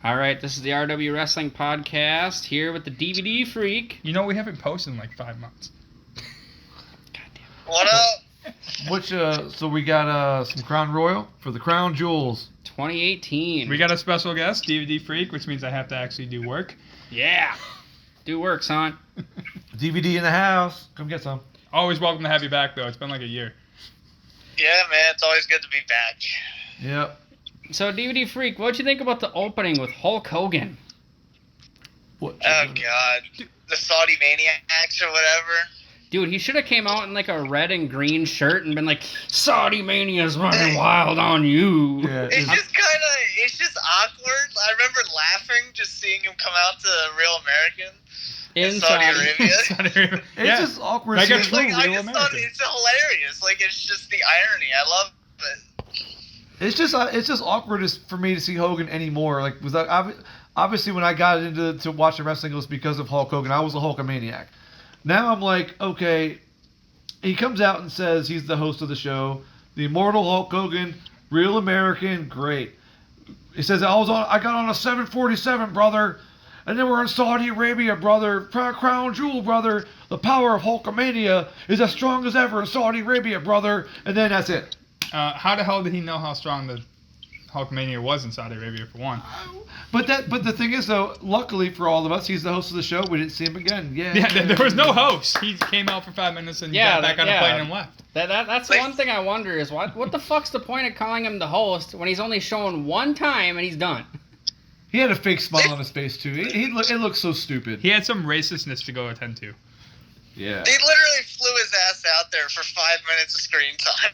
All right, this is the RW Wrestling Podcast here with the DVD Freak. You know, we haven't posted in like 5 months. Goddamn. What up? So we got some Crown Royal for the Crown Jewels. 2018. We got a special guest, DVD Freak, which means I have to actually do work. Yeah. Do work, son. DVD in the house. Come get some. Always welcome to have you back, though. It's been like a year. Yeah, man, it's always good to be back. Yep. So, DVD Freak, what'd you think about the opening with Hulk Hogan? What? Oh, God. The Saudi Maniacs or whatever. Dude, he should have came out in like a red and green shirt and been like, Saudi Mania's running wild on you. Yeah, It's just awkward. I remember laughing just seeing him come out to Real American in Saudi Arabia. It's just awkward. Like a seeing- true I Real just thought American. it's hilarious. Like, it's just the irony. I love it. It's just awkward for me to see Hogan anymore. Like, was that obviously when I got into watching wrestling, it was because of Hulk Hogan. I was a Hulkamaniac. Now I'm like, okay, he comes out and says he's the host of the show, the immortal Hulk Hogan, Real American, great. He says I got on a 747, brother, and then we're in Saudi Arabia, brother, Crown Jewel, brother. The power of Hulkamania is as strong as ever in Saudi Arabia, brother. And then that's it. How the hell did he know how strong the Hulkmania was in Saudi Arabia, for one? But the thing is, though, luckily for all of us, he's the host of the show. We didn't see him again. Yeah, there was no host. He came out for 5 minutes and got back on a plane and left. That's one thing I wonder is what the fuck's the point of calling him the host when he's only shown one time and he's done? He had a fake smile on his face, too. It looked so stupid. He had some racistness to go attend to. Yeah. They literally flew his ass out there for 5 minutes of screen time.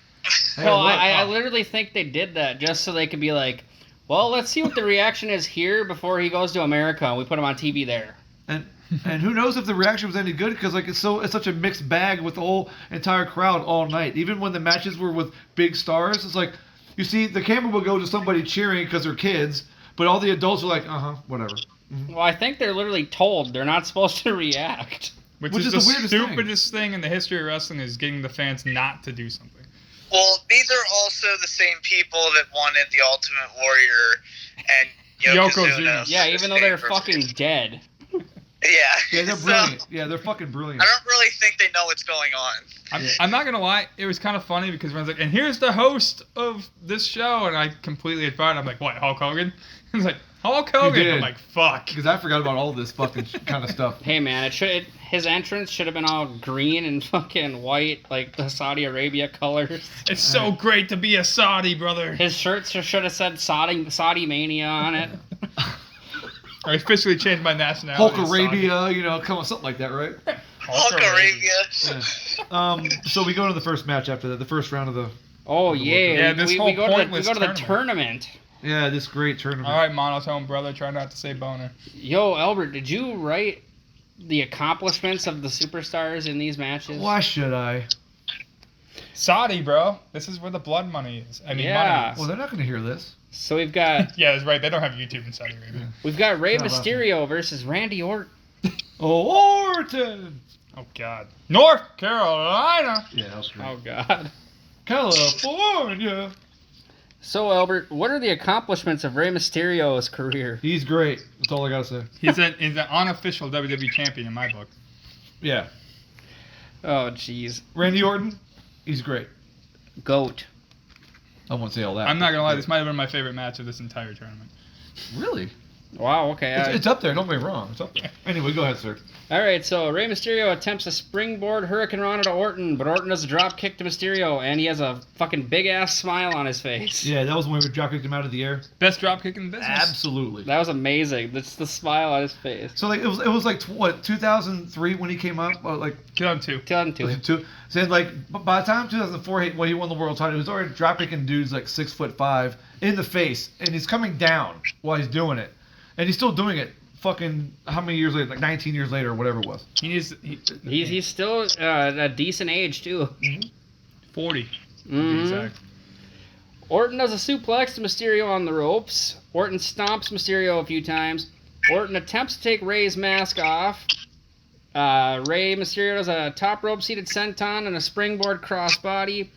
Well, I literally think they did that just so they could be like, well, let's see what the reaction is here before he goes to America and we put him on TV there. And who knows if the reaction was any good because like it's such a mixed bag with the whole entire crowd all night. Even when the matches were with big stars, it's like you see the camera will go to somebody cheering because they're kids, but all the adults are like, whatever. Well, I think they're literally told they're not supposed to react. Which Which is is the the weirdest stupidest thing in the history of wrestling is getting the fans not to do something. Well, these are also the same people that wanted the Ultimate Warrior and Yokozuna. Yeah, even though they're fucking dead. Yeah, They're brilliant. Yeah, they're fucking brilliant. I don't really think they know what's going on. I'm not gonna lie, it was kind of funny because when I was like, and here's the host of this show, and I completely had forgotten. I'm like, what, Hulk Hogan? I was like, Hulk Hogan. did. I'm like, fuck. Because I forgot about all this fucking kind of stuff. Hey man, his entrance should have been all green and fucking white, like the Saudi Arabia colors. It's so great to be a Saudi, brother. His shirt should have said Saudi Mania on it. I officially changed my nationality. Hulk Arabia, come on, something like that, right? Hulk Arabia. Yeah. So we go to the first match after that, the first round of the. Oh yeah, this we whole go pointless to the tournament. Yeah, this great tournament. All right, monotone brother, try not to say boner. Yo, Albert, did you write the accomplishments of the superstars in these matches? Why should I? Saudi, bro. This is where the blood money is. Money is. Well, they're not going to hear this. So we've got Yeah, that's right. They don't have YouTube in Saudi Arabia. we've got Rey Not Mysterio versus Randy Orton. Orton! Oh, God. North Carolina. Yeah, that was great. Oh God. California! So Albert, what are the accomplishments of Rey Mysterio's career? He's great. That's all I got to say. He's an unofficial WWE champion in my book. Yeah. Oh jeez. Randy Orton, he's great. Goat. I won't say all that. I'm not going to lie. This might have been my favorite match of this entire tournament. Really? Wow. Okay. It's up there. Don't get me wrong. It's up there. Anyway, go ahead, sir. All right. So Rey Mysterio attempts a springboard Hurricane Rana to Orton, but Orton does a drop kick to Mysterio, and he has a fucking big ass smile on his face. Yeah, that was when we drop kicked him out of the air. Best dropkick in the business. Absolutely. That was amazing. That's the smile on his face. So like it was like what 2003 when he came up, like 2002. 2002. saying like by the time 2004 when he won the world title, he was already drop kicking dudes like 6'5" in the face, and he's coming down while he's doing it, and he's still doing it. Fucking how many years later? Like 19 years later, or whatever it was. He's still a decent age too. 40. To be Mhm. exact. Orton does a suplex to Mysterio on the ropes. Orton stomps Mysterio a few times. Orton attempts to take Rey's mask off. Rey Mysterio does a top rope seated senton and a springboard crossbody.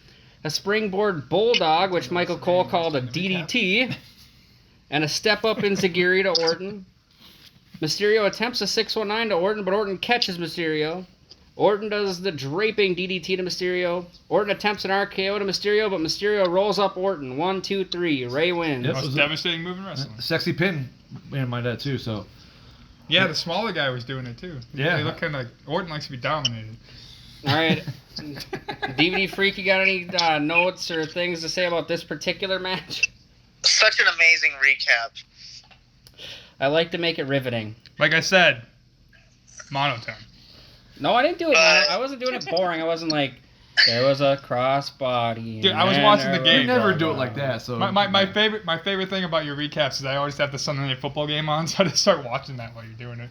A springboard bulldog, which Michael Cole called a DDT. and a step up in Zagiri to Orton. Mysterio attempts a 619 to Orton, but Orton catches Mysterio. Orton does the draping DDT to Mysterio. Orton attempts an RKO to Mysterio, but Mysterio rolls up Orton. 1, 2, 3. Ray wins. Yep. Most devastating move in wrestling. Sexy pin in my dad too. So. Yeah, the smaller guy was doing it too. Yeah. They look kind of like Orton likes to be dominated. All right. DVD Freak, you got any notes or things to say about this particular match? Such an amazing recap. I like to make it riveting. Like I said, monotone. No, I didn't do it. I wasn't doing it boring. I wasn't like, there was a crossbody. Dude, I was watching the game. You never do it like that. So my favorite thing about your recaps is I always have the Sunday Night Football game on, so I just start watching that while you're doing it.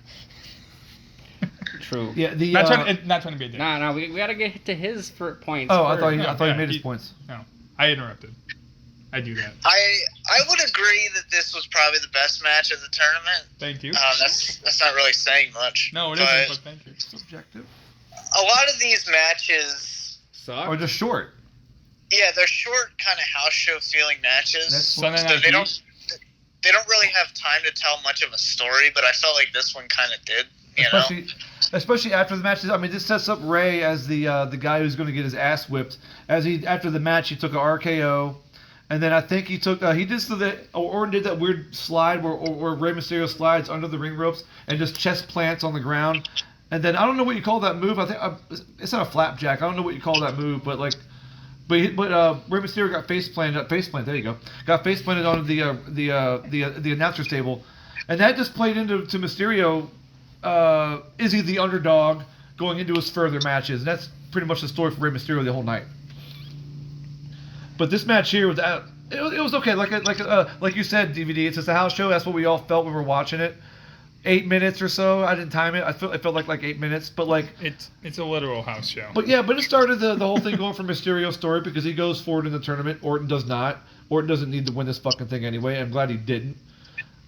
True. Yeah, not trying to be a dick. No, we got to get to his points. Oh, first. I thought you made his points. No, I interrupted. I do that. I would agree that this was probably the best match of the tournament. Thank you. That's not really saying much. No, it isn't, but thank you. Subjective. A lot of these matches suck. Or just short. Yeah, they're short, kind of house show feeling matches. Sunday So Night they Heat. don't really have time to tell much of a story, but I felt like this one kind of did. Especially after the matches. I mean, this sets up Ray as the guy who's going to get his ass whipped. After the match, he took an RKO, and then I think he took Orton did that weird slide where Rey Mysterio slides under the ring ropes and just chest plants on the ground. And then I don't know what you call that move. I think it's not a flapjack. I don't know what you call that move, but Rey Mysterio got face planted. There you go. Got face planted onto the announcer's table, and that just played into Mysterio. Is he the underdog going into his further matches? And that's pretty much the story for Rey Mysterio the whole night. But this match here was it was okay. Like you said, DVD. It's just a house show. That's what we all felt when we were watching it. 8 minutes or so. I didn't time it. It felt like 8 minutes, but like it's a literal house show. But it started the whole thing going for Mysterio's story because he goes forward in the tournament. Orton does not. Orton doesn't need to win this fucking thing anyway. I'm glad he didn't.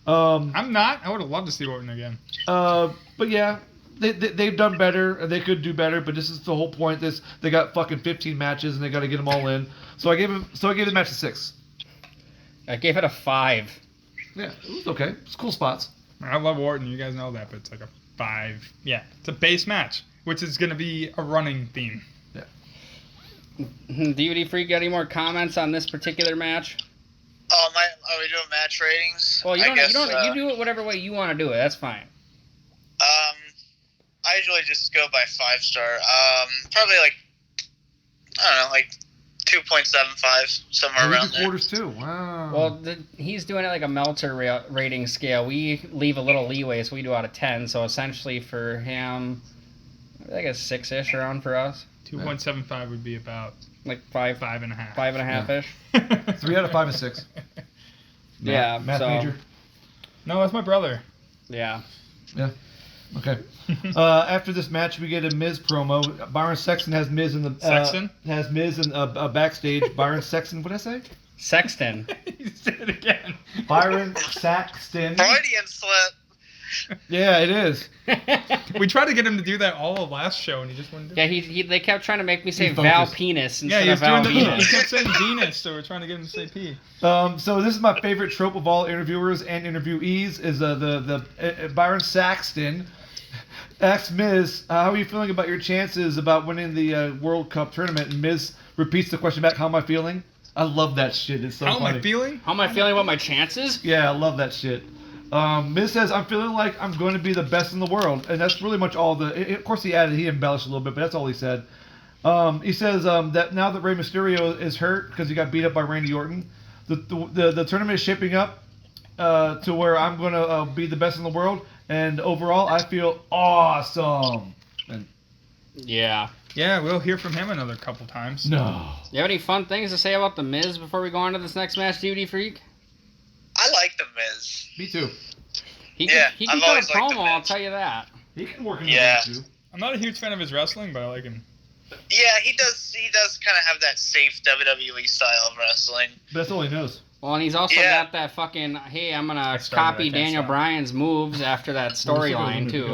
I'm not. I would have loved to see Orton again. But yeah, they've done better. They could do better, but this is the whole point. They got fucking 15 matches and they got to get them all in. So I gave the match a 6. I gave it a 5. Yeah, it was okay. It's cool spots. I love Orton. You guys know that, but it's like a 5. Yeah, it's a base match, which is going to be a running theme. Yeah. DVD Freak, got any more comments on this particular match? Are we doing match ratings? Well, you do it whatever way you want to do it. That's fine. I usually just go by 5-star. Probably I don't know, 2.75, somewhere around there. Quarters too. Wow. Well, he's doing it like a Meltzer rating scale. We leave a little leeway, so we do out of 10. So essentially for him, I guess 6-ish around for us. 2.75 would be about like 5.5. 5.5-ish. 3 out of 5 is 6. Yeah. Math major. No, that's my brother. Yeah. Yeah. Okay. After this match, we get a Miz promo. Byron Sexton has Miz in the backstage. Byron Sexton. What did I say? Sexton. You said it again. Byron Saxton. Freudian slip. Yeah, it is. We tried to get him to do that all of last show, and he just wouldn't do it. Yeah, they kept trying to make me say He's Val focused. Penis Yeah, instead he of was Val doing he Venus. kept saying Venus, so we're trying to get him to say P. So this is my favorite trope of all interviewers and interviewees is the Byron Saxton asks Miz, how are you feeling about your chances about winning the World Cup tournament? And Miz repeats the question back, how am I feeling? I love that shit. It's so How funny. am I feeling? How am I feeling about my chances? Yeah, I love that shit. Miz says, I'm feeling like I'm going to be the best in the world. And that's really much all of course he embellished a little bit, but that's all he said. He says that now that Rey Mysterio is hurt because he got beat up by Randy Orton, the tournament is shaping up to where I'm going to be the best in the world. And overall, I feel awesome. And Yeah. Yeah, we'll hear from him another couple times. no. You have any fun things to say about The Miz before we go on to this next match, DVD Freak? I like The Miz. Me too. He Yeah, can I've cut a always liked The promo, I'll Miz. tell you that. He can work in the Yeah. ring too. I'm not a huge fan of his wrestling, but I like him. Yeah, he does kind of have that safe WWE style of wrestling. But that's all he knows. Well, and he's also Yeah. got that fucking, hey, I'm going I to started, I copy can't Daniel stop. Bryan's moves after that storyline, too. Yeah, he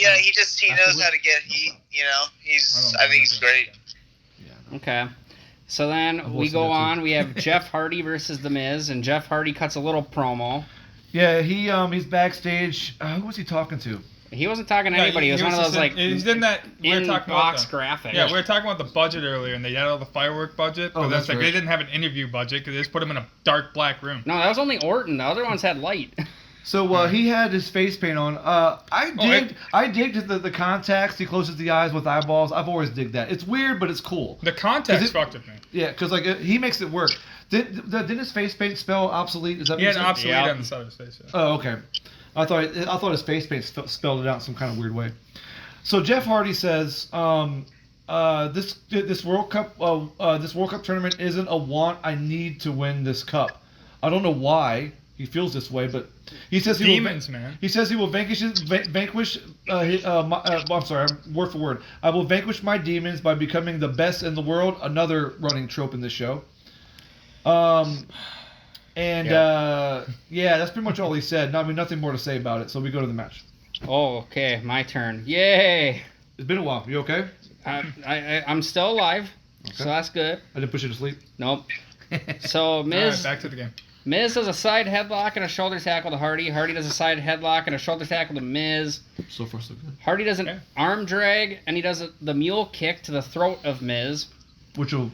Afterwards? knows how to get heat. I think he's great. Okay. So then we go on. We have Jeff Hardy versus The Miz, and Jeff Hardy cuts a little promo. Yeah, he's backstage. Who was he talking to? He wasn't talking to anybody. He was one of those like he's in that in-box graphics. Yeah, we were talking about the budget earlier, and they had all the firework budget. But that's like right. they didn't have an interview budget because they just put him in a dark black room. No, that was only Orton. The other ones had light. So he had his face paint on. I digged the contacts. He closes the eyes with eyeballs. I've always digged that. It's weird, but it's cool. The contacts fucked with me. Yeah, because like he makes it work. Didn't his face paint spell obsolete? Is that He had an obsolete on the side of his face. Yeah. Oh, okay. I thought his face paint spelled it out in some kind of weird way. So Jeff Hardy says, this World Cup tournament isn't a want. I need to win this cup. I don't know why he feels this way, but he says he will vanquish. I'm sorry, word for word. I will vanquish my demons by becoming the best in the world. Another running trope in this show. Yeah, that's pretty much all he said. Nothing more to say about it. So we go to the match. Oh, okay, my turn. Yay! It's been a while. You okay? I'm still alive, so that's good. I didn't put you to sleep. Nope. So Miz. All right, back to the game. Miz does a side headlock and a shoulder tackle to Hardy. Hardy does a side headlock and a shoulder tackle to Miz. So far, so good. Hardy does an arm drag and he does the mule kick to the throat of Miz. Which will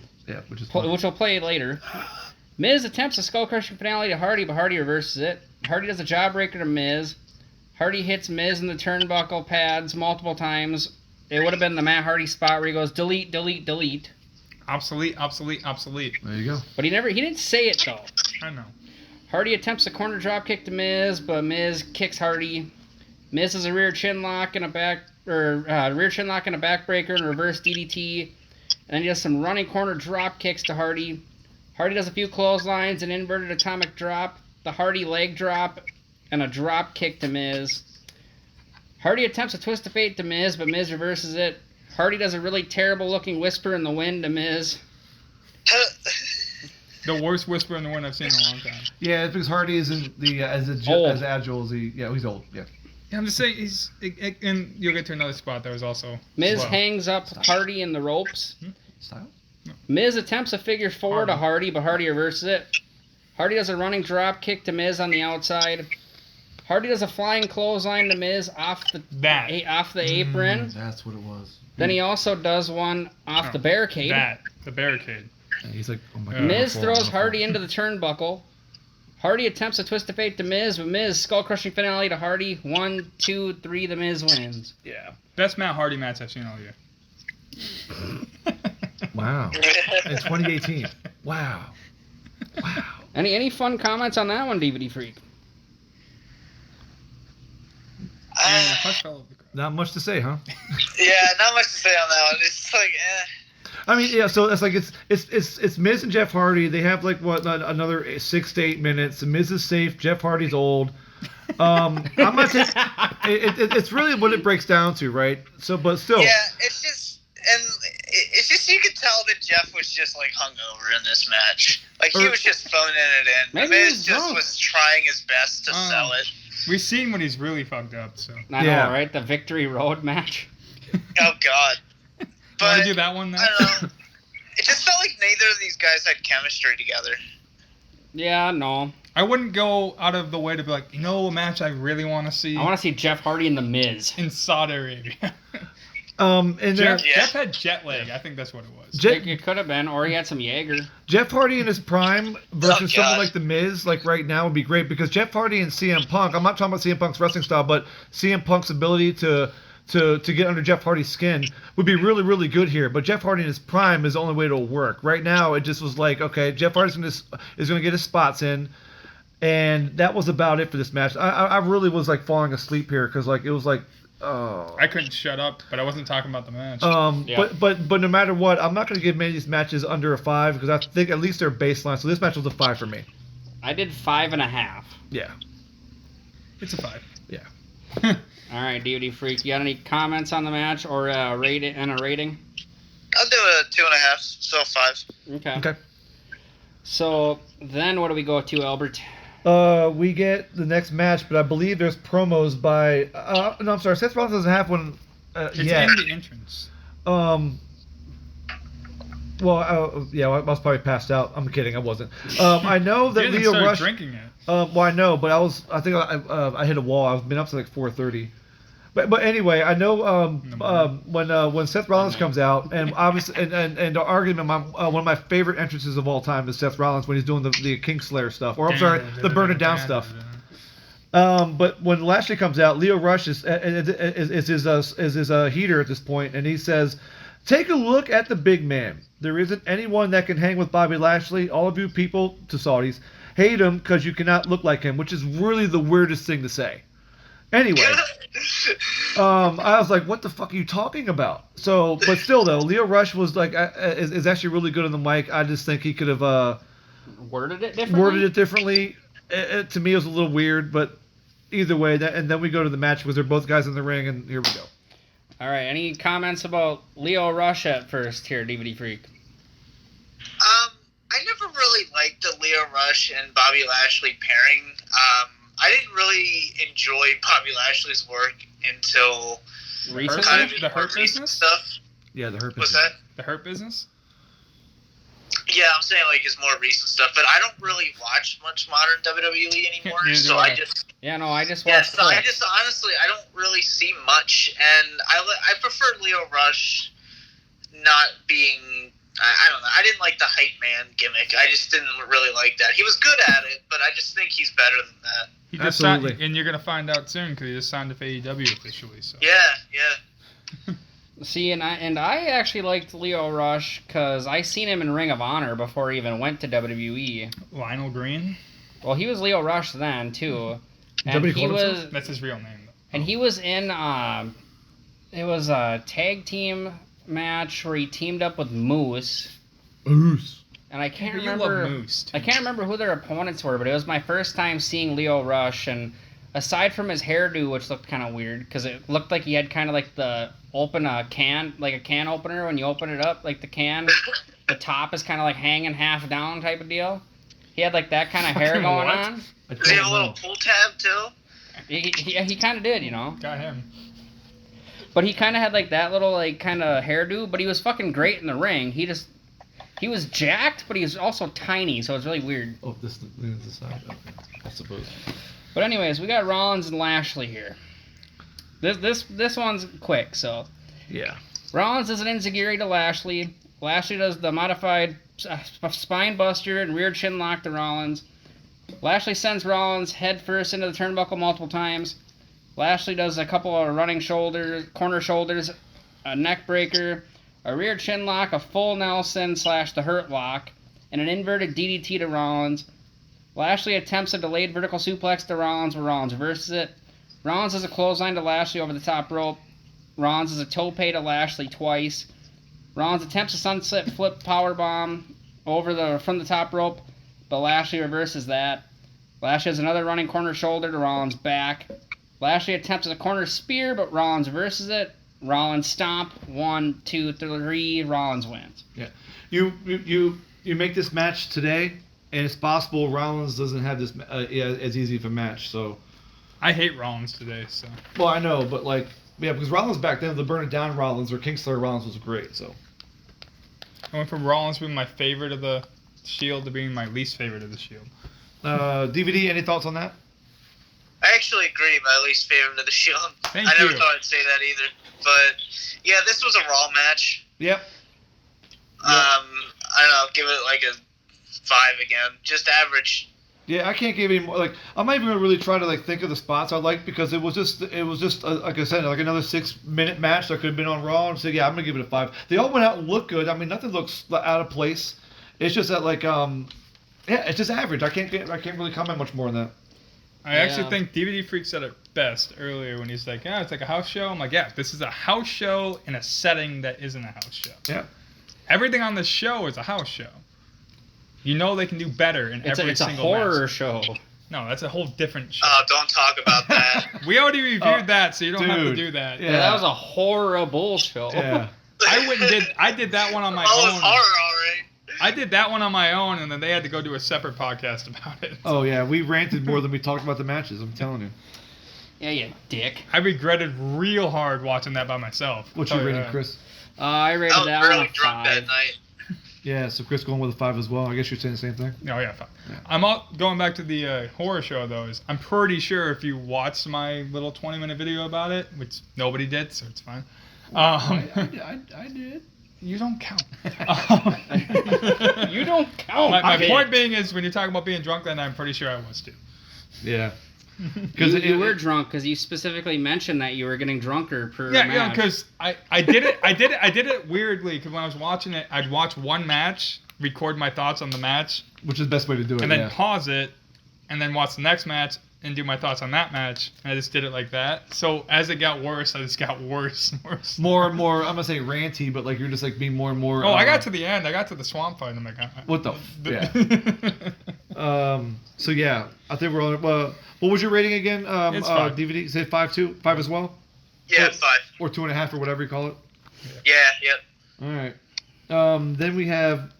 play later. Miz attempts a skull-crushing finale to Hardy, but Hardy reverses it. Hardy does a jawbreaker to Miz. Hardy hits Miz in the turnbuckle pads multiple times. It would have been the Matt Hardy spot where he goes, delete, delete, delete. Obsolete. There you go. But he didn't say it, though. I know. Hardy attempts a corner drop kick to Miz, but Miz kicks Hardy. Miz does a rear chin lock and a backbreaker and reverse DDT. And then he does some running corner drop kicks to Hardy. Hardy does a few clotheslines, an inverted atomic drop, the Hardy leg drop, and a drop kick to Miz. Hardy attempts a twist of fate to Miz, but Miz reverses it. Hardy does a really terrible looking whisper in the wind to Miz. The worst whisper in the wind I've seen in a long time. Yeah, it's because Hardy isn't as agile as he. Yeah, he's old. Yeah. Yeah, I'm just saying and you'll get to another spot that was also. Miz hangs up Hardy in the ropes. Style. No. Miz attempts a figure four to Hardy, but Hardy reverses it. Hardy does a running drop kick to Miz on the outside. Hardy does a flying clothesline to Miz off the apron. That's what it was. Then he also does one off the barricade. The barricade. And he's like, oh my God. Miz throws Hardy into the turnbuckle. Hardy attempts a twist of fate to Miz, but Miz skull-crushing finale to Hardy. 1, 2, 3, the Miz wins. Yeah. Best Matt Hardy match I've seen all year. Wow. In 2018. Wow. Any fun comments on that one, DVD Freak? Not much to say, huh? Yeah, not much to say on that one. It's like, I mean, yeah. So it's like it's Miz and Jeff Hardy. They have like another 6 to 8 minutes. Miz is safe. Jeff Hardy's old. I'm not saying it's really what it breaks down to, right? So, but still. Yeah, it's just you could tell that Jeff was just like hungover in this match. Like he was just phoning it in. Maybe Miz just was trying his best to sell it. We've seen when he's really fucked up, so. I know, right? The Victory Road match. Oh God. But want to do that one now? I don't know. It just felt like neither of these guys had chemistry together. Yeah, no. I wouldn't go out of the way to be like, a match I really want to see. I want to see Jeff Hardy and The Miz. In Saudi Arabia. And Jeff had jet lag. I think that's what it was. It could have been, or he had some Jaeger. Jeff Hardy in his prime versus someone like The Miz, like right now, would be great because Jeff Hardy and CM Punk. I'm not talking about CM Punk's wrestling style, but CM Punk's ability to get under Jeff Hardy's skin would be really, really good here. But Jeff Hardy in his prime is the only way it'll work. Right now, it just was like, okay, Jeff Hardy's is going to get his spots in, and that was about it for this match. I really was like falling asleep here because like it was like. Oh. I couldn't shut up, but I wasn't talking about the match. But no matter what, I'm not going to give many of these matches under a 5 because I think at least they're baseline. So this match was a 5 for me. I did 5.5. Yeah. It's a 5. Yeah. All right, DVD Freak, you got any comments on the match or a rating? I'll do a 2.5, so 5. Okay. So then what do we go to, Albert? We get the next match, but I believe there's promos by. No, I'm sorry. Seth Rollins doesn't have one it's yet. in the entrance. Well, yeah, I was probably passed out. I'm kidding, I wasn't. I know that You didn't Leo start Rush. drinking it. Well, I know, but I think I hit a wall. I've been up to like 4:30. But anyway, I know when Seth Rollins comes out, and obviously, and the argument, one of my favorite entrances of all time is Seth Rollins when he's doing the Kingslayer stuff, or I'm sorry, the Burn It Down stuff. But when Lashley comes out, Leo Rush is his heater at this point, and he says, "Take a look at the big man. There isn't anyone that can hang with Bobby Lashley. All of you people, to Saudis, hate him because you cannot look like him," which is really the weirdest thing to say. Anyway, I was like, "What the fuck are you talking about?" So, but still though, Leo Rush was like, is actually really good on the mic. I just think he could have worded it differently. To me, it was a little weird, but either way, and then we go to the match because they're both guys in the ring, and here we go. All right, any comments about Leo Rush at first here, DVD Freak? I never really liked the Leo Rush and Bobby Lashley pairing. I didn't really enjoy Bobby Lashley's work until recently. kind of The Hurt Business stuff. Yeah, the Hurt What's Business. that? The Hurt Business. Yeah, I'm saying like his more recent stuff, but I don't really watch much modern WWE anymore. Neither So do I I. just I just yeah, watched so I clips. just honestly I don't really see much, and I prefer Leo Rush not being. I don't know. I didn't like the hype man gimmick. I just didn't really like that. He was good at it, but I just think he's better than that. He just Absolutely. signed, and you're gonna find out soon because he just signed with AEW officially. So. Yeah. See, and I actually liked Leo Rush because I seen him in Ring of Honor before he even went to WWE. Lionel Green. Well, he was Leo Rush then too, and Somebody he called was, That's his real name, though. and he was in. It was a tag team match where he teamed up with Moose, Moose. and I can't You remember. love Moose, too. I can't remember who their opponents were, but it was my first time seeing Leo Rush, and aside from his hairdo, which looked kind of weird because it looked like he had kind of like the open a can, like a can opener when you open it up, like the can, the top is kind of like hanging half down type of deal. He had like that kind of hair Fucking going what? on. Does he have a little pull tab too? He kind of did, you know. Got him. But he kind of had like that little like kind of hairdo, but he was fucking great in the ring. He was jacked, but he was also tiny, so it was really weird. Oh, this is the side. Okay, I suppose. But anyways, we got Rollins and Lashley here. This one's quick, so. Yeah. Rollins does an enziguri to Lashley. Lashley does the modified spine buster and rear chin lock to Rollins. Lashley sends Rollins head first into the turnbuckle multiple times. Lashley does a couple of running shoulders, corner shoulders, a neck breaker, a rear chin lock, a full Nelson / the hurt lock, and an inverted DDT to Rollins. Lashley attempts a delayed vertical suplex to Rollins, where Rollins reverses it. Rollins does a clothesline to Lashley over the top rope. Rollins does a tope to Lashley twice. Rollins attempts a sunset flip powerbomb from the top rope, but Lashley reverses that. Lashley has another running corner shoulder to Rollins' back. Lashley attempts a corner spear, but Rollins reverses it. Rollins stomp. 1, 2, 3. Rollins wins. Yeah. You make this match today, and it's possible Rollins doesn't have this as easy of a match. So. I hate Rollins today, so. Well, I know, but like, yeah, because Rollins back then, the Burn It Down Rollins or Kingslayer Rollins was great. So. I went from Rollins being my favorite of the Shield to being my least favorite of the Shield. DVD, any thoughts on that? I actually agree. My least favorite of the Shield. Thank I never you. thought I'd say that either. But yeah, this was a Raw match. Yep. I don't know. Give it like a 5 again. Just average. Yeah, I can't give any more. Like, I'm not even gonna really try to like think of the spots I like because it was just like I said, like another 6-minute match that could have been on Raw. And so yeah, I'm gonna give it a 5. They all went out and looked good. I mean, nothing looks out of place. It's just that like yeah, it's just average. I can't really comment much more on that. I actually think DVD Freak said it best earlier when he's like, yeah, it's like a house show. I'm like, yeah, this is a house show in a setting that isn't a house show. Yeah. Everything on this show is a house show. You know they can do better in every It's a single horror match. show. No, that's a whole different show. Oh, don't talk about that. We already reviewed that, so you don't have to dude. do that. Yeah. Yeah, that was a horrible show. Yeah. I did that one on my Oh, it's own. horror, all right. I did that one on my own, and then they had to go do a separate podcast about it. Oh yeah, we ranted more than we talked about the matches. I'm telling you. Yeah, you dick. I regretted real hard watching that by myself. What's Oh, your yeah. rating, Chris? I rated I was that one really a drunk 5. that night. Yeah, so Chris going with a 5 as well. I guess you're saying the same thing. No, yeah, 5. Yeah. I'm all going back to the horror show though. I'm pretty sure if you watched my little 20-minute video about it, which nobody did, so it's fine. I did. You don't count. You don't count. My point being is when you're talking about being drunk, then I'm pretty sure I was too. Yeah. Because you were drunk because you specifically mentioned that you were getting drunker per Yeah, match. because I did it weirdly because when I was watching it, I'd watch one match, record my thoughts on the match, Which is the best way to do it. and then pause it, and then watch the next match and do my thoughts on that match. And I just did it like that. So as it got worse, I just got worse and worse. More and more, I'm gonna say ranty, but like you're just like being more and more. Oh, I got to the end. I got to the swamp fight. And I'm like, What the? Yeah. So yeah, I think we're on. What was your rating again? It's 5. DVD. Say 5 too. 5 as well. Yeah, 5. Or 2.5 or whatever you call it. Yeah, yep. All right. Then we have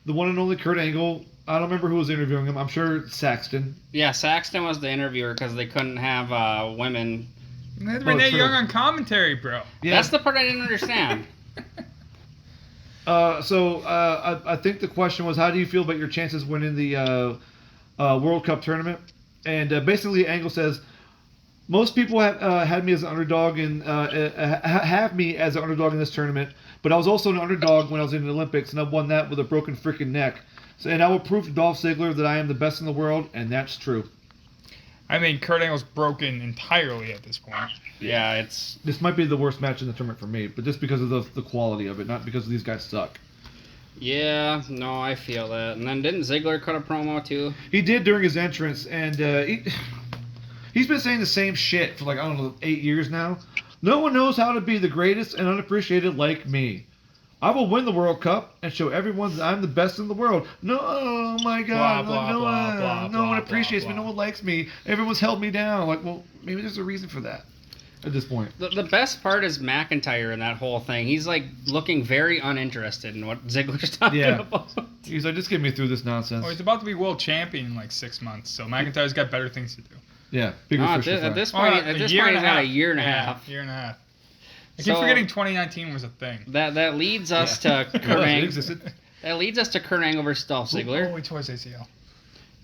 the one and only Kurt Angle. I don't remember who was interviewing him. I'm sure Saxton. Yeah, Saxton was the interviewer because they couldn't have women. That's Renee true. Young on commentary, bro. Yeah. That's the part I didn't understand. I think the question was, how do you feel about your chances winning the World Cup tournament? And basically, Angle says, most people have had me as an underdog and have me as an underdog in this tournament, but I was also an underdog when I was in the Olympics, and I won that with a broken freaking neck. So, and I will prove to Dolph Ziggler that I am the best in the world, and that's true. I mean, Kurt Angle's broken entirely at this point. Yeah, This might be the worst match in the tournament for me, but just because of the quality of it, not because these guys suck. Yeah, no, I feel that. And then didn't Ziggler cut a promo too? He did during his entrance, and he's been saying the same shit for 8 years now. No one knows how to be the greatest and unappreciated like me. I will win the World Cup and show everyone that I'm the best in the world. No, oh my God, Blah, blah, no, blah, blah, no one blah, appreciates blah, me. No blah. one likes me. Everyone's held me down. Well, maybe there's a reason for that at this point. The best part is McIntyre in that whole thing. He's looking very uninterested in what Ziggler's talking about. He's like, just get me through this nonsense. Oh, he's about to be world champion in 6 months, so McIntyre's got better things to do. Yeah, bigger fish to fry. At this point, he's had a year and a half. Year and a half. I keep forgetting 2019 was a thing. That leads us to Kurt It Angle. existed. That leads us to Kurt Angle versus Dolph Ziggler. Oh, he tore his ACL.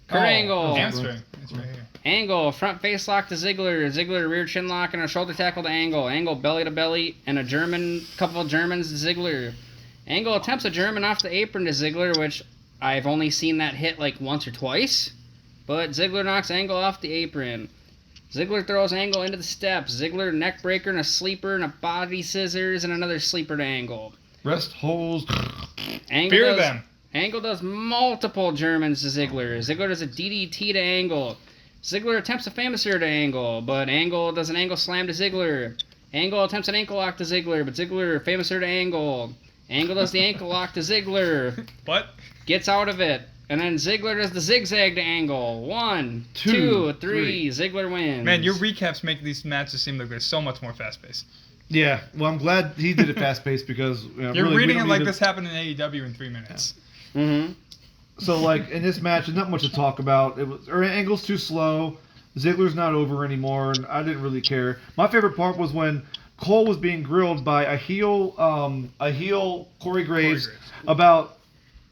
Kurt Angle. Hamstring. It's right here. Angle, front face lock to Ziggler. Ziggler rear chin lock and a shoulder tackle to Angle. Angle belly to belly and couple of Germans to Ziggler. Angle attempts a German off the apron to Ziggler, which I've only seen that hit once or twice. But Ziggler knocks Angle off the apron. Ziggler throws Angle into the steps. Ziggler neck breaker and a sleeper and a body scissors and another sleeper to Angle. Rest holes. Fear them. Angle does multiple Germans to Ziggler. Ziggler does a DDT to Angle. Ziggler attempts a famouser to Angle, but Angle does an angle slam to Ziggler. Angle attempts an ankle lock to Ziggler, but Ziggler famouser to Angle. Angle does the ankle lock to Ziggler. What? Gets out of it. And then Ziggler does the zigzag to Angle. 1, 2, 3. Ziggler wins. Man, your recaps make these matches seem like they're so much more fast-paced. Yeah, well, I'm glad he did it fast-paced because... You're really, reading we it don't like need this happened in AEW in 3 minutes. Mm-hmm. So, in this match, there's not much to talk about. Angle's too slow. Ziggler's not over anymore, and I didn't really care. My favorite part was when Cole was being grilled by a heel Corey Graves about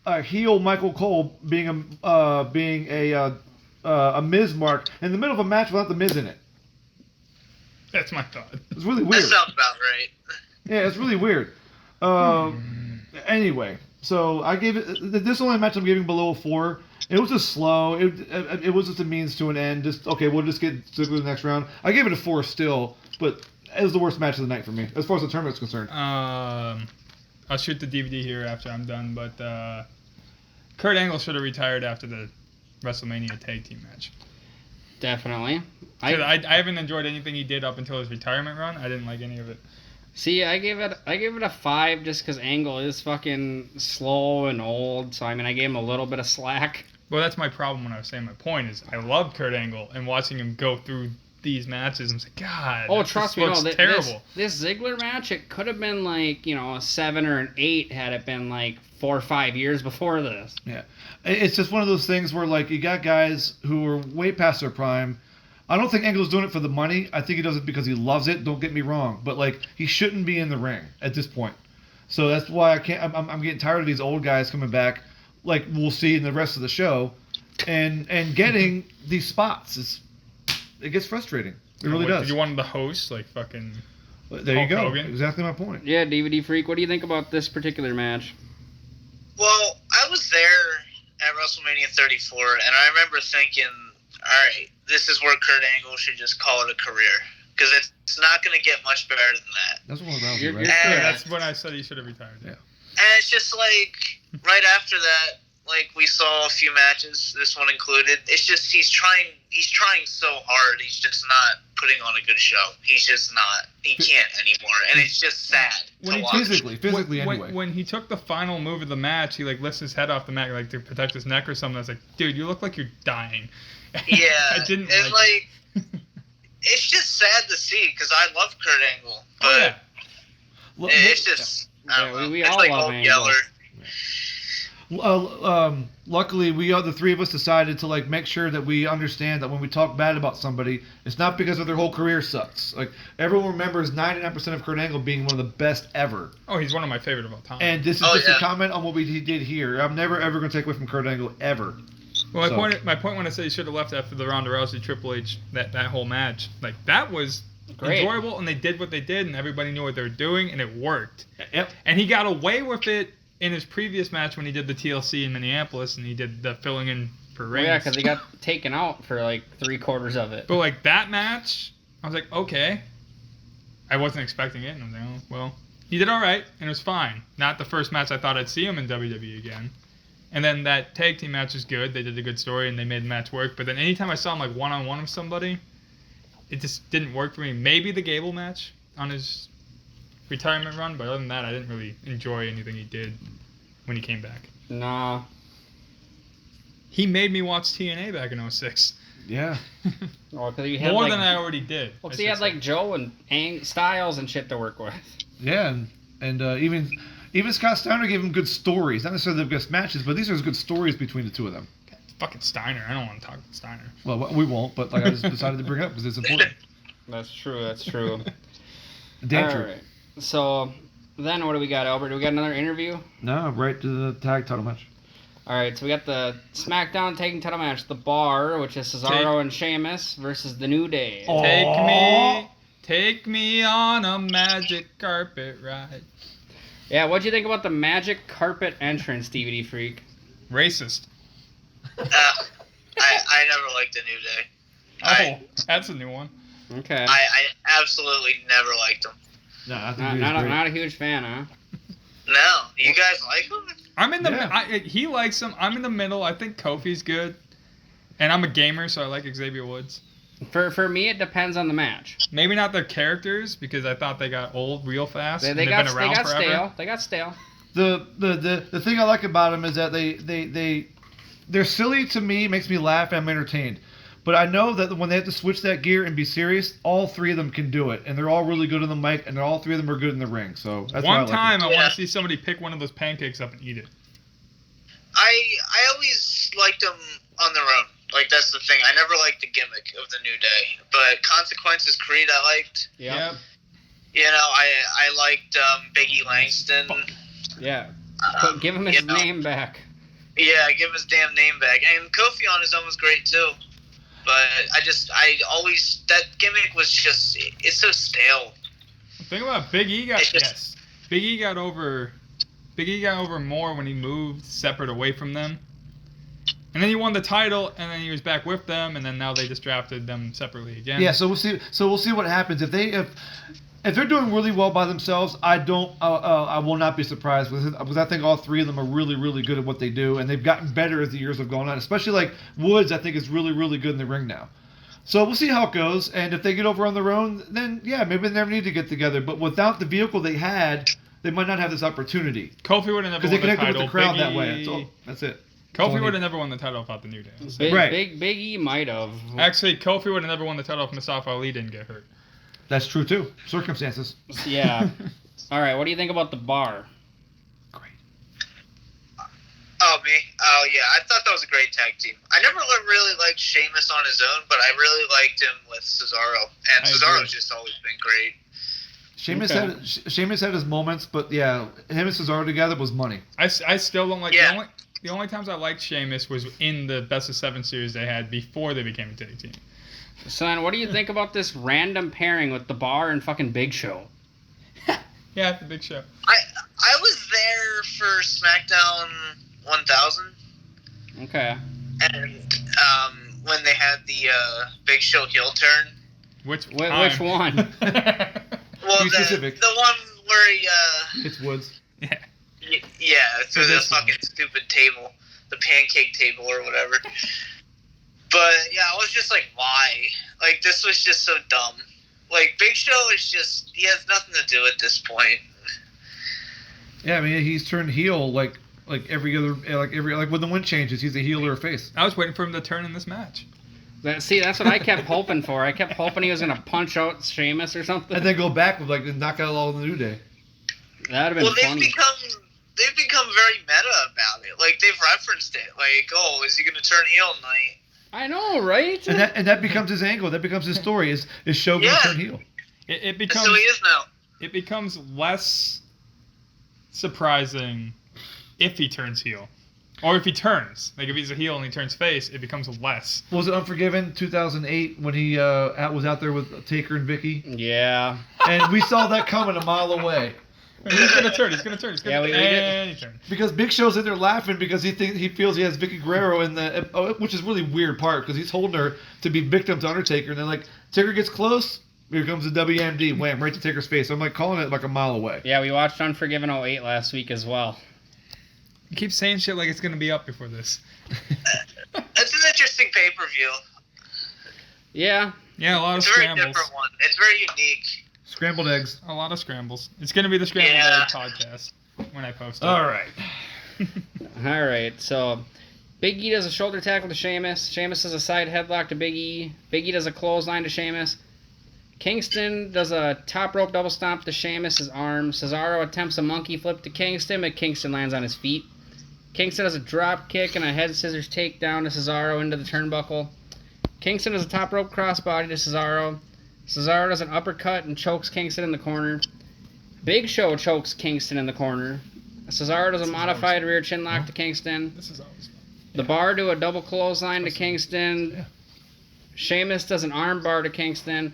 a heel Michael Cole being a Miz mark in the middle of a match without the Miz in it. That's my thought. It's really That weird. sounds about right. Yeah, it's really weird. Anyway, so I gave it. This only match I'm giving below a 4. It was just slow. It was just a means to an end. We'll just get Ziggler the next round. I gave it a 4 still, but it was the worst match of the night for me as far as the tournament's concerned. I'll shoot the DVD here after I'm done, but Kurt Angle should have retired after the WrestleMania tag team match. Definitely. I haven't enjoyed anything he did up until his retirement run. I didn't like any of it. See, I gave it a 5 just because Angle is fucking slow and old. So I gave him a little bit of slack. Well, that's my problem when I was saying my point is I love Kurt Angle and watching him go through these matches. I'm like, God. Oh, trust me, no, terrible. This Ziggler match, it could have been a 7 or an 8 had it been 4 or 5 years before this. Yeah, it's just one of those things where you got guys who are way past their prime. I don't think Angle's doing it for the money. I think he does it because he loves it. Don't get me wrong, but he shouldn't be in the ring at this point. So that's why I can't. I'm getting tired of these old guys coming back, like we'll see in the rest of the show, and getting these spots. It gets frustrating. It really does. Did you want the host like fucking? There you Hulk go. Hogan? Exactly my point. Yeah, DVD Freak, what do you think about this particular match? Well, I was there at WrestleMania 34, and I remember thinking, all right, this is where Kurt Angle should just call it a career. Because it's not going to get much better than that. That's what I was You're- right? you're Yeah, correct. that's when I said he should have retired. Yeah. And it's just like, right after that, like we saw a few matches, this one included. It's just he's trying so hard. He's just not putting on a good show. He's just not. He can't anymore, and it's just sad When to he watch. Physically anyway. When he took the final move of the match, he like lifts his head off the mat like to protect his neck or something. I was like, dude, you look like you're dying. Yeah, I didn't and like it. it's just sad to see because I love Kurt Angle, but Oh, yeah. it's just I don't Yeah, know. we It's all like love Old Angle. Yeller. Luckily, the three of us decided to like make sure that we understand that when we talk bad about somebody, it's not because of their whole career sucks. Like everyone remembers 99% of Kurt Angle being one of the best ever. Oh, he's one of my favorite of all time. And this is just a comment on what we did here. I'm never ever going to take away from Kurt Angle ever. Well, So- my point when I said he should have left after the Ronda Rousey Triple H that whole match, like that was Great. enjoyable, and they did what they did, and everybody knew what they were doing, and it worked. Yep. And he got away with it in his previous match when he did the TLC in Minneapolis, and he did the filling in for Well, rings. yeah, because he got taken out for like 3/4 of it. But like that match, I was like, okay. I wasn't expecting it, and I was like, oh, well, he did all right, and it was fine. Not the first match I thought I'd see him in WWE again. And then that tag team match was good. They did a good story, and they made the match work. But then anytime I saw him like one-on-one with somebody, it just didn't work for me. Maybe the Gable match on his retirement run, but other than that, I didn't really enjoy anything he did when he came back. Nah. He made me watch TNA back in 06. Yeah. Well, because he had More like, than I already did. well, 'cause I he had should like say. Joe and Styles and shit to work with. Yeah, and even Scott Steiner gave him good stories. Not necessarily the best matches, but these are good stories between the two of them. Fucking Steiner. I don't want to talk about Steiner. Well, we won't, but like I just decided to bring it up because it's important. That's true. That's true. Damn true. Alright. So then what do we got, Albert? Do we got another interview? No, right to the tag title match. All right, so we got the SmackDown Tag Team Title match, The Bar, which is Cesaro and Sheamus versus The New Day. Oh. Take me on a magic carpet ride. Yeah, what'd you think about the magic carpet entrance, DVD Freak? Racist. I never liked the New Day. Oh, that's a new one. Okay. I absolutely never liked them. No, I think Not, he was great. not a huge fan, huh? No, you guys like them? I'm in the. Yeah. He likes him. I'm in the middle. I think Kofi's good, and I'm a gamer, so I like Xavier Woods. For me, it depends on the match. Maybe not their characters because I thought they got old real fast. They and they've got been around forever. stale. They got stale. The thing I like about them is that they're silly to me, makes me laugh, and I'm entertained. But I know that when they have to switch that gear and be serious, all three of them can do it, and they're all really good on the mic, and all three of them are good in the ring. So that's why I One like time, them. I want Yeah. to see somebody pick one of those pancakes up and eat it. I always liked them on their own. Like, that's the thing. I never liked the gimmick of the New Day. But Consequences Creed I liked. Yeah. You know, I liked Big E Langston. Yeah. Um, Give him his you know, name back. Yeah, give his damn name back. And Kofi on his own was great, too. But that gimmick was just, it's so stale. The thing about Big E got It's just- Big E got over more when he moved separate away from them. And then he won the title, and then he was back with them, and then now they just drafted them separately again. Yeah, so we'll see. So we'll see what happens if they're doing really well by themselves. I will not be surprised because I think all three of them are really, really good at what they do, and they've gotten better as the years have gone on. Especially like Woods, I think is really, really good in the ring now. So we'll see how it goes, and if they get over on their own, then yeah, maybe they never need to get together. But without the vehicle they had, they might not have this opportunity Kofi would have never because won they the connected title. with the crowd Big that way. E- That's it. Kofi would have never won the title without the New Day. Right. Big E might have. Actually, Kofi would have never won the title if Mustafa Ali didn't get hurt. That's true too. Circumstances. Yeah. All right. What do you think about The Bar? Great. Oh, me? Oh, yeah. I thought that was a great tag team. I never really liked Sheamus on his own, but I really liked him with Cesaro. And I Cesaro's agree. just always been great. Sheamus Okay. Sheamus had his moments, but yeah, him and Cesaro together was money. I still don't like Yeah. the only times I liked Sheamus was in the Best of 7 series they had before they became a tag team. Son, what do you think about this random pairing with the Bar and fucking Big Show? Yeah, the Big Show. I was there for SmackDown 1000, Okay. and when they had the Big Show heel turn. Which Which one? Well, Be specific. the one where he It's Woods. Yeah. yeah, So through the this one. fucking stupid table, the pancake table or whatever. But yeah, I was just like, why? Like, this was just so dumb. Like, Big Show is just, he has nothing to do at this point. Yeah, I mean he's turned heel like every when the wind changes, he's a heel or a face. I was waiting for him to turn in this match. See, that's what I kept hoping for. I kept hoping he was gonna punch out Sheamus or something. And then go back with knock out all the New Day. That'd have been Well, funny. they've become very meta about it. Like, they've referenced it. Like, oh, is he going to turn heel tonight? I know, right? And that becomes his angle. That becomes his story. Is Shogun Yeah. turn heel? It That's who he becomes is now. it becomes less surprising if he turns heel. Or if he turns. Like, if he's a heel and he turns face, it becomes less. Was it Unforgiven 2008 when he was out there with Taker and Vicky? Yeah. And we saw that coming a mile away. He's gonna turn. He's gonna turn. Yeah, we did. And he turned. Because Big Show's in there laughing because he feels he has Vicky Guerrero in the, which is really weird part because he's holding her to be victim to Undertaker, and then like Taker gets close, here comes the WMD, wham, right to Taker's face. I'm like calling it like a mile away. Yeah, we watched Unforgiven 08 last week as well. You keep saying shit like it's gonna be up before this. It's an interesting pay-per-view. Yeah. Yeah, a lot of It's a very scrambles. different one. It's very unique. Scrambled eggs. A lot of scrambles. It's gonna be the Scrambled Yeah. Egg podcast when I post it. All right. All right. So, Big E does a shoulder tackle to Sheamus. Sheamus does a side headlock to Big E. Big E does a clothesline to Sheamus. Kingston does a top rope double stomp to Sheamus' arm. Cesaro attempts a monkey flip to Kingston, but Kingston lands on his feet. Kingston does a drop kick and a head scissors takedown to Cesaro into the turnbuckle. Kingston does a top rope crossbody to Cesaro. Cesaro does an uppercut and chokes Kingston in the corner. Big Show chokes Kingston in the corner. Cesaro does a modified rear chin lock to Kingston. This is always fun. The Bar do a double clothesline to Kingston. Yeah. Sheamus does an arm bar to Kingston.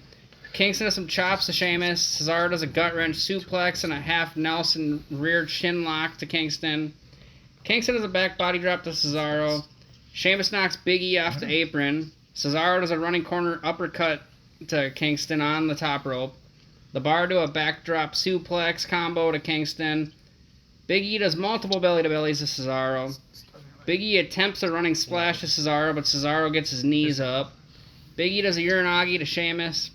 Kingston does some chops to Sheamus. Cesaro does a gut wrench suplex and a half Nelson rear chin lock to Kingston. Kingston does a back body drop to Cesaro. Sheamus knocks Big E off the apron. Cesaro does a running corner uppercut to Kingston on the top rope. The Bar do a backdrop suplex combo to Kingston. Big E does multiple belly-to-bellies to Cesaro. Big E attempts a running splash to Cesaro, but Cesaro gets his knees up. Big E does a Uranagi to Sheamus.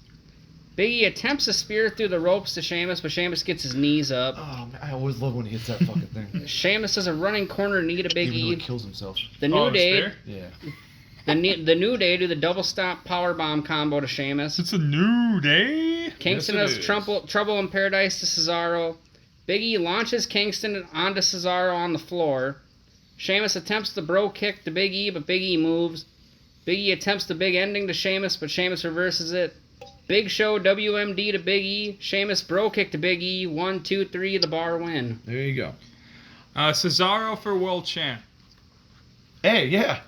Big E attempts a spear through the ropes to Sheamus, but Sheamus gets his knees up. Oh man, I always love when he hits that fucking thing. Sheamus does a running corner knee to Big Even though he E. kills himself. The New Day, Spear? Yeah. the New Day do the double stomp powerbomb combo to Sheamus. It's a new day. Kingston Yes, it does is. trouble in paradise to Cesaro. Big E launches Kingston onto Cesaro on the floor. Sheamus attempts the bro kick to Big E, but Big E moves. Big E attempts the big ending to Sheamus, but Sheamus reverses it. Big Show WMD to Big E. Sheamus bro kick to Big E. 1, 2, 3, the Bar win. There you go. Cesaro for world champ. Hey, yeah.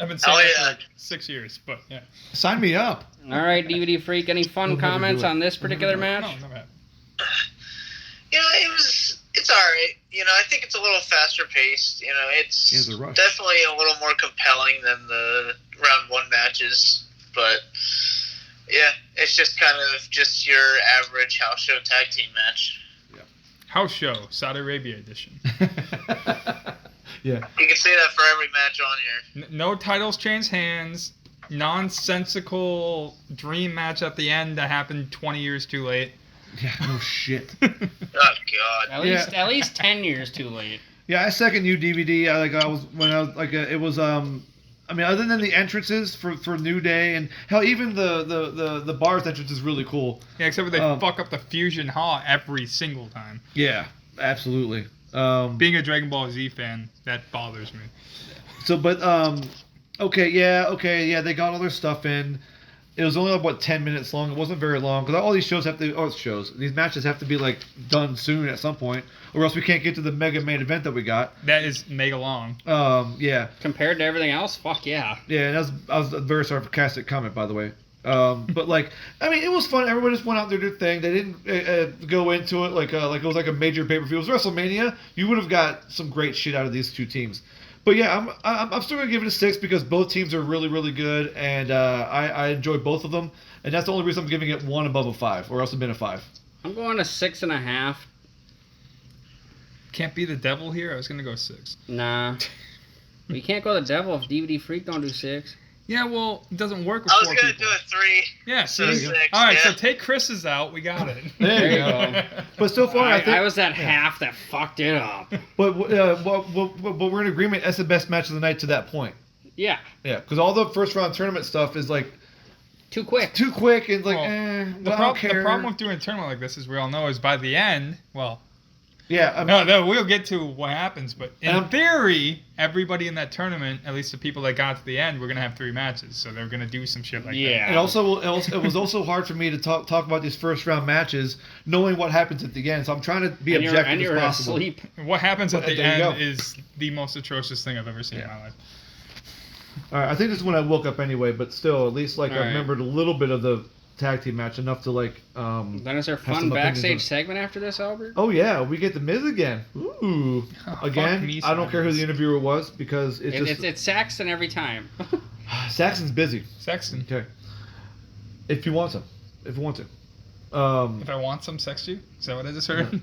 I've been saying Oh, that yeah. for like 6 years, but yeah. Sign me up. All right, DVD Freak, any fun We'll never comments do it. on this particular We'll never match? No, never had. You know, it's alright. You know, I think it's a little faster paced. You know, it's Yeah, the rush. definitely a little more compelling than the round one matches. But yeah, it's just kind of just your average house show tag team match. House show, Saudi Arabia edition. Yeah. You can say that for every match on here. No titles change hands. Nonsensical dream match at the end that happened 20 years too late. Yeah, no shit. Oh God. At least 10 years too late. Yeah, I second you, DVD. It was I mean, other than the entrances for New Day and hell, even the Bar's entrance is really cool. Yeah, except for they fuck up the Fusion Hall every single time. Yeah, absolutely. Being a Dragon Ball Z fan, that bothers me. So, but okay, they got all their stuff in. It was only like 10 minutes long. It wasn't very long because all these these matches have to be like done soon at some point, or else we can't get to the mega main event that we got. That is mega long. Yeah. Compared to everything else, fuck yeah. Yeah, and that was a very sarcastic comment, by the way. But like, I mean, it was fun. Everyone just went out there, did their thing. They didn't go into it like it was like a major pay-per-view. It was WrestleMania. You would have got some great shit out of these two teams. But yeah, I'm still gonna give it a 6 because both teams are really, really good, and I enjoy both of them, and that's the only reason I'm giving it 1 above a 5, or else it'd been a 5. I'm going to 6.5. Can't be the devil here. I was gonna go 6. Nah. You can't go the devil if DVD Freak don't do 6. Yeah, well, it doesn't work with I was 4 gonna people. do a 3. Yeah, so There you go. all right. Yeah. So take Chris's out. We got it. There you go. But so far, I think I was that half that fucked it up. But we're in agreement. That's the best match of the night to that point. Yeah. Yeah, because all the first round tournament stuff is like Too quick. too quick and like, The I don't care. the problem with doing a tournament like this, as we all know, is by the end. Well, Yeah, I mean, no, we'll get to what happens. But in theory, everybody in that tournament, at least the people that got to the end, we're gonna have 3 matches. So they're gonna do some shit like that. Yeah. and also it was also hard for me to talk about these first round matches, knowing what happens at the end. So I'm trying to be objective and you're as possible. asleep. What happens at Well, the there you end go. is the most atrocious thing I've ever seen in Yeah. my life. All right, I think this is when I woke up anyway, but still, at least like All I right. remembered a little bit of the tag team match, enough to like. Then is there have fun some opinions on backstage it. segment after this, Albert? Oh yeah, we get the Miz again. Ooh, Oh, again. fuck me, I don't care who Simons. the interviewer was because it's just It's Saxon every time. Saxon's busy. Sexton. Okay, if you want some, if you want to. If I want some sex you, is that what I just heard?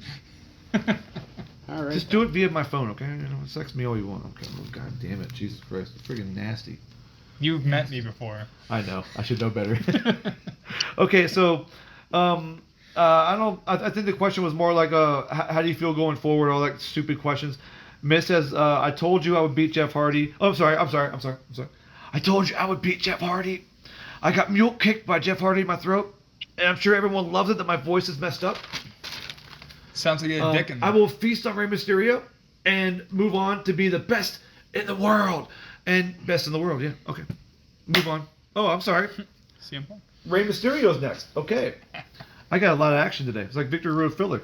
All right. Just do it via my phone, okay? You know, sex me all you want. Okay. Oh, God damn it, Jesus Christ, it's freaking nasty. You've met me before. I know. I should know better. Okay, so I think the question was more like how do you feel going forward? All that stupid questions. Miz says, I told you I would beat Jeff Hardy. Oh, I'm sorry. I told you I would beat Jeff Hardy. I got mule kicked by Jeff Hardy in my throat, and I'm sure everyone loves it that my voice is messed up. Sounds like you had a dick in there. I will feast on Rey Mysterio and move on to be the best in the world. And best in the world, yeah. Okay. Move on. Oh, I'm sorry. CM Punk. Rey Mysterio's next. Okay. I got a lot of action today. It's like Victory Road filler.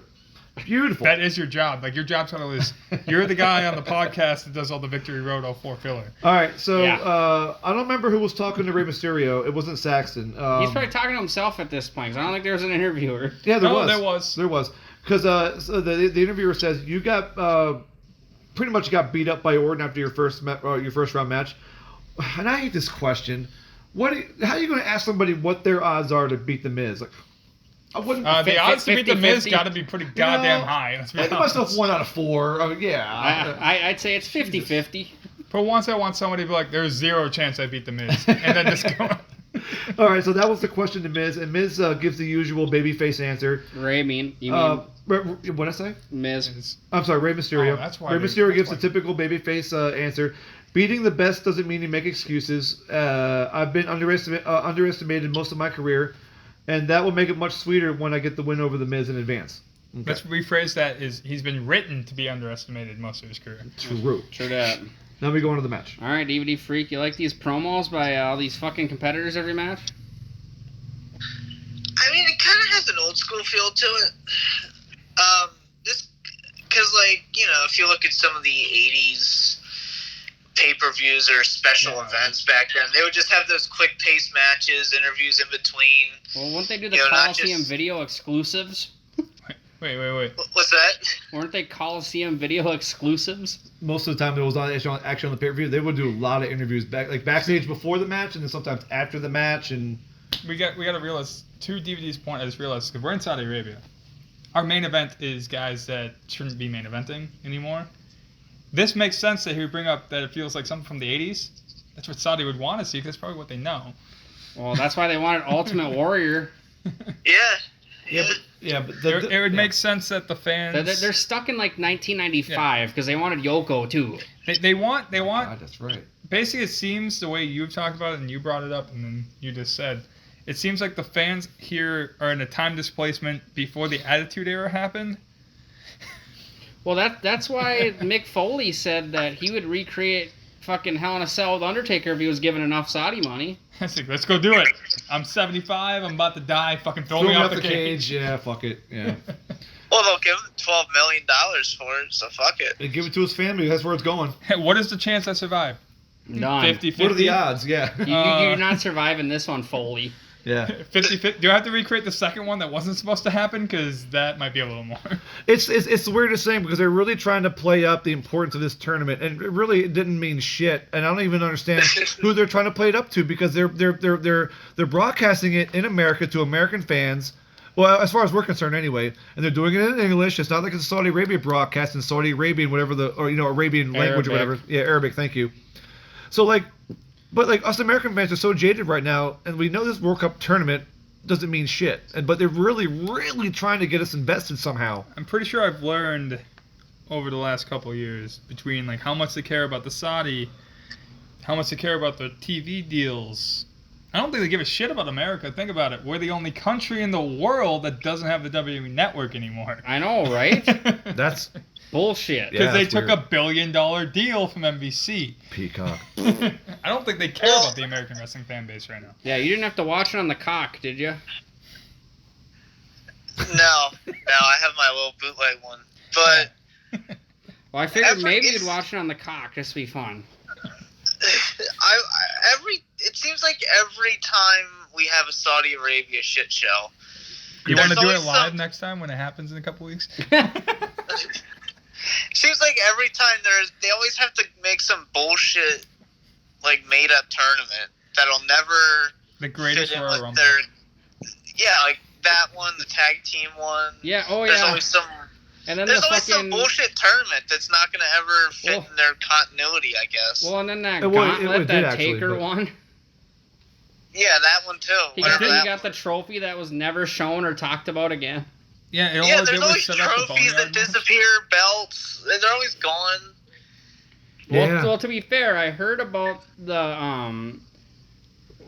Beautiful. That is your job. Like, your job title is, you're the guy on the podcast that does all the Victory Road 04 filler. All right, so Yeah. I don't remember who was talking to Rey Mysterio. It wasn't Saxton. He's probably talking to himself at this point, 'cause I don't think there was an interviewer. Yeah, there was. There was. Because so the interviewer says you got pretty much got beat up by Orton after your first round match. And I hate this question. How are you going to ask somebody what their odds are to beat the Miz? Like, I wouldn't. The odds to beat the Miz 50-50. got to be pretty goddamn high. Let's be I give honest. myself 1 out of 4. Yeah. I'd say it's 50-50. For once, I want somebody to be like, there's 0 chance I beat the Miz. And then just go. All right, so that was the question to Miz, and Miz gives the usual babyface answer. You mean What'd I say? Miz? I'm sorry, Rey Mysterio. Oh, that's why Rey they- Mysterio that's gives why- the typical babyface answer. Beating the best doesn't mean you make excuses. I've been underestimated most of my career, and that will make it much sweeter when I get the win over the Miz in advance. Okay. Let's rephrase that is he's been written to be underestimated most of his career. True. True that. Now we go on to the match. All right, DVD Freak, you like these promos by all these fucking competitors every match? I mean, it kind of has an old school feel to it. This, because like if you look at some of the '80s pay-per-views or special events back then, they would just have those quick-paced matches, interviews in between. Well, wouldn't they do the You know, not Coliseum just- video exclusives? Wait. What's that? Weren't they Coliseum video exclusives? Most of the time, it was actually on the pay-per-view. They would do a lot of interviews backstage before the match, and then sometimes after the match. And We got to realize, to DVD's point, I just realized, because we're in Saudi Arabia, our main event is guys that shouldn't be main eventing anymore. This makes sense that he would bring up that it feels like something from the 80s. That's what Saudi would want to see, because that's probably what they know. Well, that's why they wanted Ultimate Warrior. Yeah. but It would make sense that the fans... They're stuck in like 1995 because they wanted Yoko too. They want... God, that's right. Basically, it seems the way you've talked about it and you brought it up and then you just said, it seems like the fans here are in a time displacement before the Attitude Era happened. Well, that's why Mick Foley said that he would recreate fucking Hell in a Cell with Undertaker if he was given enough Saudi money. Let's go do it. I'm 75. I'm about to die. Fucking throw me off the cage. Yeah, fuck it. Yeah. Well, they'll give him $12 million for it, so fuck it. And give it to his family. That's where it's going. What is the chance I survive? None. 50-50? What are the odds? Yeah. You're not surviving this one, Foley. Yeah. 50-50. Do I have to recreate the second one that wasn't supposed to happen? Because that might be a little more. It's the weirdest thing because they're really trying to play up the importance of this tournament, and it really didn't mean shit. And I don't even understand who they're trying to play it up to because they're broadcasting it in America to American fans. Well, as far as we're concerned, anyway, and they're doing it in English. It's not like it's a Saudi Arabia broadcast in Saudi Arabian, whatever Arabian language or whatever. Yeah, Arabic. Thank you. So but us American fans are so jaded right now, and we know this World Cup tournament doesn't mean shit. But they're really, really trying to get us invested somehow. I'm pretty sure I've learned over the last couple of years between how much they care about the Saudi, how much they care about the TV deals. I don't think they give a shit about America. Think about it. We're the only country in the world that doesn't have the WWE Network anymore. I know, right? That's bullshit. Because they took weird. $1 billion deal from NBC. Peacock. I don't think they care about the American wrestling fan base right now. Yeah, you didn't have to watch it on the cock, did you? No, I have my little bootleg one. But Well, I figured maybe it's- you'd watch it on the cock just to be fun. it seems like every time we have a Saudi Arabia shit show, You want to do it always live some- next time when it happens in a couple weeks? seems like every time they always have to make some bullshit made up tournament that'll never The greatest fit in Royal with Rumble. like that one, the tag team one. Yeah, oh There's yeah. always some. And then There's the always fucking some bullshit tournament that's not gonna ever fit Well- in their continuity, I guess. well, and then that It would- gauntlet, it did that actually, Taker but- one. Yeah, that one too. He Whatever that got the trophy that was never shown or talked about again. Yeah, all Yeah, it did there's was always set up the trophies that Boneyard match. disappear, belts. They're always gone. Yeah. Well, to be fair, I heard about the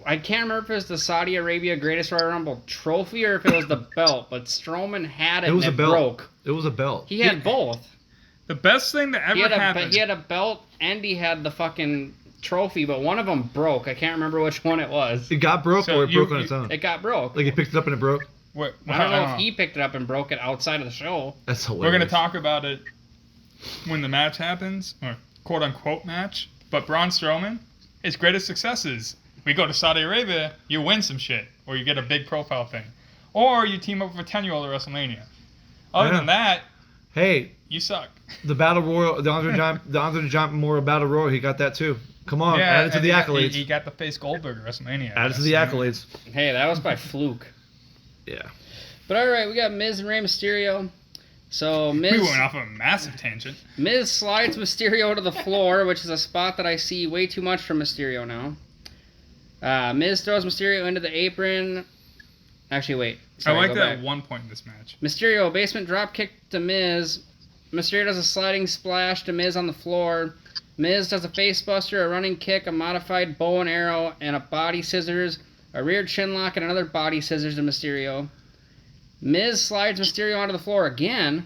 I can't remember if it was the Saudi Arabia Greatest Royal Rumble trophy or if it was the belt, but Strowman had it. It was and a belt. broke. It was a belt. He had both. The best thing that ever happened. He had a belt and he had the fucking trophy, but one of them broke. I can't remember which one it was. It got broke So or it you- broke on its own. It got broke. Like he picked it up and it broke. What, I don't know if he picked it up and broke it outside of the show. That's hilarious. We're going to talk about it when the match happens, or quote-unquote match. But Braun Strowman, his greatest successes. We go to Saudi Arabia, you win some shit, or you get a big profile thing. Or you team up with a 10-year-old at WrestleMania. Other Yeah. than that, Hey, you suck. the Battle Royal, the Andre the Giant Memorial Battle Royal, he got that too. Come on, add it to and the he got- accolades. He got the face Goldberg at WrestleMania. Add it to the accolades. Hey, that was by fluke. Yeah. But all right, we got Miz and Rey Mysterio. So We Miz went off on a massive tangent. Miz slides Mysterio to the floor, which is a spot that I see way too much from Mysterio now. Miz throws Mysterio into the apron. Actually, wait. Sorry, I like go that back. at one point in this match. Mysterio, basement drop kick to Miz. Mysterio does a sliding splash to Miz on the floor. Miz does a face buster, a running kick, a modified bow and arrow, and a body scissors, a rear chin lock, and another body scissors to Mysterio. Miz slides Mysterio onto the floor again.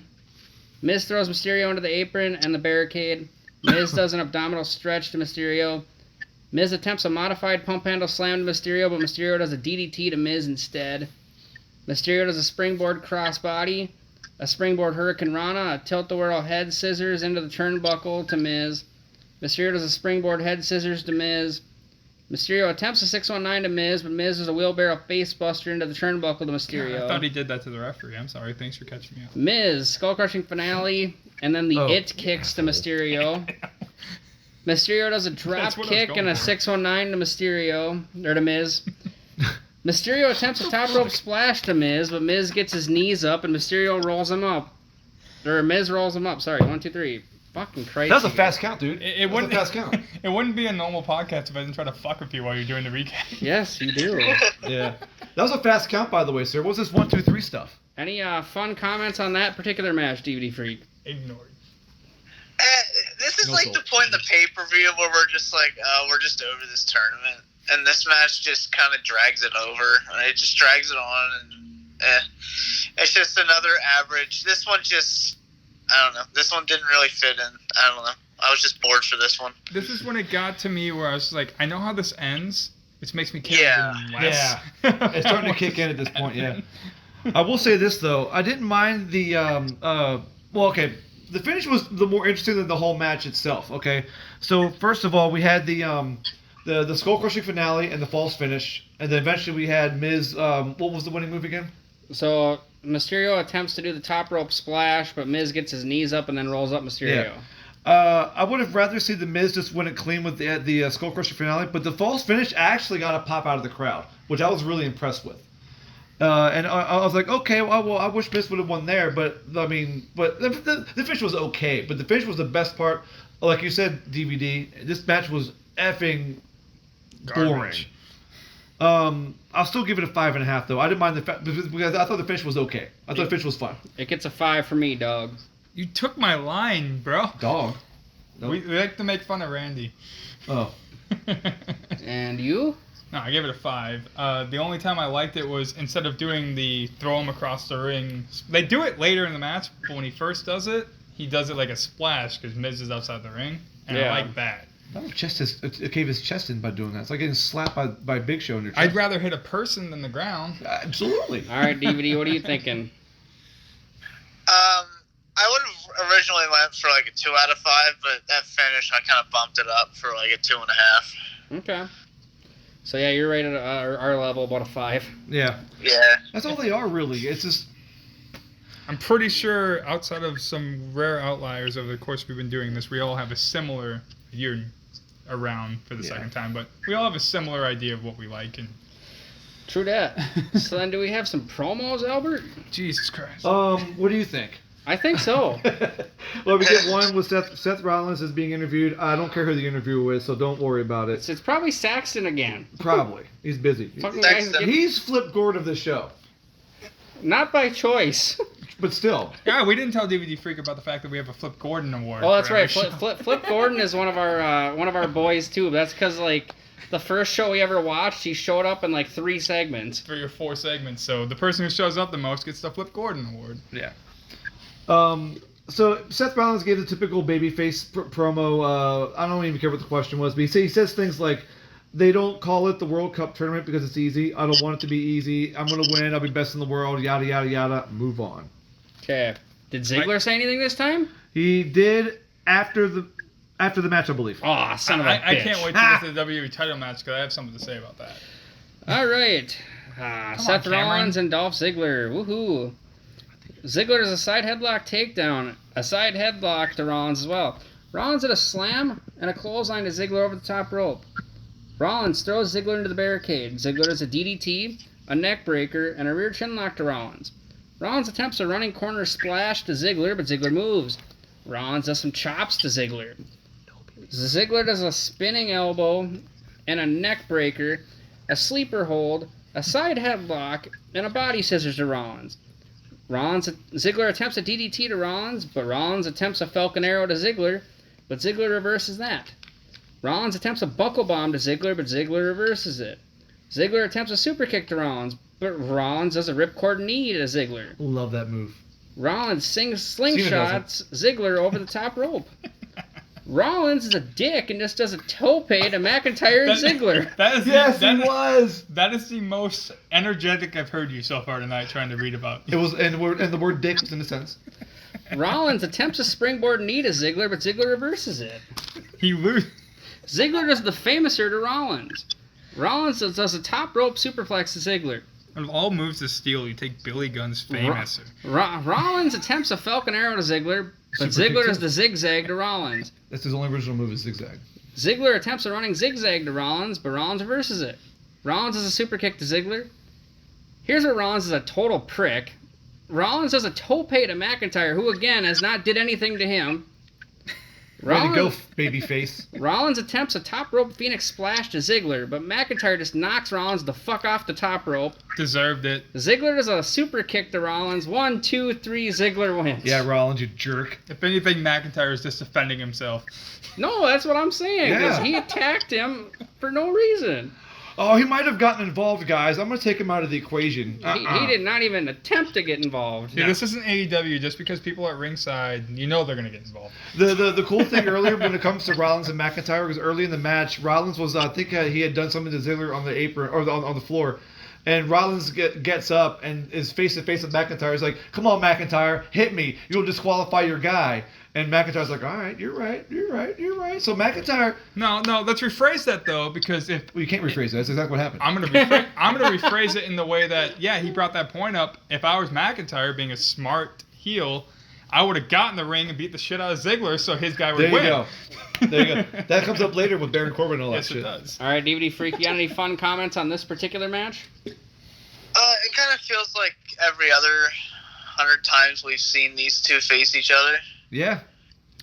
Miz throws Mysterio into the apron and the barricade. Miz does an abdominal stretch to Mysterio. Miz attempts a modified pump handle slam to Mysterio, but Mysterio does a DDT to Miz instead. Mysterio does a springboard crossbody, a springboard Hurricane Rana, a tilt-a-whirl head scissors into the turnbuckle to Miz. Mysterio does a springboard head scissors to Miz. Mysterio attempts a 619 to Miz, but Miz does a wheelbarrow face buster into the turnbuckle to Mysterio. I thought he did that to the referee. I'm sorry. Thanks for catching me up. Miz, skull-crushing finale, and then the Oh. it kicks to Mysterio. Mysterio does a drop That's what I was kick going and a for. 619 to Mysterio, or to Miz. Mysterio attempts a top rope splash to Miz, but Miz gets his knees up and Mysterio rolls him up. Or Miz rolls him up, sorry, 1, 2, 3. Fucking crazy. That was a fast count, dude. It That was wouldn't a fast count. It wouldn't be a normal podcast if I didn't try to fuck with you while you're doing the recap. Yes, you do. Yeah. That was a fast count, by the way, sir. What's this 1, 2, 3 stuff? Any fun comments on that particular match, DVD Freak? Ignored. This is No like soul. the point in the pay-per-view where we're just like, oh, we're just over this tournament. And this match just kind of drags it over. It just drags it on. And it's just another average. This one just, I don't know. This one didn't really fit in. I don't know. I was just bored for this one. This is when it got to me where I was like, I know how this ends, which makes me care Yeah. even less. Yeah. It's starting to kick in at this point, yeah. I will say this, though. I didn't mind the, okay. The finish was the more interesting than the whole match itself, okay? So, first of all, we had the skull-crushing finale and the false finish. And then eventually we had Miz, what was the winning move again? So Mysterio attempts to do the top rope splash, but Miz gets his knees up and then rolls up Mysterio. Yeah. I would have rather seen the Miz just win it clean with the skull crushing finale, but the false finish actually got a pop out of the crowd, which I was really impressed with. And I was like, okay, well, I wish Miz would have won there, but I mean, but the finish was okay, but the finish was the best part. Like you said, DVD, this match was effing boring. Garbage. I'll still give it a 5.5 though. I didn't mind the fact because I thought the finish was okay. I thought the finish was fun. It gets a 5 for me, dog. You took my line, bro. Dog. Nope. We like to make fun of Randy. Oh. And you? No, I gave it a 5. The only time I liked it was instead of doing the throw him across the ring. They do it later in the match, but when he first does it, he does it like a splash because Miz is outside the ring, and Yeah. I like that. It caved his chest in by doing that. It's like getting slapped by Big Show in your chest. I'd rather hit a person than the ground. Absolutely. All right, DVD, what are you thinking? I would have originally went for like a 2 out of 5, but that finish I kind of bumped it up for like a 2.5. Okay. So yeah, you're rated our level about a 5. Yeah. Yeah. That's all they are, really. It's just. I'm pretty sure outside of some rare outliers over the course we've been doing this, we all have a similar year around for the second time, but we all have a similar idea of what we like. And True that. So then do we have some promos, Albert? Jesus Christ. What do you think? I think so. Well, we get one with Seth Rollins is being interviewed. I don't care who the interviewer is, so don't worry about it. It's probably Saxton again. Probably. He's busy. Fucking guys Saxton. get- He's Flip Gord of the show. Not by choice. But still. Yeah, we didn't tell DVD Freak about the fact that we have a Flip Gordon award. Oh, that's for right. every Flip Gordon is one of our boys too. That's because like the first show we ever watched, he showed up in like 3 segments. 3 or 4 segments. So the person who shows up the most gets the Flip Gordon award. Yeah. So Seth Rollins gave the typical babyface promo. I don't even care what the question was, but he says things like, "They don't call it the World Cup tournament because it's easy. I don't want it to be easy. I'm gonna win. I'll be best in the world. Yada yada yada. Move on." Okay. Did Ziggler say anything this time? He did after the match, I believe. Aw, son of a bitch. I can't wait to get to the WWE title match because I have something to say about that. All right. Seth on, Cameron. Rollins and Dolph Ziggler. Woohoo. Ziggler does a side headlock takedown. A side headlock to Rollins as well. Rollins did a slam and a clothesline to Ziggler over the top rope. Rollins throws Ziggler into the barricade. Ziggler does a DDT, a neck breaker, and a rear chin lock to Rollins. Rollins attempts a running corner splash to Ziggler, but Ziggler moves. Rollins does some chops to Ziggler. Ziggler does a spinning elbow and a neck breaker, a sleeper hold, a side headlock, and a body scissors to Rollins. Ziggler attempts a DDT to Rollins, but Rollins attempts a Falcon Arrow to Ziggler, but Ziggler reverses that. Rollins attempts a buckle bomb to Ziggler, but Ziggler reverses it. Ziggler attempts a super kick to Rollins, but Rollins does a ripcord knee to Ziggler. Love that move. Rollins slingshots Ziggler over the top rope. Rollins is a dick and just does a tope to McIntyre and Ziggler. That is the most energetic I've heard you so far tonight trying to read about. It was, and the word dick was in a sense. Rollins attempts a springboard knee to Ziggler, but Ziggler reverses it. He loses. Ziggler does the famouser to Rollins. Rollins does a top rope superplex to Ziggler. Out of all moves to steal, you take Billy Gunn's famous. Rollins attempts a Falcon Arrow to Ziggler, but Super Ziggler kick does the zigzag to Rollins. That's his only original move is zigzag. Ziggler attempts a running zigzag to Rollins, but Rollins reverses it. Rollins does a super kick to Ziggler. Here's where Rollins is a total prick. Rollins does a tope to McIntyre, who again has not did anything to him. Way to go, babyface. Rollins attempts a top rope Phoenix splash to Ziggler, but McIntyre just knocks Rollins the fuck off the top rope. Deserved it. Ziggler does a super kick to Rollins. 1, 2, 3, Ziggler wins. Yeah, Rollins, you jerk. If anything, McIntyre is just defending himself. No, that's what I'm saying. 'Cause Yeah. he attacked him for no reason. Oh, he might have gotten involved, guys. I'm going to take him out of the equation. He did not even attempt to get involved. Dude, this isn't AEW. Just because people are at ringside, you know they're going to get involved. The cool thing earlier when it comes to Rollins and McIntyre, because early in the match, Rollins was, I think he had done something to Ziggler on the apron, or on the floor. And Rollins gets up and is face-to-face with McIntyre. He's like, come on, McIntyre, hit me. You'll disqualify your guy. And McIntyre's like, all right, you're right. So McIntyre... No, let's rephrase that, though, because if... Well, you can't rephrase that. That's exactly what happened. I'm gonna rephrase it in the way that, yeah, he brought that point up. If I was McIntyre being a smart heel, I would have gotten the ring and beat the shit out of Ziggler so his guy would win. There you go. That comes up later with Baron Corbin and all that Yes, shit. it does. All right, DVD Freak, you got any fun comments on this particular match? It kind of feels like every other 100 times we've seen these two face each other. Yeah.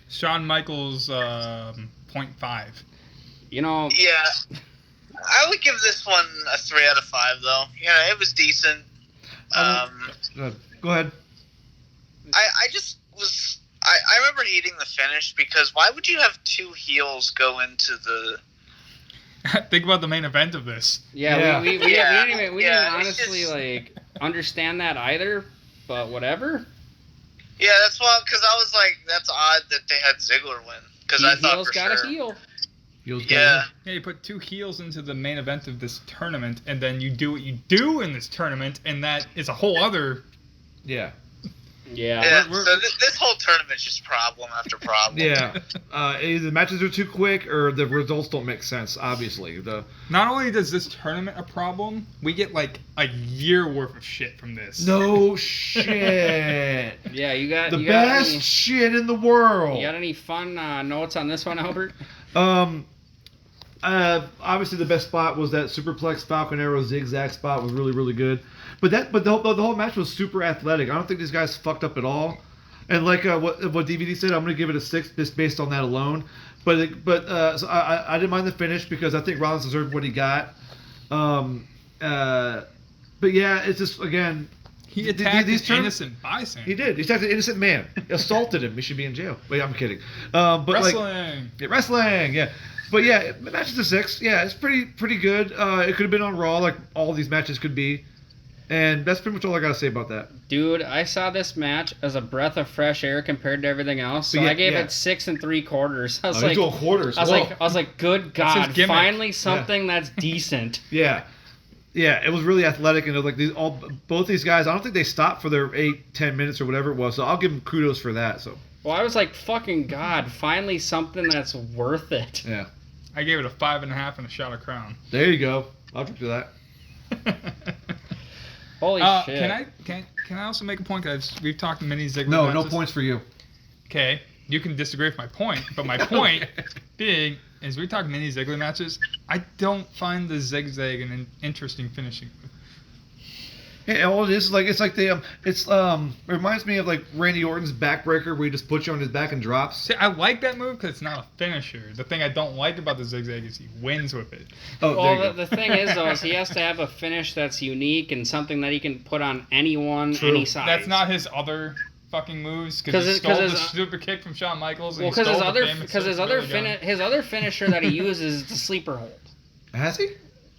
Shawn Michaels 0.5. You know... Yeah. I would give this one a 3 out of 5, though. Yeah, it was decent. Go ahead. I just was... I remember hating the finish because why would you have two heels go into the... Think about the main event of this. Yeah, we didn't it's honestly just- like understand that either, but whatever. Yeah, that's why, because I was like, that's odd that they had Ziggler win. Because I thought Heel's for got sure. a heel. Yeah. Yeah, you put two heels into the main event of this tournament, and then you do what you do in this tournament, and that is a whole other... Yeah. Yeah. So this whole tournament's just problem after problem. Yeah. Either the matches are too quick or the results don't make sense, obviously. Not only does this tournament a problem, we get like a year worth of shit from this. No shit. Yeah, you got The you got best any, shit in the world. You got any fun notes on this one, Albert? Obviously the best spot was that Superplex Falcon Arrow zigzag spot was really, really good. But the whole match was super athletic. I don't think these guys fucked up at all. And like what DVD said, I'm gonna give it a 6 just based on that alone. But so I didn't mind the finish because I think Rollins deserved what he got. But yeah, it's just again. He attacked these an innocent bystander. He did. He attacked an innocent man. Assaulted him. He should be in jail. Wait, I'm kidding. But Wrestling. Wrestling. Yeah. But yeah, the match is a 6. Yeah, it's pretty good. It could have been on Raw, like all these matches could be. And that's pretty much all I gotta say about that. Dude, I saw this match as a breath of fresh air compared to everything else. So Yeah, I gave yeah. it 6 3/4. I was You're like, doing quarters. I was like, good That's his God, gimmick. finally something that's decent. Yeah. Yeah, it was really athletic, and like both these guys, I don't think they stopped for their 8-10 minutes or whatever it was. So I'll give them kudos for that. So Well, I was like, fucking God, finally something that's worth it. yeah, I gave it a 5.5 and a shot of Crown. there you go. I'll drink to that. Holy shit. Can I also make a point, guys? We've talked many Ziggler No matches. points for you. Okay, you can disagree with my point, but my point being is we talk many Ziggler matches. I don't find the zigzag an interesting finishing move. Yeah, all it is like it's like it reminds me of like Randy Orton's backbreaker where he just puts you on his back and drops. See, I like that move because it's not a finisher. The thing I don't like about the zigzag is he wins with it. Oh, there you Well, go. the thing is, though, is he has to have a finish that's unique and something that he can put on anyone, True. any size. That's not his other fucking moves 'Cause because he it- stole 'cause the his- super kick from Shawn Michaels. And Well, he because stole his other finisher that he uses is the sleeper hold. Has he?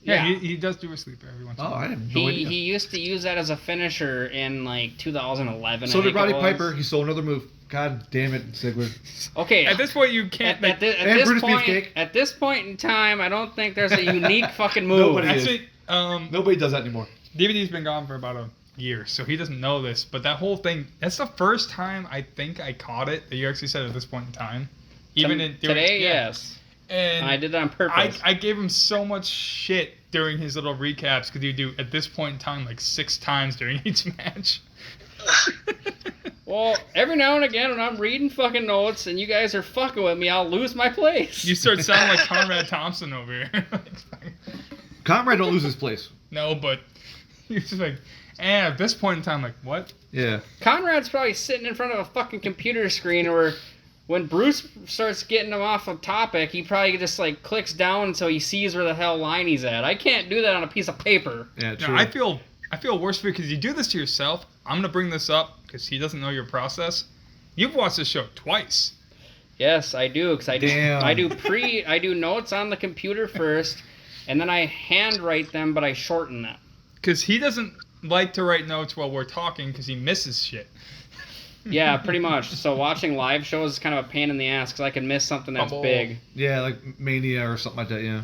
Yeah, Yeah. he does do a sleeper every once in a Oh, while. I didn't know. He used to use that as a finisher in like 2011. So I did think it Roddy was. Piper. He stole another move. God damn it, Ziggler. Okay. At this point, you can't make... And Brutus Beefcake. At this point in time, I don't think there's a unique fucking move. Nobody is. Actually, Nobody does that anymore. DVD's been gone for about a year, so he doesn't know this. But that whole thing, that's the first time I think I caught it that you actually said at this point in time. Today, yes. And I did that on purpose. I gave him so much shit during his little recaps because he would do, at this point in time, like 6 times during each match. Well, every now and again when I'm reading fucking notes and you guys are fucking with me, I'll lose my place. You start sounding like Conrad Thompson over here. Conrad don't lose his place. No, but you're just like, and at this point in time, like, what? Yeah. Conrad's probably sitting in front of a fucking computer screen where when Bruce starts getting him off a topic, he probably just like clicks down so he sees where the hell line he's at. I can't do that on a piece of paper. Yeah, No, true. I feel worse for you because you do this to yourself. I'm gonna bring this up because he doesn't know your process. You've watched this show twice. Yes, I do, because I Damn. do notes on the computer first, and then I handwrite them, but I shorten them. Because he doesn't like to write notes while we're talking because he misses shit. Yeah, pretty much. So watching live shows is kind of a pain in the ass because I can miss something that's big. Yeah, like Mania or something like that, yeah.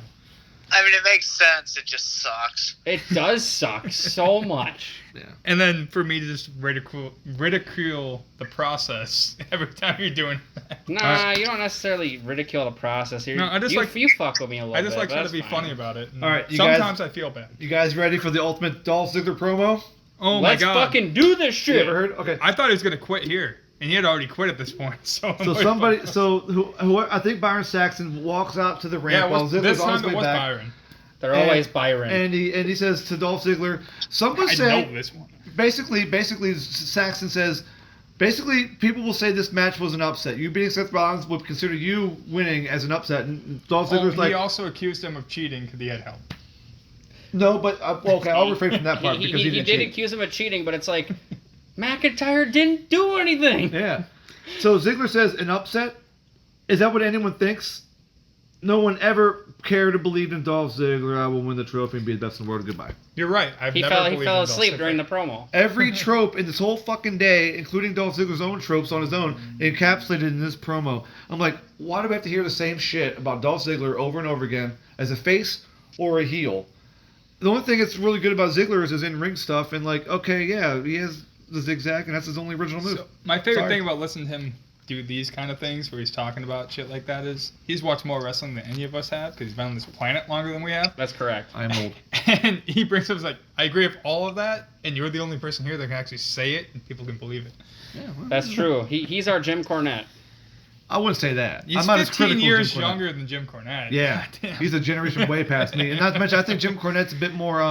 I mean, it makes sense. It just sucks. It does suck so much. Yeah. And then for me to just ridicule the process every time you're doing that. Nah, you don't necessarily ridicule the process here. No, I just you fuck with me a little bit. I just like trying to be fine. funny about it. All right, you sometimes guys- I feel bad. You guys ready for the ultimate Dolph Ziggler promo? Oh Let's my god. fucking do this You shit. ever heard? Okay. I thought he was gonna quit here, and he had already quit at this point. So Who I think Byron Saxton walks out to the ramp while Ziggler's this on his time way it was back. Byron. They're always Byron. And he says to Dolph Ziggler, someone I said know this one. basically Saxton says basically people will say this match was an upset. You beating Seth Rollins would consider you winning as an upset. And Dolph Ziggler's He also accused him of cheating because he had help. no, but okay, I'll refrain from that part because he did didn't cheat. accuse him of cheating, but it's like McIntyre didn't do anything. Yeah. So Ziggler says an upset. Is that what anyone thinks? No one ever cared or believed in Dolph Ziggler. I will win the trophy and be the best in the world. Goodbye. You're right. He fell asleep during the promo. Every trope in this whole fucking day, including Dolph Ziggler's own tropes on his own, encapsulated in this promo. I'm like, why do we have to hear the same shit about Dolph Ziggler over and over again as a face or a heel? The only thing that's really good about Ziggler is his in-ring stuff, and like, okay, yeah, he has the zigzag, and that's his only original move. So, my favorite Sorry. thing about listening to him do these kind of things where he's talking about shit like that is he's watched more wrestling than any of us have because he's been on this planet longer than we have. That's correct. I am old. And he brings up, he's like, I agree with all of that, and you're the only person here that can actually say it and people can believe it. Yeah, well, That's true. He's our Jim Cornette. I wouldn't say that. He's I'm not as 15 critical years as Jim Cornette. younger than Jim Cornette. Yeah, Goddamn. he's a generation way past me, and not to mention, I think Jim Cornette's a bit more.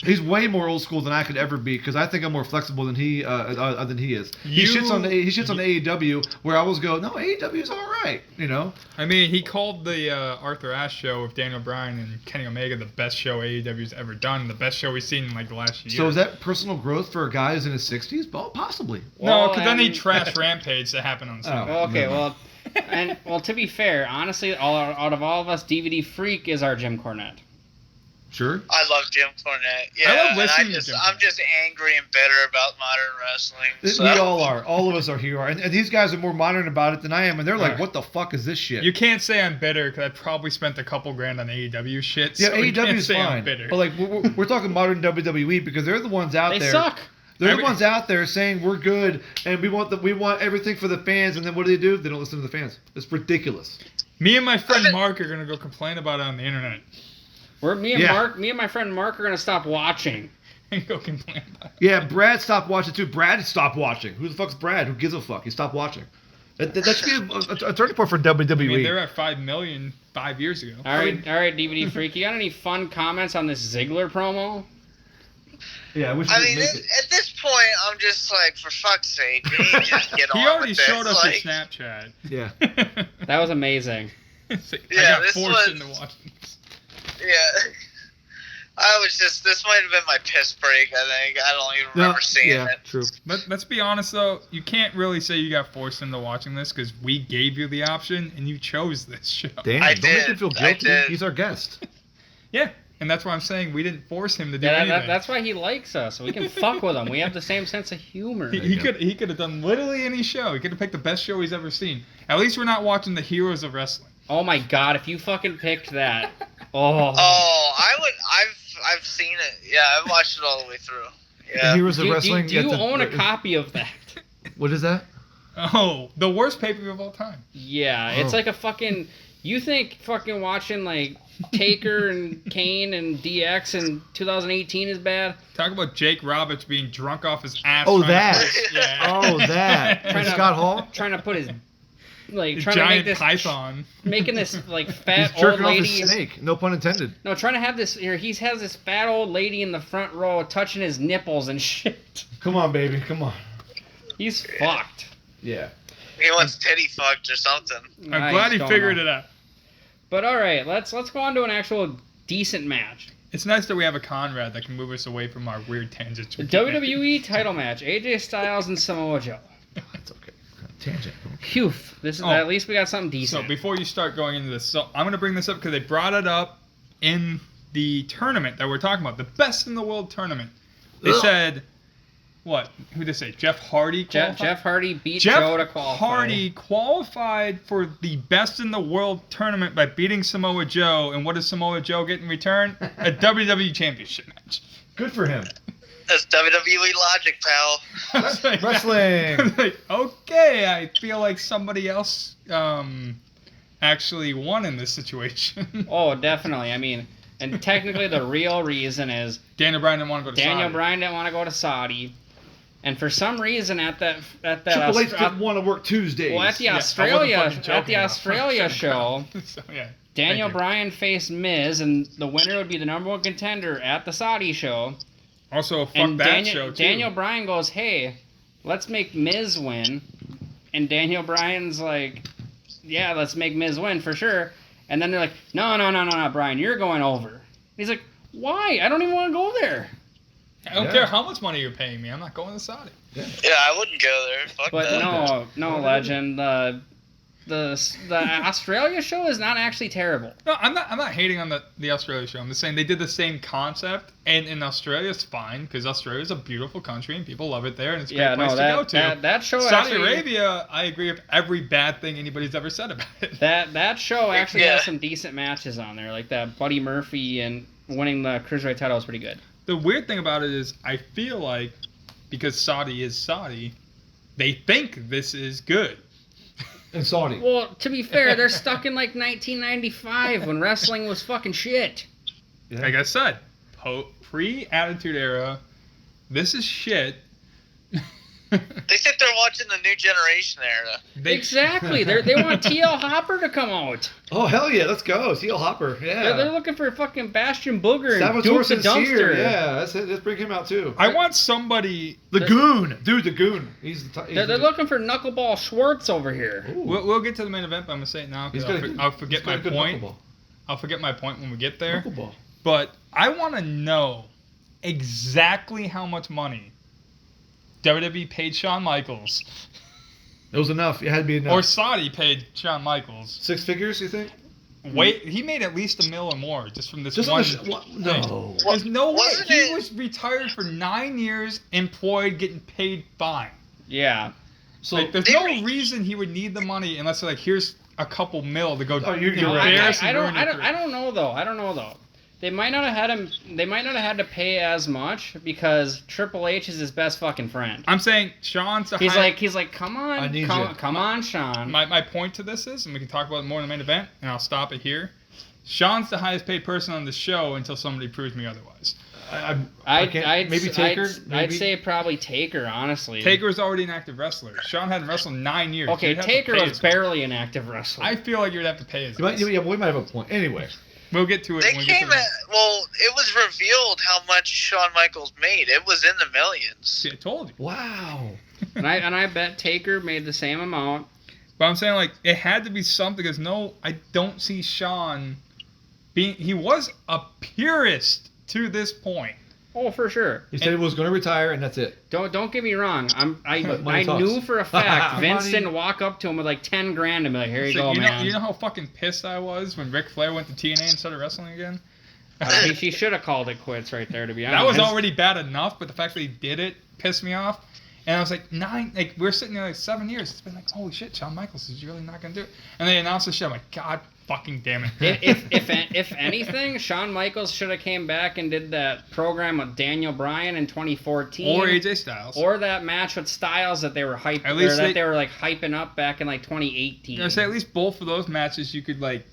He's way more old school than I could ever be because I think I'm more flexible than he is. He shits on AEW, where I always go, no, AEW's all right, you know. I mean, he called the Arthur Ashe show with Daniel Bryan and Kenny Omega the best show AEW's ever done, the best show we've seen in like the last year. So is that personal growth for a guy who's in his 60s? Well, possibly. No, because then he and- trashed Rampage that happened on Sunday. Oh. Okay, No. well, to be fair, honestly, out of all of us, DVD Freak is our Jim Cornette. Sure. I love Jim Cornette. Yeah, I love and listening to Jim I'm Cornette. just angry and bitter about modern wrestling. So. We all are. All of us are here. And these guys are more modern about it than I am, and they're like, Right. what the fuck is this shit? You can't say I'm bitter because I probably spent a couple grand on AEW shit. yeah, so you AEW can't is say I'm fine. bitter. But like, we're talking modern WWE because they're the ones out They there. suck. They're I the mean- ones out there saying we're good and we want everything for the fans, and then what do? They don't listen to the fans. It's ridiculous. Me and my friend Mark are gonna go complain about it on the internet Me and my friend Mark are gonna stop watching. and go complain about it. Yeah, Brad stopped watching too. Brad stopped watching. Who the fuck's Brad? Who gives a fuck? He stopped watching. That should be a turning point for WWE. I mean, they're at 5 million 5 years ago. All right, DVD Freak, you got any fun comments on this Ziggler promo? Yeah, I wish I we mean, could make at it. this point, I'm just like, for fuck's sake, we need to just get on He already with this. showed us like, his Snapchat. Yeah. That was amazing. It's like, Yeah, I got this forced was- into watching this. Yeah. This might have been my piss break, I think. I don't even remember seeing yeah, it. true. But let's be honest though, you can't really say you got forced into watching this because we gave you the option and you chose this show. Damn, I don't make him did. feel I guilty. did. He's our guest. Yeah, and that's why I'm saying we didn't force him to do Yeah, anything. that's why he likes us. We can fuck with him. We have the same sense of humor. He could have done literally any show. He could have picked the best show he's ever seen. At least we're not watching the Heroes of Wrestling. Oh my god, if you fucking picked that. Oh. Oh, I've seen it. Yeah, I've watched it all the way through. The Yeah. Heroes of Do Wrestling. you get the- own a copy of that? What is that? Oh, the worst pay-per-view of all time. Yeah, it's Oh. like a fucking. You think fucking watching like Taker and Kane and DX in 2018 is bad? Talk about Jake Roberts being drunk off his ass. Oh, trying to- that. Yeah. Oh, that. Trying And to- Scott Hall? Trying to put his. Like, The trying to make giant this. python. Making this like He's fat old jerking off lady. his snake. No pun intended. No, trying to have this here. He has this fat old lady in the front row touching his nipples and shit. Come on, baby. Come on. He's fucked. Yeah. He wants titty fucked or something. I'm glad he figured it out. But all right, let's go on to an actual decent match. It's nice that we have a Conrad that can move us away from our weird tangents. The WWE title match: AJ Styles and Samoa Joe. That's okay. Tangent. Phew. This is Oh. at least we got something So decent. before you start going into this, so I'm going to bring this up because they brought it up in the tournament that we're talking about, the best in the world tournament, they Ugh. said, what? Who did they say? Jeff Hardy qualified? Jeff Hardy beat Joe to qualify. Hardy qualified for the best in the world tournament by beating Samoa Joe, and what does Samoa Joe get in return? A WWE Championship match. Good for him. That's WWE logic, pal. I was like, Wrestling. I was like, okay, I feel like somebody else actually won in this situation. Oh, definitely. I mean, and technically the real reason is Daniel Bryan didn't want to go to Daniel Saudi. Bryan didn't want to go to Saudi, and for some reason at that Triple H didn't want to work Tuesdays. well, at the Yeah, I wasn't Australia fucking joking about Australia show, So, yeah. Daniel Thank you. Bryan faced Miz, and the winner would be the number one contender at the Saudi show. Also, fuck And that show, too. Daniel Bryan goes, "Hey, let's make Miz win," and Daniel Bryan's like, "Yeah, let's make Miz win for sure." And then they're like, "No, Bryan, you're going over." He's like, "Why? I don't even want to go there." I don't Yeah. care how much money you're paying me. I'm not going to Saudi. Yeah, I wouldn't go there. Fuck But that. no, legend. The Australia show is not actually terrible. No, I'm not hating on the Australia show. I'm just saying they did the same concept, and in Australia it's fine because Australia is a beautiful country and people love it there, and it's a Yeah, great place no, to go to. that show Saudi actually, Arabia, I agree with every bad thing anybody's ever said about it. That show actually Yeah. has some decent matches on there, like that Buddy Murphy and winning the Cruiserweight title is pretty good. The weird thing about it is I feel like because Saudi is Saudi, they think this is good. In Saudi. Well, to be fair, they're stuck in like 1995 when wrestling was fucking shit. Yeah. Like I said, pre-Attitude Era, this is shit. They think they're watching the new generation era. Exactly. They want TL Hopper to come out. Oh, hell yeah. Let's go. Seal Hopper. Yeah. They're looking for fucking Bastion Booger and Salvatore Duke the Sincere. Dumpster. Yeah, that's it. Let's bring him out too. I want somebody. The Goon. Dude, the Goon. He's the They're looking for Knuckleball Schwartz over here. We'll get to the main event, but I'm gonna say it now He's because got a I'll forget my point. Knuckleball. I'll forget my point when we get there. Knuckleball. But I want to know exactly how much money WWE paid Shawn Michaels It was enough. It had to be enough. or Saudi paid Shawn Michaels. 6 figures, you think? Wait, he made at least $1 million or more just from this Just one. on the no. There's no way. Wasn't He it- was retired for 9 years, employed, getting paid fine. Yeah. So Like, there's no reason he would need the money unless they're like, here's a couple mil to go. Oh, you're right. embarrass and I ruin your career. don't know though. They might not have had him. They might not have had to pay as much because Triple H is his best fucking friend. I'm saying Sean's the He's highest. like, come I on, need come, you. come on, Sean. My point to this is, and we can talk about it more in the main event, and I'll stop it here. Sean's the highest paid person on the show until somebody proves me otherwise. I can't. Maybe Taker. I'd maybe? say probably Taker, honestly. Taker's already an active wrestler. Sean hadn't wrestled in 9 years. Okay, You'd have to Taker pay was his- barely an active wrestler. I feel like you'd have to pay his. You might, yeah, we might have a point. Anyway, We'll get to it. They when we get to came the- at, well, it was revealed how much Shawn Michaels made. It was in the millions. See, I told you. wow. and I bet Taker made the same amount. But I'm saying, like, it had to be something because I don't see Sean being. He was a purist to this point. Oh, for sure. He said he was going to retire, and that's it. Don't get me wrong. I Money talks. knew for a fact Vince Money. didn't walk up to him with like 10 grand and be like, here you So go, man. You know how fucking pissed I was when Ric Flair went to TNA and started wrestling again? He should have called it quits right there, to be honest. That was already bad enough, but the fact that he did it pissed me off. And I was like, we're sitting there like 7 years. It's been like, holy shit, Shawn Michaels is really not gonna do it. And they announced the shit. I'm like, God fucking damn it. If anything, Shawn Michaels should have came back and did that program with Daniel Bryan in 2014, Or AJ Styles. or that match with Styles that they were hyping, At least they were like hyping up back in like 2018. I say at least both of those matches you could like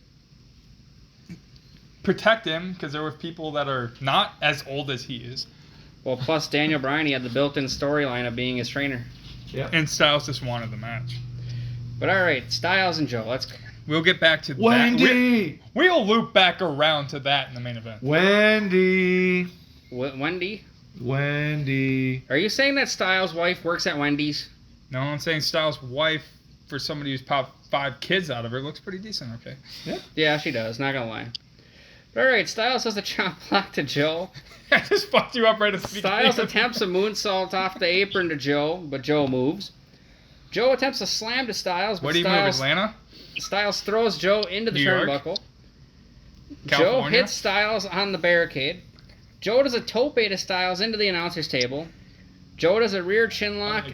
protect him because there were people that are not as old as he is. Well, plus Daniel Bryan, he had the built-in storyline of being his trainer. Yeah. And Styles just wanted the match. But all right, Styles and Joe, let's. We'll get back to that. Wendy. We'll loop back around to that in the main event. Wendy. Wendy, Wendy. are you saying that Styles' wife works at Wendy's? No, I'm saying Styles' wife, for somebody who's popped 5 kids out of her, looks pretty decent. Okay. Yeah, she does. Not gonna lie. But all right, Styles does a chop block to Joe. I just fucked you up right at the beginning. Styles attempts a moonsault off the apron to Joe, but Joe moves. Joe attempts a slam to Styles, but What do you move, Styles, Atlanta? Styles throws Joe into the New York? turnbuckle. Joe California. hits Styles on the barricade. Joe does a tope to Styles into the announcer's table. Joe does a rear chin lock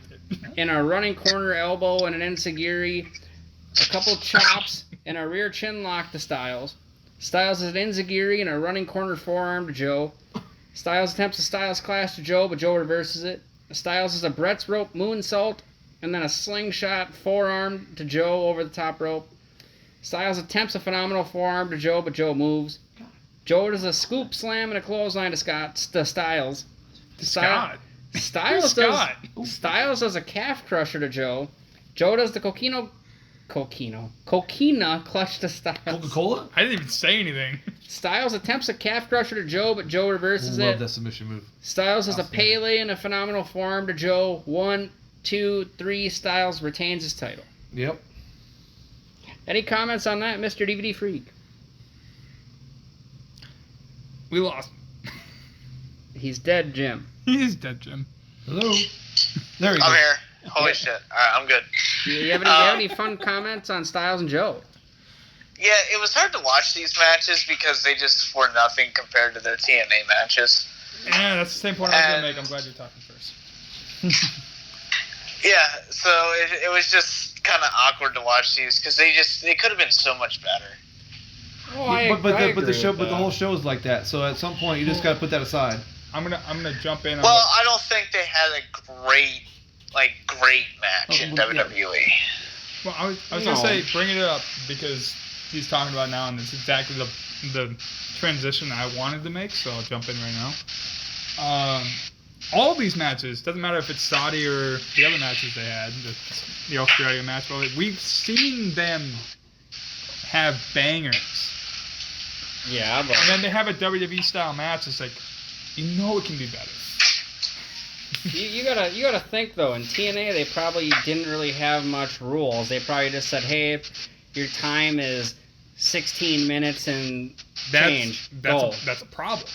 and a running corner elbow and an enziguri. A couple chops and a rear chin lock to Styles. Styles does an enziguri and a running corner forearm to Joe. Styles attempts a Styles Clash to Joe, but Joe reverses it. Styles does a Brett's rope moonsault and then a slingshot forearm to Joe over the top rope. Styles attempts a phenomenal forearm to Joe, but Joe moves. Joe does a scoop slam and a clothesline to Styles. Scott. Styles does a calf crusher to Joe. Joe does the coquina clutch to Styles. Coca-Cola? I didn't even say anything. Styles attempts a calf crusher to Joe, but Joe reverses Love it. that submission move. Styles does a Pele and a phenomenal forearm to Joe. 1, 2, 3. Styles retains his title. Yep. Any comments on that, Mr. DVD Freak? We lost. He's dead, Jim. He is dead, Jim. Hello. There you I'm go. here. Holy shit. Alright, I'm good. You have any fun comments on Styles and Joe? Yeah, it was hard to watch these matches because they just were nothing compared to their TNA matches. Yeah, that's the same point I was going to make. I'm glad you're talking first. Yeah, so it was just kind of awkward to watch these because they could have been so much better. Oh, But the whole show is like that. So at some point you just got to put that aside. I'm gonna jump in. Well, I don't think they had a great match in WWE. Well, I was gonna say bring it up because he's talking about now, and it's exactly the transition I wanted to make. So I'll jump in right now. All these matches, doesn't matter if it's Saudi or the other matches they had, the Australia match, but we've seen them have bangers. Yeah, but... And then they have a WWE style match. It's like, you know it can be better. you gotta think though. In TNA, they probably didn't really have much rules. They probably just said, "Hey, your time is 16 minutes and change." That's a problem.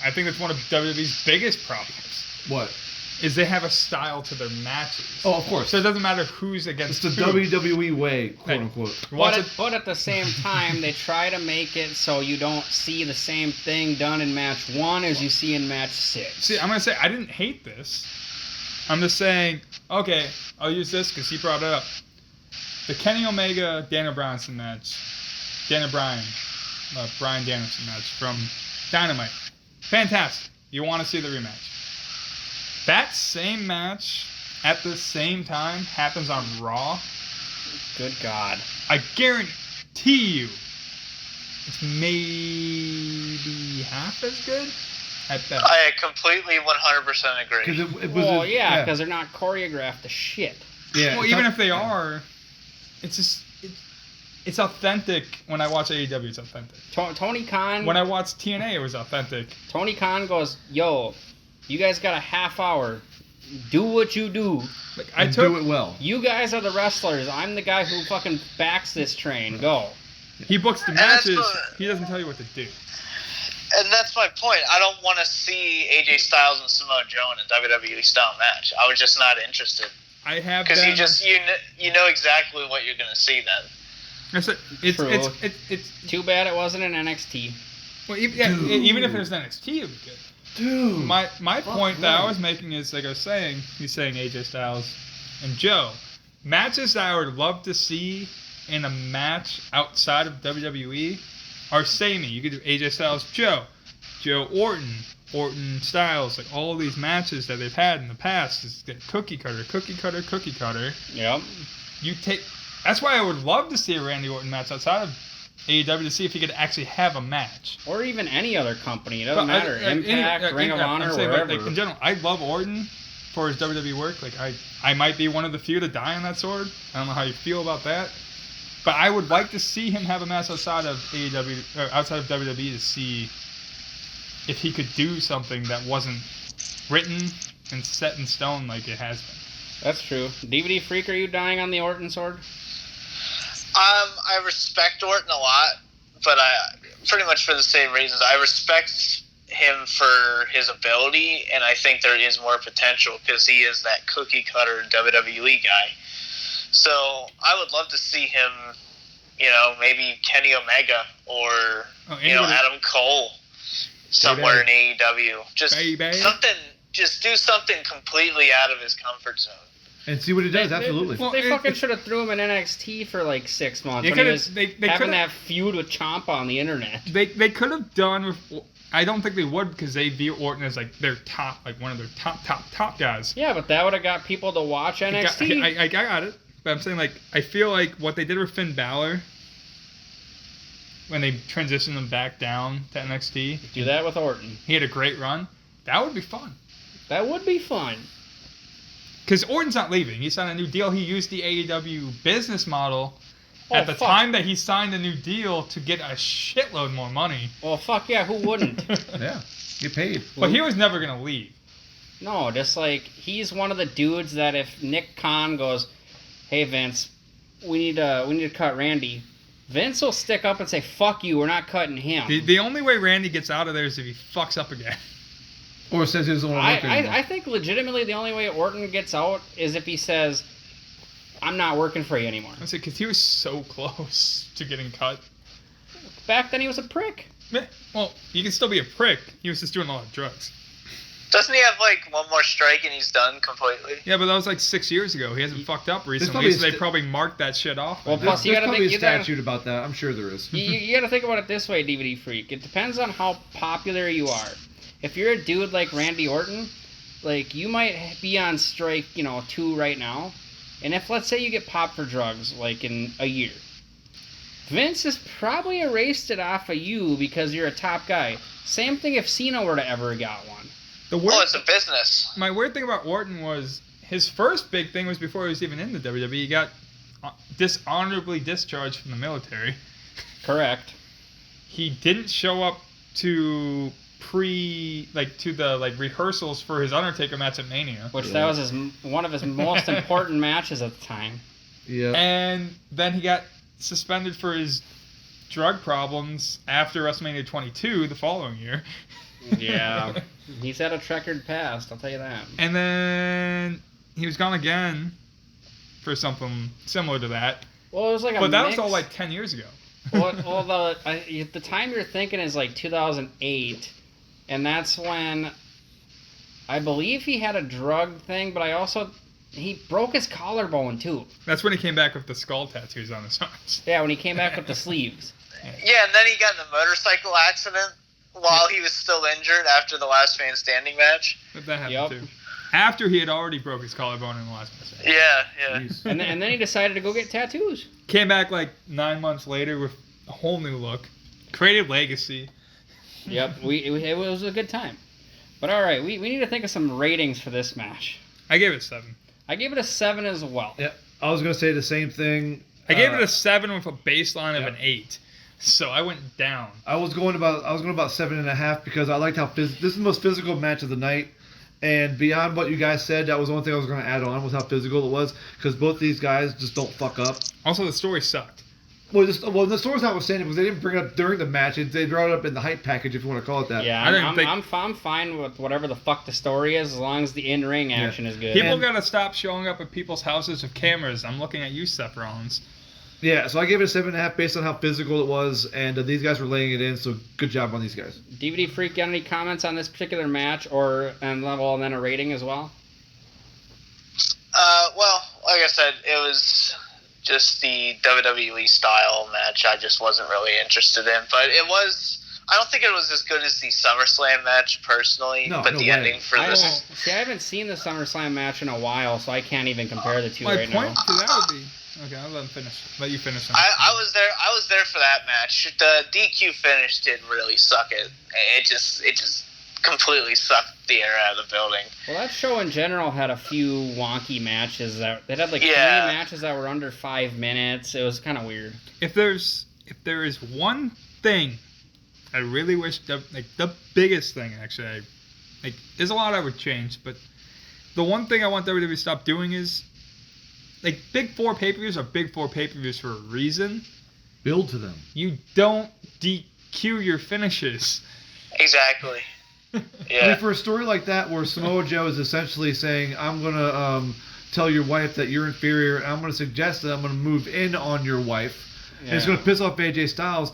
I think that's one of WWE's biggest problems. What? Is they have a style to their matches. Oh, of course. So it doesn't matter who's against It's the who. WWE way, quote unquote. But at the same time, they try to make it so you don't see the same thing done in match 1 as you see in match 6. See, I'm going to say, I didn't hate this. I'm just saying, okay, I'll use this because he brought it up. The Kenny Omega, Daniel Bryanson match. Bryan Danielson match from Dynamite. Fantastic. You want to see the rematch. That same match at the same time happens on Raw. Good God. I guarantee you it's maybe half as good at best. I completely 100% agree. Because they're not choreographed to shit. Yeah. Well, even if they are, it's just it's authentic. When I watch AEW, it's authentic. Tony Khan. When I watch TNA, it was authentic. Tony Khan goes, "Yo, you guys got a half hour. Do what you do. Like, do it well. You guys are the wrestlers. I'm the guy who fucking backs this train. Go." He books the matches. He doesn't tell you what to do. And that's my point. I don't want to see AJ Styles and Samoa Joe in a WWE style match. I was just not interested. I have because you know exactly what you're gonna see then. It's too bad it wasn't in NXT. Well, even if it was NXT, it would be good. Dude. My point that I was making is, like I was saying, he's saying AJ Styles and Joe. Matches that I would love to see in a match outside of WWE are samey. You could do AJ Styles, Joe Orton Styles, like all of these matches that they've had in the past is cookie cutter. Yep. That's why I would love to see a Randy Orton match outside of AEW to see if he could actually have a match. Or even any other company. It doesn't matter. Impact, Ring of Honor, wherever. Like, in general, I love Orton for his WWE work. Like I might be one of the few to die on that sword. I don't know how you feel about that. But I would like to see him have a match outside of AEW or outside of WWE to see if he could do something that wasn't written and set in stone like it has been. That's true. DVD Freak, are you dying on the Orton sword? I respect Orton a lot, but pretty much for the same reasons. I respect him for his ability, and I think there is more potential because he is that cookie cutter WWE guy. So I would love to see him, maybe Kenny Omega or Adam Cole somewhere in AEW. Just something. Just do something completely out of his comfort zone. And see what he does. Absolutely. They fucking should have threw him in NXT for like 6 months when he was having that feud with Ciampa on the internet. They could have done with. I don't think they would because they view Orton as like their top, like one of their top guys. Yeah, but that would have got people to watch NXT. I got it, but I'm saying like I feel like what they did with Finn Balor when they transitioned him back down to NXT. Do that with Orton. He had a great run. That would be fun. That would be fun. Because Orton's not leaving. He signed a new deal. He used the AEW business model at the time that he signed a new deal to get a shitload more money. Well, fuck yeah, who wouldn't? Yeah, get paid. But he was never going to leave. No, just like, he's one of the dudes that if Nick Khan goes, hey, Vince, we need to cut Randy, Vince will stick up and say, fuck you, we're not cutting him. The only way Randy gets out of there is if he fucks up again. Or says he doesn't want to work anymore. I think legitimately the only way Orton gets out is if he says, I'm not working for you anymore. I say because he was so close to getting cut. Back then he was a prick. Well, you can still be a prick. He was just doing a lot of drugs. Doesn't he have like one more strike and he's done completely? Yeah, but that was like 6 years ago. He hasn't fucked up recently, so they probably marked that shit off. Well, plus there's probably a statute about that. I'm sure there is. You got to think about it this way, DVD Freak. It depends on how popular you are. If you're a dude like Randy Orton, like, you might be on strike, 2 right now. And if, let's say, you get popped for drugs, like, in a year, Vince has probably erased it off of you because you're a top guy. Same thing if Cena were to ever got one. It's a business. My weird thing about Orton was his first big thing was before he was even in the WWE. He got dishonorably discharged from the military. Correct. He didn't show up to the rehearsals for his Undertaker match at Mania. Which that was one of his most important matches at the time. Yeah. And then he got suspended for his drug problems after WrestleMania 22 the following year. Yeah. He's had a checkered past, I'll tell you that. And then he was gone again for something similar to that. Well, it was like But that was all like 10 years ago. Well, the time you're thinking is like 2008. And that's when I believe he had a drug thing, but he broke his collarbone too. That's when he came back with the skull tattoos on his arms. Yeah, when he came back with the sleeves. Yeah, and then he got in a motorcycle accident while he was still injured after the last man standing match. But that happened too. After he had already broke his collarbone in the last match. Yeah. And then he decided to go get tattoos. Came back like 9 months later with a whole new look. Created legacy. Yep, it was a good time. But all right, we need to think of some ratings for this match. I gave it 7. I gave it a 7 as well. Yeah, I was gonna say the same thing. I gave it a 7 with a baseline of an 8, so I went down. I was going about 7.5 because I liked how this is the most physical match of the night. And beyond what you guys said, that was the only thing I was going to add on was how physical it was because both these guys just don't fuck up. Also, the story sucked. Well, the story's notwithstanding because they didn't bring it up during the match. They brought it up in the hype package, if you want to call it that. Yeah, I'm fine with whatever the fuck the story is as long as the in-ring action is good. People got to stop showing up at people's houses with cameras. I'm looking at you, Seth Rollins. Yeah, so I gave it a 7.5 based on how physical it was, and these guys were laying it in, so good job on these guys. DVD Freak, got any comments on this particular match and then a rating as well? Well, like I said, it was just the WWE style match I just wasn't really interested in. But it was... I don't think it was as good as the SummerSlam match, personally. Ending for this... See, I haven't seen the SummerSlam match in a while, so I can't even compare the two right now. My point to that would be... Okay, I'll let him finish. Let you finish. I was there. I was there for that match. The DQ finish did really suck it. It just completely sucked the air out of the building. Well, that show in general had a few wonky matches that had like 3 matches that were under 5 minutes. It was kind of weird. If there is one thing I really wish the biggest thing actually, there's a lot I would change, but the one thing I want WWE to stop doing is. Big 4 pay-per-views are Big 4 pay-per-views for a reason. Build to them. You don't DQ your finishes. Exactly. Yeah. I mean, for a story like that where Samoa Joe is essentially saying, I'm going to tell your wife that you're inferior, and I'm going to suggest that I'm going to move in on your wife, and it's going to piss off AJ Styles.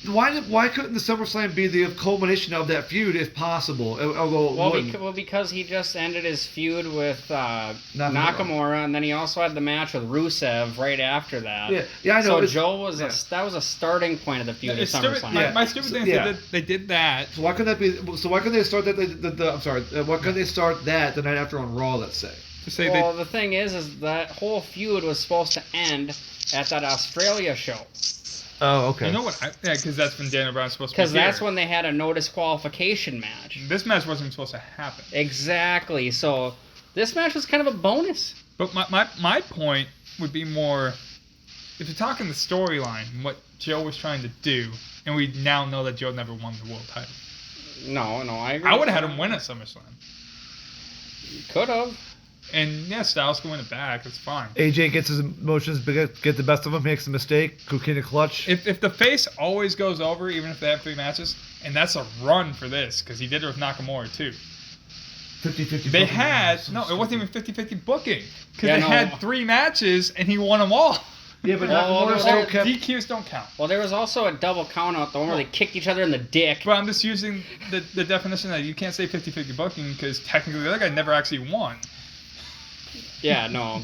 Why couldn't the SummerSlam be the culmination of that feud if possible? Although because he just ended his feud with Nakamura, and then he also had the match with Rusev right after that. Yeah, I know. So Joe was that was a starting point of the feud at SummerSlam. My stupid thing is they did that. So why couldn't that be? So why couldn't they start that? I'm sorry. Why couldn't they start that the night after on Raw? Let's say. The thing is that whole feud was supposed to end at that Australia show. Oh, okay. You know what? Because that's when Daniel Bryan's supposed to be Because that's when they had a no disqualification match. This match wasn't supposed to happen. Exactly. So this match was kind of a bonus. But my point would be more, if you're talking the storyline, what Joe was trying to do, and we now know that Joe never won the world title. No, I agree. I would have had him win at SummerSlam. Could have. And Styles can win it back. It's fine. AJ gets his emotions, get the best of him, makes a mistake, cocaine clutch. If the face always goes over, even if they have 3 matches, and that's a run for this, because he did it with Nakamura too. 50-50 They booking. had, it wasn't even 50-50 booking. Because they had 3 matches, and he won them all. Yeah, but Nakamura still kept... DQs don't count. Well, there was also a double count-out, the one where they kicked each other in the dick. But I'm just using the definition that you can't say 50-50 booking, because technically the other guy never actually won. Yeah, no.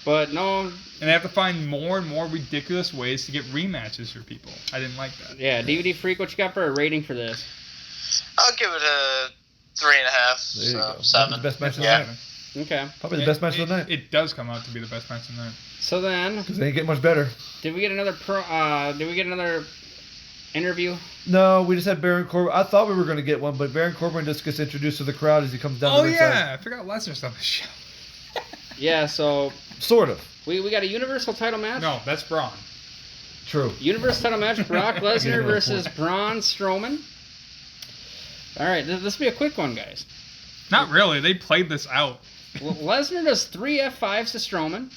But no. And they have to find more and more ridiculous ways to get rematches for people. I didn't like that. Yeah, DVD Freak, what you got for a rating for this? I'll give it a 3.5. So 7. The best match of the night. Okay. Probably the best match of the night. It does come out to be the best match of the night. So then, because they ain't get much better. Did we get another interview? No, we just had Baron Corbin. I thought we were going to get one, but Baron Corbin just gets introduced to the crowd as he comes down the ringside. Oh yeah, I forgot Lesnar's on the show. Yeah, so sort of. We got a Universal title match. No, that's Braun. True. Universal title match: Brock Lesnar versus Braun Strowman. All right, this will be a quick one, guys. Not really. They played this out. Lesnar does 3 F5s to Strowman.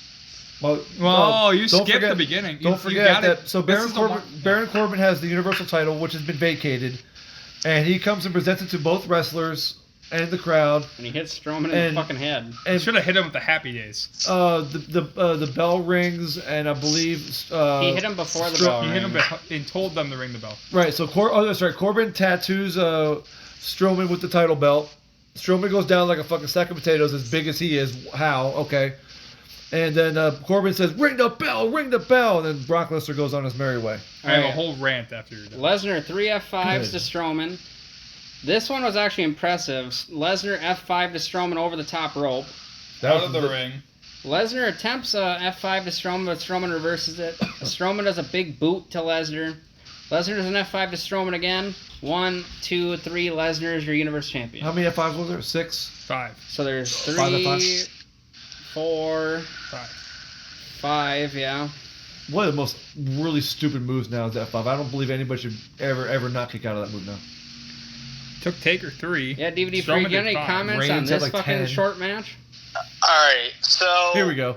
Well, you skipped the beginning. Don't forget that. So Baron Corbin has the Universal title, which has been vacated, and he comes and presents it to both wrestlers and the crowd. And he hits Strowman in the fucking head. And should have hit him with the Happy Days. The bell rings, and I believe he hit him before the bell. He hit him and told them to ring the bell. Right. So Corbin tattoos Strowman with the title belt. Strowman goes down like a fucking sack of potatoes, as big as he is. How? Okay. And then Corbin says, "Ring the bell, ring the bell." And then Brock Lesnar goes on his merry way. I have a whole rant after you're done. Lesnar 3 F5s to Strowman. This one was actually impressive. Lesnar F5 to Strowman over the top rope. Out of the ring. Lesnar attempts a F5 to Strowman, but Strowman reverses it. Strowman does a big boot to Lesnar. Lesnar does an F5 to Strowman again. 1, 2, 3. Lesnar is your Universe Champion. How many F5s was there? 6? 5. So there's 3, 5 4, 5, yeah. One of the most really stupid moves now is F5. I don't believe anybody should ever not kick out of that move now. Took Taker 3. Yeah, DVD Freak, you got any comments Reigns on this like fucking 10. short match? Alright, so... Here we go.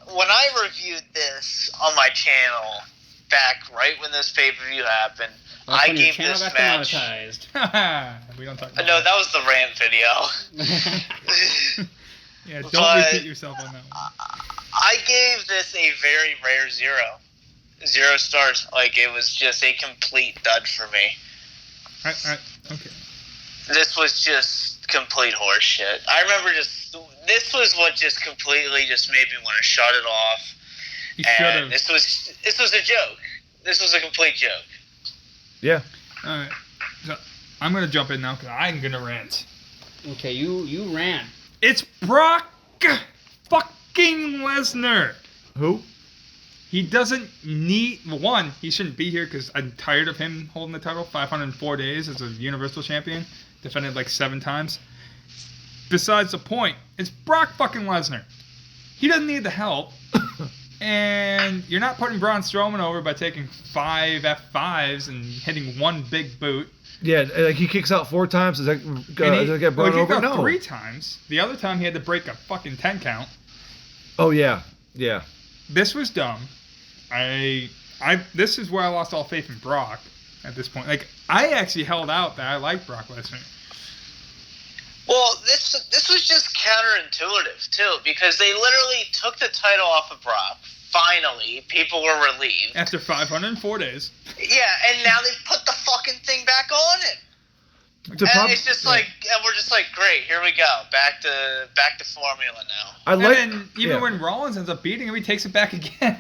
When I reviewed this on my channel, back right when this pay-per-view happened, I gave this match... We don't talk about No, that was the rant video. Yeah, don't repeat yourself on that one. I gave this a very rare 0. 0 stars. Like, it was just a complete dud for me. Alright, okay. This was just complete horse shit. I remember this was what just completely just made me want to shut it off. You should have. This was a joke. This was a complete joke. Yeah. Alright. So, I'm going to jump in now because I'm going to rant. Okay, you ran. It's Brock fucking Lesnar. Who? He doesn't need... One, he shouldn't be here because I'm tired of him holding the title 504 days as a Universal Champion. Defended like 7 times. Besides the point, it's Brock fucking Lesnar. He doesn't need the help. And you're not putting Braun Strowman over by taking 5 F5s and hitting 1 big boot. Yeah, like he kicks out 4 times. Does that get Braun over? No. 3 times. The other time he had to break a fucking 10 count. Oh, yeah. Yeah. This was dumb. This is where I lost all faith in Brock at this point. Like, I actually held out that I liked Brock Lesnar. Well, this was just counterintuitive too, because they literally took the title off of Brock, finally, people were relieved. After 504 days. Yeah, and now they've put the fucking thing back on it. And it's just like, and we're just like, great, here we go, back to formula now. And then even when Rollins ends up beating him, he takes it back again.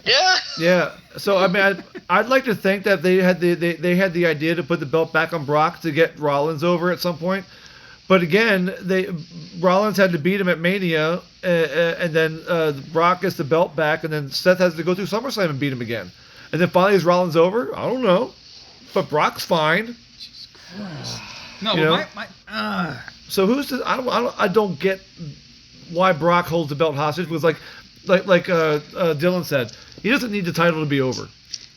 Yeah. Yeah. So I mean, I'd like to think that they had the idea to put the belt back on Brock to get Rollins over at some point, but again, Rollins had to beat him at Mania, and then Brock gets the belt back, and then Seth has to go through SummerSlam and beat him again, and then finally is Rollins over? I don't know, but Brock's fine. No, So who's this? I don't get why Brock holds the belt hostage. Because like Dylan said, he doesn't need the title to be over.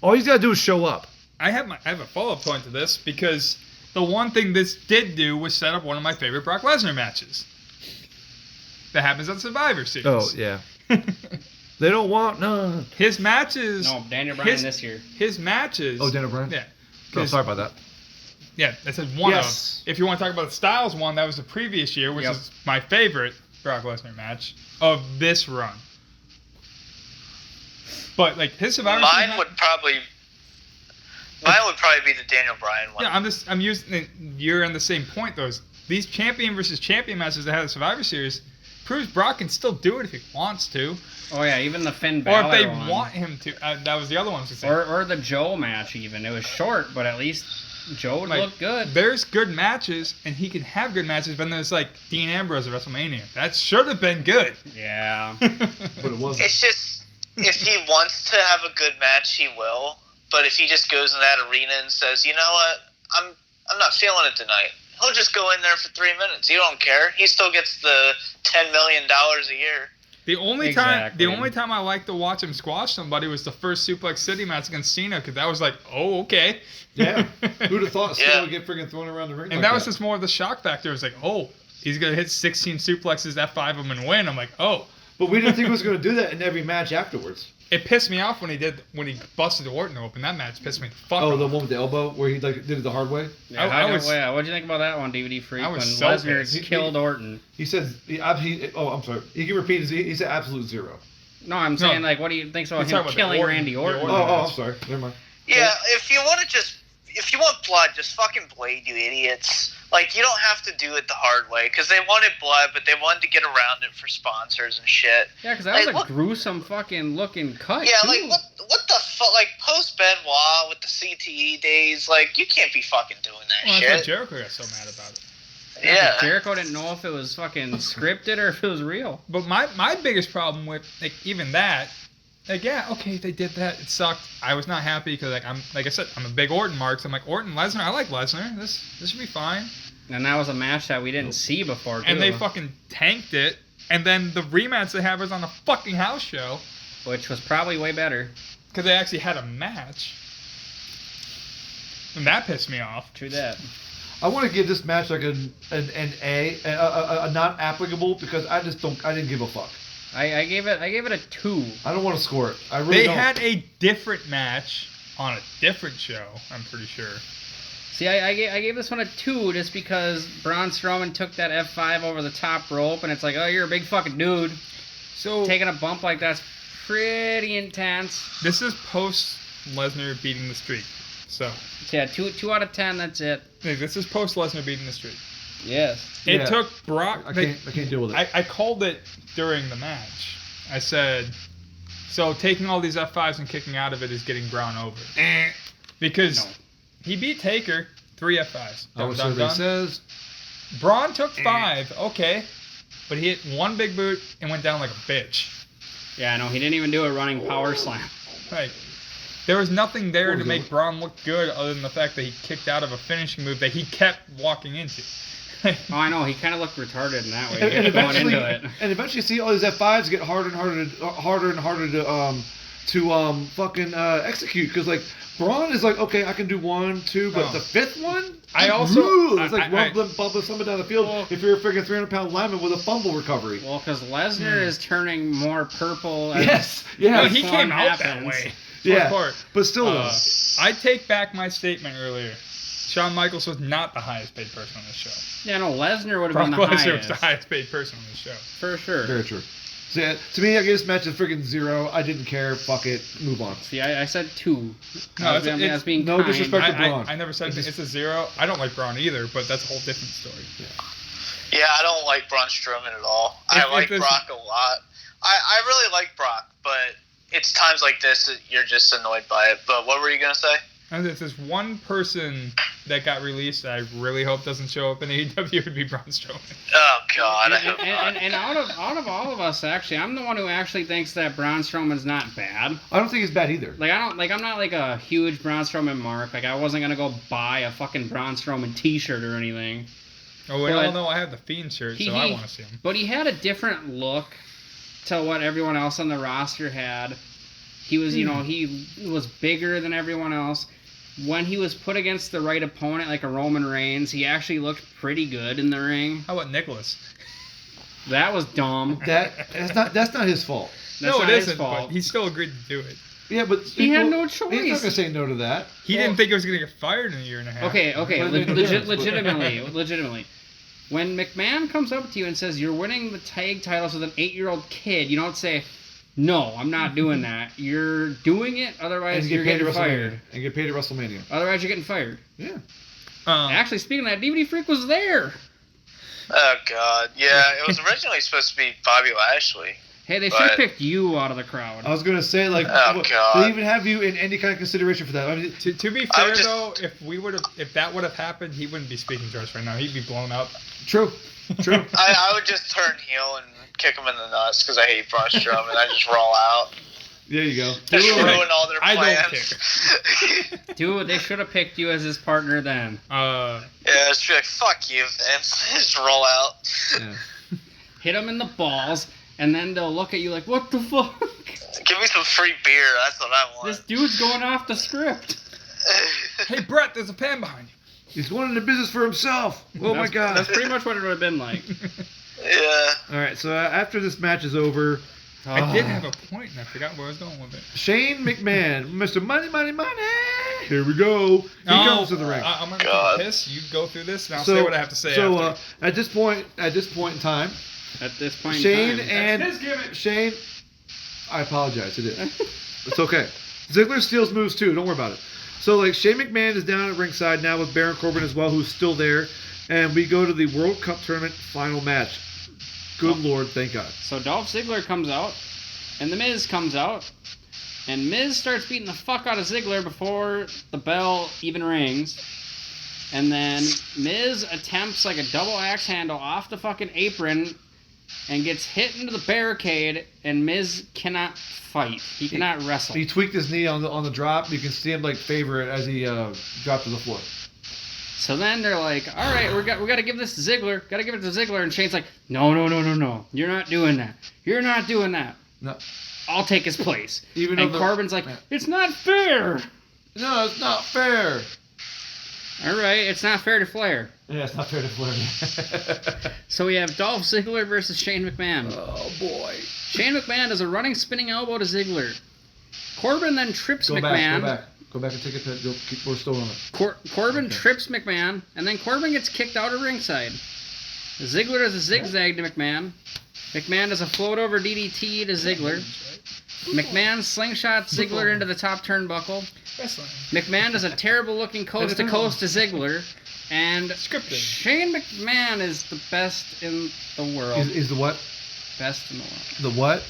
All he's got to do is show up. I have a follow-up point to this, because the one thing this did do was set up one of my favorite Brock Lesnar matches. That happens on Survivor Series. Oh yeah. They don't want his matches. No, Daniel Bryan this year. His matches. Oh, Daniel Bryan. Yeah. Oh, sorry about that. Yeah, that's one Yes. of. If you want to talk about the Styles one, that was the previous year, which is my favorite Brock Lesnar match of this run. But like his Survivor Series. Mine would probably be the Daniel Bryan one. Yeah, I'm using. You're on the same point though. These champion versus champion matches that have the Survivor Series proves Brock can still do it if he wants to. Oh yeah, even the Finn Balor Or if they one. want him to. That was the other one. Or the Joe match even. It was short, but at least Joe looked good. There's good matches, and he can have good matches, but then there's like Dean Ambrose at WrestleMania. That should have been good. Yeah. But it wasn't. It's just, if he wants to have a good match, he will. But if he just goes in that arena and says, you know what, I'm not feeling it tonight, he'll just go in there for 3 minutes. You don't care. He still gets the $10 million a year. The only time I liked to watch him squash somebody was the first Suplex City match against Cena, because that was like, oh, okay. Yeah. Who'd have thought Cena would get freaking thrown around the ring? And that was just more of the shock factor. It was like, oh, he's gonna hit 16 suplexes, F5 of them, and win. I'm like, oh. But we didn't think he was going to do that in every match afterwards. It pissed me off when he busted Orton open. That match pissed me the fuck off. Oh, the one with the elbow where he like did it the hard way. Yeah, what'd you think about that one, DVD Freak? When so Lesnar killed Orton. He said, I'm sorry. He can repeat. He said absolute zero. No, I'm saying like, what do you think about him killing Randy Orton? Oh, I'm sorry. Never mind. Yeah, if you want blood, just fucking blade, you idiots. Like, you don't have to do it the hard way, because they wanted blood, but they wanted to get around it for sponsors and shit. Yeah, because that was a gruesome fucking looking cut. Yeah, too. like, what the fuck? Like, post Benoit with the CTE days, like, you can't be fucking doing that shit. That's why Jericho got so mad about it. Yeah. Jericho didn't know if it was fucking scripted or if it was real. But my biggest problem with like even that, like yeah, okay, they did that. It sucked. I was not happy because like I said, I'm a big Orton mark. So I'm like Orton, Lesnar. I like Lesnar. This should be fine. And that was a match that we didn't see before, too. And they fucking tanked it. And then the rematch they have was on a fucking house show. Which was probably way better. Because they actually had a match. And that pissed me off. True that. I want to give this match like an A, not applicable, because I didn't give a fuck. I gave it a 2. I don't want to score it. I really don't. They had a different match on a different show, I'm pretty sure. See, I gave this one a 2 just because Braun Strowman took that F5 over the top rope, and it's like, oh, you're a big fucking dude. So taking a bump like that's pretty intense. This is post Lesnar beating the Streak. So yeah, 2 out of 10. That's it. This is post Lesnar beating the Streak. Yes. It took Brock. I can't deal with it. I called it during the match. I said, so taking all these F5s and kicking out of it is getting Braun over. Because he beat Taker 3 F5s. Everybody says. Braun took 5. Okay. But he hit 1 big boot and went down like a bitch. Yeah, no, he didn't even do a running power slam. Right. There was nothing there to make Braun look good other than the fact that he kicked out of a finishing move that he kept walking into. Oh, I know. He kind of looked retarded in that way. And eventually, see all these F5s get harder and harder to fucking execute, because like Braun is like, okay, I can do 1, 2, but the 5th one, it's like bumping someone down the field. If you're a freaking 300-pound lineman with a fumble recovery. Well, because Lesnar is turning more purple. Yes, yeah. Well, he came out that way. Yeah, but still, I take back my statement earlier. Shawn Michaels was not the highest paid person on this show. Yeah, no, Lesnar would have been the Brock highest. Lesnar was the highest paid person on this show. For sure. Very true. So, yeah, to me, I gave this match a freaking 0. I didn't care. Fuck it. Move on. See, I said 2. No, As being no kind. disrespect to Braun. I never said it's a 0. I don't like Braun either, but that's a whole different story. Yeah, I don't like Braun Strowman at all. I like Brock a lot. I really like Brock, but it's times like this that you're just annoyed by it. But what were you going to say? And if there's one person that got released that I really hope doesn't show up in AEW, it would be Braun Strowman. Oh, God. And out of all of us, actually, I'm the one who actually thinks that Braun Strowman's not bad. I don't think he's bad either. I'm not like a huge Braun Strowman mark. Like, I wasn't gonna go buy a fucking Braun Strowman T-shirt or anything. Oh, we all know I have the Fiend shirt, so I want to see him. But he had a different look to what everyone else on the roster had. He was, he was bigger than everyone else. When he was put against the right opponent, like a Roman Reigns, he actually looked pretty good in the ring. How about Nicholas? That was dumb. That's not his fault. That's no, it not his isn't. fault. But he still agreed to do it. Yeah, but he had no choice. He's not gonna say no to that. He didn't think he was gonna get fired in a year and a half. Okay. Legitimately. When McMahon comes up to you and says you're winning the tag titles with an 8-year-old kid, you don't say, "No, I'm not doing that." You're doing it, otherwise you're getting fired. And get paid at WrestleMania. Otherwise you're getting fired. Yeah. Actually, speaking of that, DVD Freak was there. Oh, God. Yeah, it was originally supposed to be Bobby Lashley. Hey, they should have picked you out of the crowd. I was gonna say, like, God. they even have you in any kind of consideration for that. I mean, to be fair though, if that would have happened, he wouldn't be speaking to us right now. He'd be blown up. True. I would just turn heel and kick him in the nuts because I hate Braun Strowman. I just roll out. There you go. Just ruin all their plans. I don't care. Dude, they should have picked you as his partner then. Yeah, just be like, fuck you, Vince. Just roll out. Yeah. Hit him in the balls, and then they'll look at you like, what the fuck? Give me some free beer. That's what I want. This dude's going off the script. Hey, Brett, there's a pan behind you. He's going into business for himself. Oh my God. That's pretty much what it would have been like. Yeah. All right, so after this match is over, I did have a point, and I forgot where I was going with it. Shane McMahon, Mr. Money. Here we go. He comes to the ring. I'm gonna take a piss. You go through this, and I'll say what I have to say. So at this point in time, Shane and Shane, I apologize. It is. It's okay. Ziggler steals moves too. Don't worry about it. So like Shane McMahon is down at ringside now with Baron Corbin as well, who's still there, and we go to the World Cup Tournament final match. Good Lord, thank God. So Dolph Ziggler comes out, and The Miz comes out, and Miz starts beating the fuck out of Ziggler before the bell even rings. And then Miz attempts like a double axe handle off the fucking apron and gets hit into the barricade, and Miz cannot fight. He cannot wrestle. He tweaked his knee on the drop. You can see him like favor it as he dropped to the floor. So then they're like, all right, we got to give this to Ziggler. Got to give it to Ziggler. And Shane's like, no. You're not doing that. You're not doing that. No. I'll take his place. And Corbin's like, it's not fair. No, it's not fair. All right, it's not fair to Flair. Yeah, it's not fair to Flair. So we have Dolph Ziggler versus Shane McMahon. Oh, boy. Shane McMahon does a running spinning elbow to Ziggler. Corbin then trips McMahon. Go back and take it. We're still on it. Corbin trips McMahon, and then Corbin gets kicked out of ringside. Ziggler does a zigzag to McMahon. McMahon does a float over DDT to Ziggler. McMahon slingshots Ziggler into the top turnbuckle. McMahon does a terrible looking coast to coast to Ziggler. And Shane McMahon is the best in the world. Is the what? Best in the world. The what?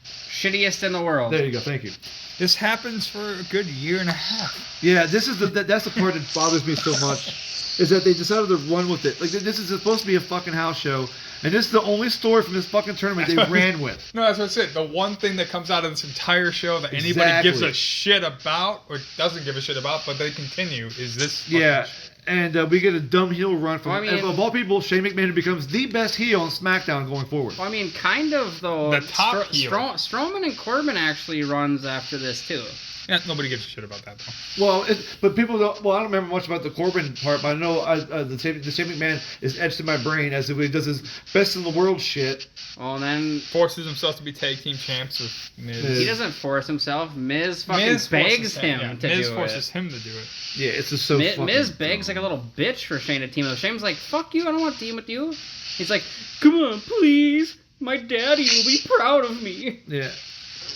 Shittiest in the world. There you go. Thank you. This happens for a good year and a half. Yeah, this is that's the part that bothers me so much, is that they decided to run with it. Like this is supposed to be a fucking house show, and this is the only story from this fucking tournament they ran with. No, that's what I said. The one thing that comes out of this entire show that anybody gives a shit about or doesn't give a shit about, but they continue, is this. Yeah. And we get a dumb heel run from, of all people, Shane McMahon becomes the best heel on SmackDown going forward. Well, I mean, kind of, though. The top heel. Strowman and Corbin actually runs after this, too. Yeah, nobody gives a shit about that, though. Well, but people don't. Well, I don't remember much about the Corbin part, but I know the Shane McMahon is etched in my brain as he does his best in the world shit. Well, then forces himself to be tag team champs with Miz. He doesn't force himself. Miz fucking begs him to do it. Miz forces him to do it. Yeah, it's just so. Miz begs like a little bitch for Shane to team with. Shane's like, "Fuck you! I don't want to team with you." He's like, "Come on, please." My daddy will be proud of me. Yeah.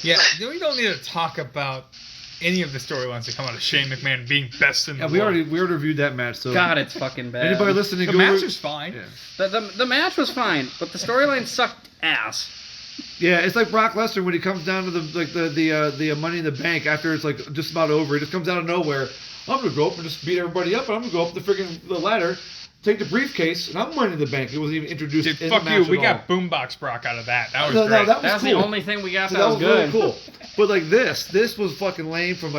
Yeah, we don't need to talk about any of the storylines that come out of Shane McMahon being best in the Yeah, we world. already reviewed that match. So God, it's fucking bad. anybody listening, The go match was fine. Yeah. The match was fine, but the storyline sucked ass. Yeah, it's like Brock Lesnar when he comes down to the Money in the Bank after it's like just about over. He just comes out of nowhere. I'm gonna go up and just beat everybody up, and I'm gonna go up the ladder, take the briefcase, and I'm Money in the Bank. It wasn't even introduced. Dude, in fuck the you. match We at got all. Boombox Brock out of that. That was No, great. that was That's cool. the only thing we got So that was good. really cool. But like this was fucking lame from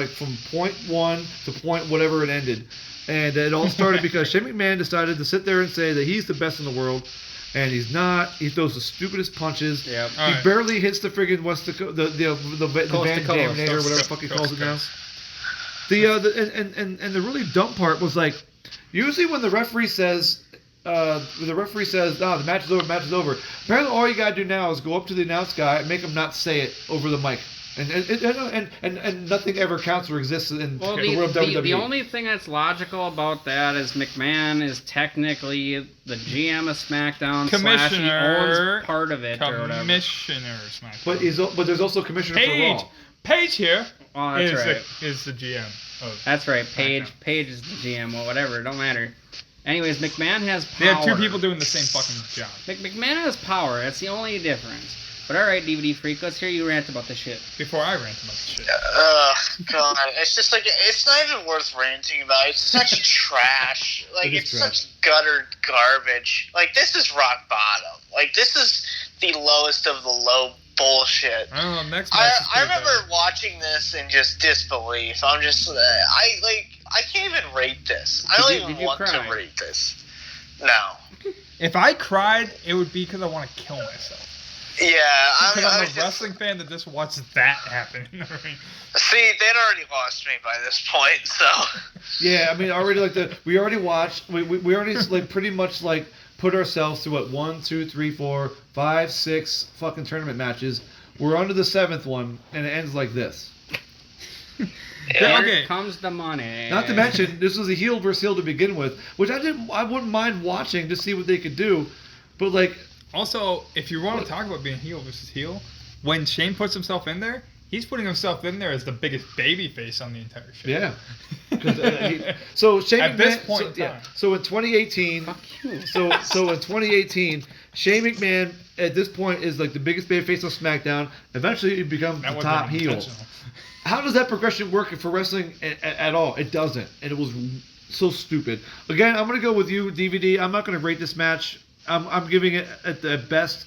point one to point whatever it ended, and it all started because Shane McMahon decided to sit there and say that he's the best in the world, and he's not. He throws the stupidest punches. Yep. He barely hits the friggin' the Van Coast. Daminator or whatever the fuck he calls it now. And the really dumb part was like, usually when the referee says, "No, the match is over." Apparently, all you gotta do now is go up to the announce guy and make him not say it over the mic, and nothing ever counts or exists in the world of WWE. The only thing that's logical about that is McMahon is technically the GM of SmackDown. Commissioner. He owns part of it or whatever. Commissioner SmackDown. But there's also commissioner for Raw. Paige here Oh, that's right. is the GM. That's right. SmackDown. Paige is the GM. Well, whatever. It don't matter. Anyways, McMahon has power. They have two people doing the same fucking job. McMahon has power. That's the only difference. But all right, DVD Freak, let's hear you rant about this shit. Before I rant about the shit. God, it's just like, it's not even worth ranting about. It's such trash. Like, it's such gutter garbage. Like, this is rock bottom. Like, this is the lowest of the low bullshit. I don't know, next match I remember watching this in just disbelief. I'm just, I can't even rate this. I don't even want to rate this. No. If I cried, it would be because I want to kill myself. Yeah, Because I'm a wrestling fan that just watched that happen. You know what I mean? See, they'd already lost me by this point, so. Yeah, I mean, we already watched. We already like pretty much like put ourselves through what 1, 2, 3, 4, 5, 6 fucking tournament matches. We're on to the 7th one, and it ends like this. Here Okay. comes the money. Not to mention, this was a heel versus heel to begin with, which I wouldn't mind watching to see what they could do, but like. Also, if you want to talk about being heel versus heel, when Shane puts himself in there, he's putting himself in there as the biggest baby face on the entire show. Yeah. So Shane At this McMahon, point in time. so in 2018, so in 2018, Shane McMahon at this point is like the biggest babyface on SmackDown. Eventually, he becomes That the wasn't top heel. intentional. How does that progression work for wrestling at all? It doesn't, and it was so stupid. Again, I'm gonna go with you, DVD. I'm not gonna rate this match. I'm giving it at the best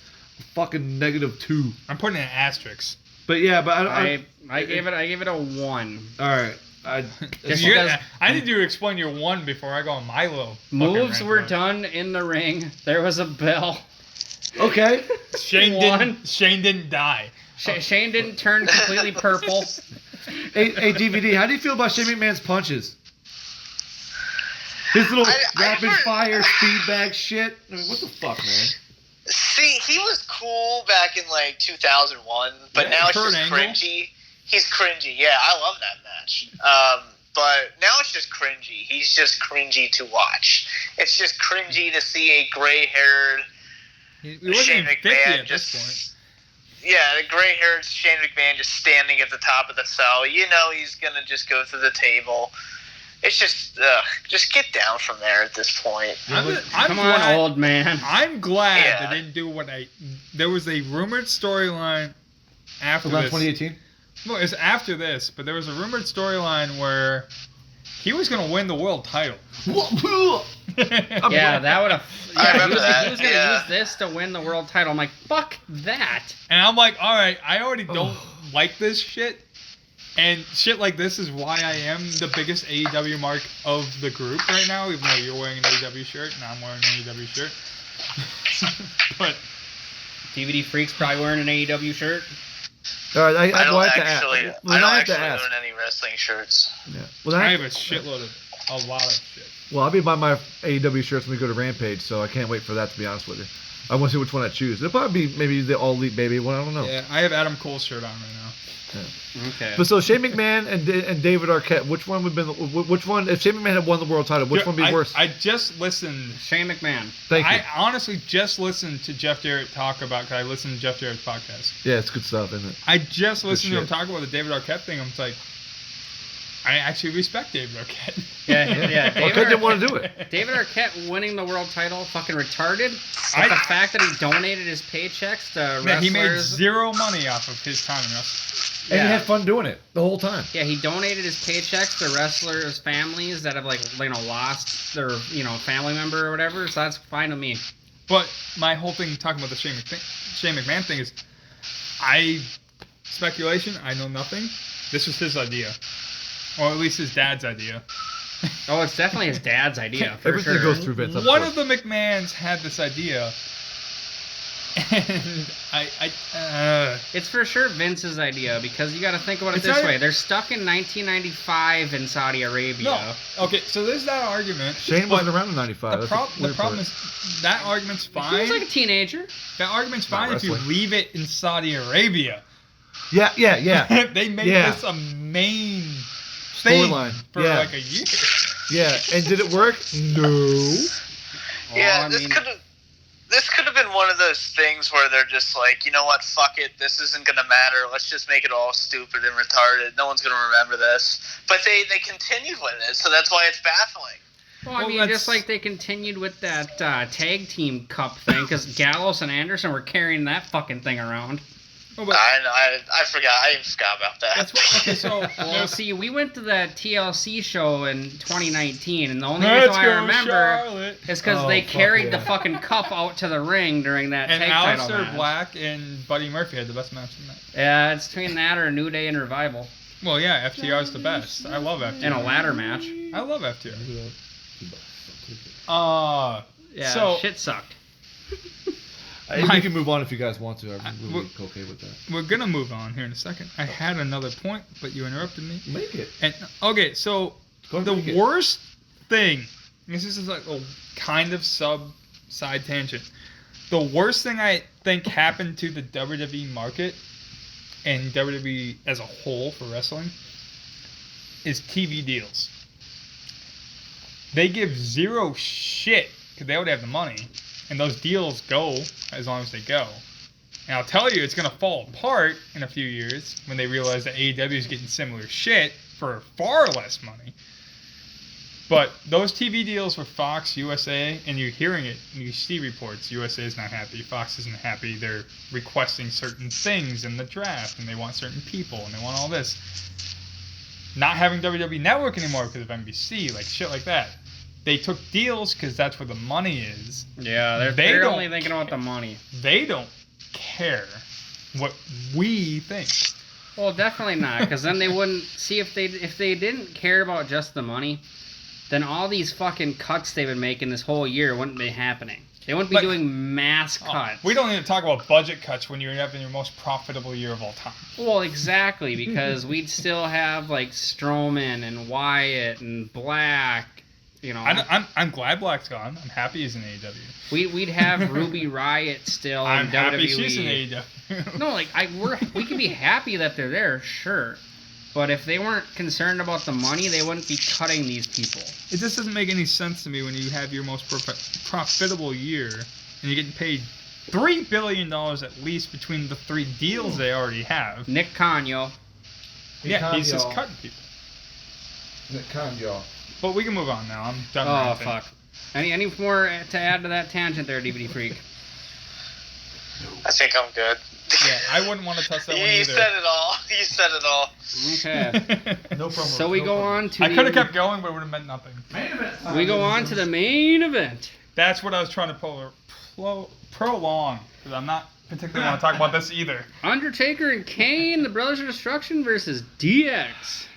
fucking -2. I'm putting an asterisk. But yeah, but I gave it a 1. All right. I need you to explain your 1 before I go on my little Moves fucking were rant about done in the ring. There was a bell. Okay. it. Shane didn't die. Shane didn't turn completely purple. Hey, DVD, how do you feel about Shane McMahon's punches? His little rapid fire speed bag shit. I mean, what the fuck, man? See, he was cool back in like 2001, but now it's just cringy. He's cringy. Yeah, I love that match. But now it's just cringy. He's just cringy to watch. It's just cringy to see a gray-haired He wasn't Shane even 50 McMahon at just. this point. Yeah, the gray-haired Shane McMahon just standing at the top of the cell. You know he's gonna just go through the table. It's just get down from there at this point. I'm Come glad, on, old man. I'm glad Yeah. they didn't do what there was a rumored storyline after Around this. 2018? Well, it's after this, but there was a rumored storyline where he was going to win the world title. Yeah, that would have. I remember that, He was gonna yeah. use this to win the world title. I'm like, fuck that. And I'm like, all right, I already don't like this shit. And shit like this is why I am the biggest AEW mark of the group right now, even though you're wearing an AEW shirt and I'm wearing an AEW shirt. But DVD Freak's probably wearing an AEW shirt. All right, I don't have to actually, ask. I don't have to actually ask. own any wrestling shirts. Yeah. Well, I have a lot of shit. Well, I'll be buying my AEW shirts when we go to Rampage, so I can't wait for that, to be honest with you. I want to see which one I choose. It'll probably be maybe the All Elite Baby one. I don't know. Yeah, I have Adam Cole's shirt on right now. Okay. But so Shane McMahon and David Arquette, which one would be which one? If Shane McMahon had won the world title, which one would be worse? I just listened. Shane McMahon. Thank you. I honestly just listened to Jeff Jarrett talk about, because I listened to Jeff Jarrett's podcast. Yeah, it's good stuff, isn't it? I just listened to him shit. talk about the David Arquette thing. I'm like, I actually respect David Arquette. Yeah. Arquette didn't want to do it. David Arquette winning the world title, fucking retarded. But the fact that he donated his paychecks to wrestlers. Man, he made zero money off of his time in wrestling. And he had fun doing it the whole time. Yeah, he donated his paychecks to wrestlers' families that have lost their family member or whatever. So that's fine with me. But my whole thing talking about the Shane McMahon thing is, speculation. I know nothing. This was his idea, or at least his dad's idea. Oh, it's definitely his dad's idea. For Everything sure. goes through Vince. One of the McMahons had this idea, and It's for sure Vince's idea, because you got to think about it It's this not- way. They're stuck in 1995 in Saudi Arabia. no. Okay, so there's that argument. Shane but wasn't around in '95. The problem is that argument's He fine. was like a teenager. That argument's fine Not if you wrestling. leave it in Saudi Arabia. Yeah. They made Yeah. this a main thing Storyline. for Yeah. like a year. Yeah, and did it work? No. Yeah, I this mean- could have been one of those things where they're just like, you know what, fuck it, this isn't gonna matter. Let's just make it all stupid and retarded. No one's gonna remember this. But they continued with it, so that's why it's baffling. Well, I Well, mean, that's- just like they continued with that tag team cup thing, because Gallows and Anderson were carrying that fucking thing around. Oh, but I forgot about that. that's what, okay, so Well, see, we went to that TLC show in 2019, and the only Let's reason I go, remember Charlotte. is because Oh, they fuck carried yeah. the fucking cup out to the ring during that And tag title Aleister match. Black and Buddy Murphy had the best match in that. Yeah, it's between that or New Day and Revival. Well, yeah, FTR's the best. I love FTR. In a ladder match. I love FTR. Yeah, So- shit sucked. We can move on if you guys want to. I'm really we're- okay with that. We're gonna move on here in a second. I had another point, but you interrupted me. Make it. And okay, so Go ahead the and make it. worst thing. This is like a kind of side tangent. The worst thing I think happened to the WWE market and WWE as a whole for wrestling is TV deals. They give zero shit because they already have the money, and those deals go as long as they go. And I'll tell you, it's gonna fall apart in a few years when they realize that AEW is getting similar shit for far less money. But those TV deals with Fox, USA, and you're hearing it, and you see reports, USA is not happy, Fox isn't happy, they're requesting certain things in the draft, and they want certain people, and they want all this. Not having WWE Network anymore because of NBC, like shit like that. They took deals because that's where the money is. Yeah, They they're don't only thinking about the money. They don't care what we think. Well, definitely not, because then they wouldn't see if they didn't care about just the money, then all these fucking cuts they've been making this whole year wouldn't be happening. They wouldn't be Like- doing mass cuts. We don't need to talk about budget cuts when you're having your most profitable year of all time. Well, exactly, because we'd still have like Strowman and Wyatt and Black. You know, I'm glad Black's gone. I'm happy he's in AEW. we'd have Ruby Riott still I'm in happy WWE. she's in AEW. No, like we could be happy that they're there, sure. But if they weren't concerned about the money, they wouldn't be cutting these people. It just doesn't make any sense to me when you have your most profitable year and you're getting paid $3 billion at least between the 3 deals they already have. Nick Khan, yo. Yeah, he's just cutting people. Nick Khan, y'all. But we can move on now. I'm done. Oh, ranting. fuck. Any more to add to that tangent there, DVD Freak? I think I'm good. Yeah, I wouldn't want to touch that one You either. said it all. You said it all. Okay. No problem. So we go on to I could have kept going, but it would have meant nothing. We go on to the main event. That's what I was trying to prolong, because I'm not particularly want to talk about this either. Undertaker and Kane, the Brothers of Destruction versus DX.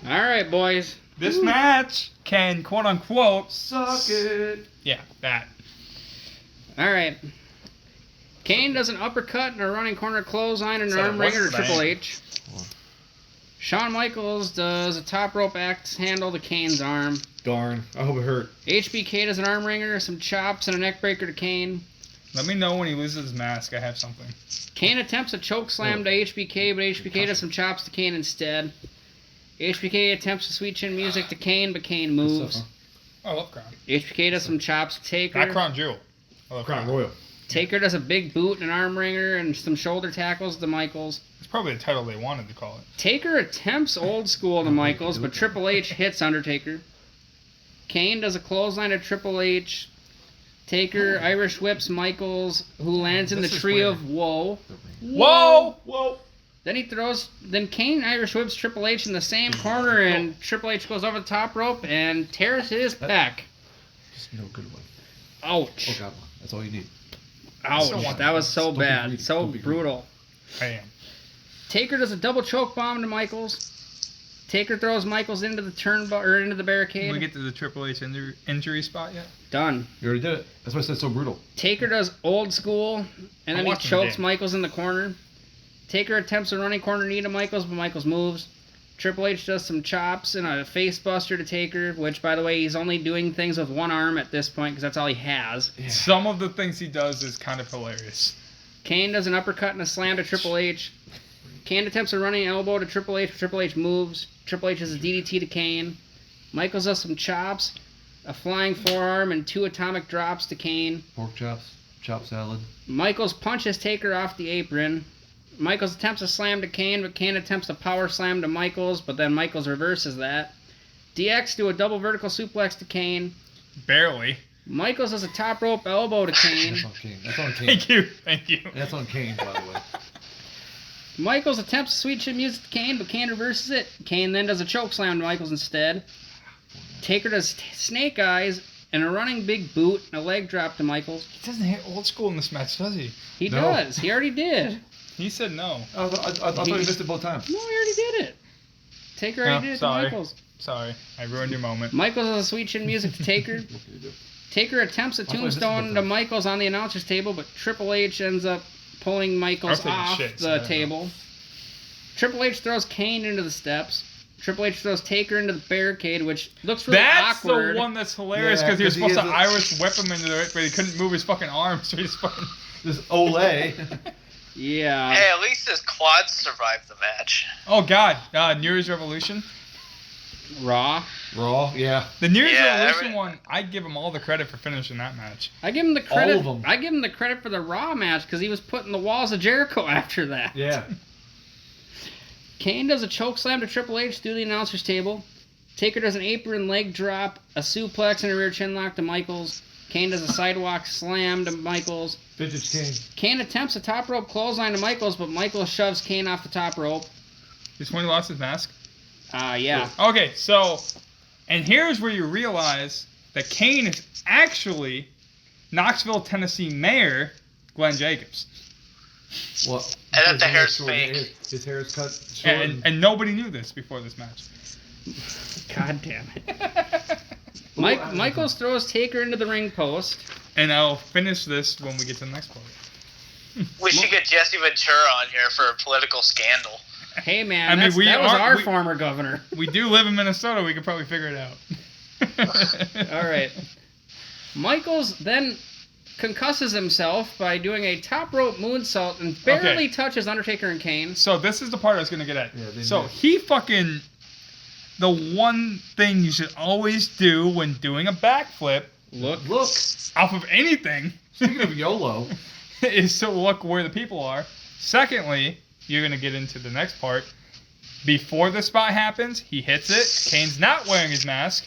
All right, boys. This match can, quote unquote, Suck it. yeah, that. All right. Kane does an uppercut and a running corner clothesline and an So arm wringer to what's Triple that? H. Shawn Michaels does a top rope axe handle to Kane's arm. Darn. I hope it hurt. HBK does an arm wringer, some chops, and a neck breaker to Kane. Let me know when he loses his mask. I have something. Kane attempts a choke slam to HBK, but HBK does some chops to Kane instead. HBK attempts to sweet chin music to Kane, but Kane moves. Oh, I love Crown. HBK does some chops to Taker. Not Crown Jewel. I love Crown Royal. Taker does a big boot and an arm wringer and some shoulder tackles to Michaels. It's probably the title they wanted to call it. Taker attempts old school to Michaels, but Triple H hits Undertaker. Kane does a clothesline to Triple H. Taker Irish whips Michaels, who lands in the tree of woe. Whoa! Whoa! Then Kane Irish whips Triple H in the same corner, and Triple H goes over the top rope and tears his pec. Just no good one. Ouch. Oh, God. That's all you need. Ouch. That was so bad. So brutal. I am. Taker does a double choke bomb to Michaels. Taker throws Michaels into the into the barricade. Can we get to the Triple H injury spot yet? Done. You already did it. That's why I said so brutal. Taker does old school, and then he chokes Michaels in the corner. Taker attempts a running corner knee to Michaels, but Michaels moves. Triple H does some chops and a face buster to Taker, which, by the way, he's only doing things with one arm at this point because that's all he has. Yeah. Some of the things he does is kind of hilarious. Kane does an uppercut and a slam to Triple H. Kane attempts a running elbow to Triple H, but Triple H moves. Triple H does a DDT to Kane. Michaels does some chops, a flying forearm, and 2 atomic drops to Kane. Pork chops, chop salad. Michaels punches Taker off the apron. Michaels attempts a slam to Kane, but Kane attempts a power slam to Michaels, but then Michaels reverses that. DX do a double vertical suplex to Kane. Barely. Michaels does a top rope elbow to Kane. That's on Kane. That's on Kane. Thank you. That's on Kane, by the way. Michaels attempts to sweet chin music to Kane, but Kane reverses it. Kane then does a choke slam to Michaels instead. Taker does snake eyes and a running big boot and a leg drop to Michaels. He doesn't hit old school in this match, does he? He does. He already did. He said no. I thought he missed it both times. No, he already did it. Taker already did it to Michaels. Sorry, I ruined your moment. Michaels does a sweet chin music to Taker. Taker attempts a tombstone to Michaels on the announcer's table, but Triple H ends up pulling Michaels off the table. Triple H throws Kane into the steps. Triple H throws Taker into the barricade, which looks really awkward. That's the one that's hilarious because he was supposed to Irish whip him into it, but he couldn't move his fucking arms, so he's fucking... This Olay. Yeah. Hey, at least his quads survived the match. Oh, God. New Year's Revolution? Raw, yeah. The New Year's Revolution one, I'd give him all the credit for finishing that match. I give him the credit. All of them. I give him the credit for the Raw match because he was putting the walls of Jericho after that. Yeah. Kane does a choke slam to Triple H through the announcer's table. Taker does an apron leg drop, a suplex, and a rear chin lock to Michaels. Kane does a sidewalk slam to Michaels. Vintage Kane. Kane attempts a top rope clothesline to Michaels, but Michaels shoves Kane off the top rope. Just when he lost his mask? Yeah. Okay, so, and here's where you realize that Kane is actually Knoxville, Tennessee Mayor Glenn Jacobs. Well, and that the hair's fake. His hair is cut short. And nobody knew this before this match. God damn it. Michaels throws Taker into the ring post. And I'll finish this when we get to the next part. We should get Jesse Ventura on here for a political scandal. Hey man, that was our former governor. We do live in Minnesota. We could probably figure it out. All right. Michaels then concusses himself by doing a top rope moonsault and barely touches Undertaker and Kane. So this is the part I was going to get at. Yeah, he fucking... The one thing you should always do when doing a backflip... Look. Off of anything... Speaking of YOLO... is to look where the people are. Secondly, you're going to get into the next part. Before the spot happens, he hits it. Kane's not wearing his mask.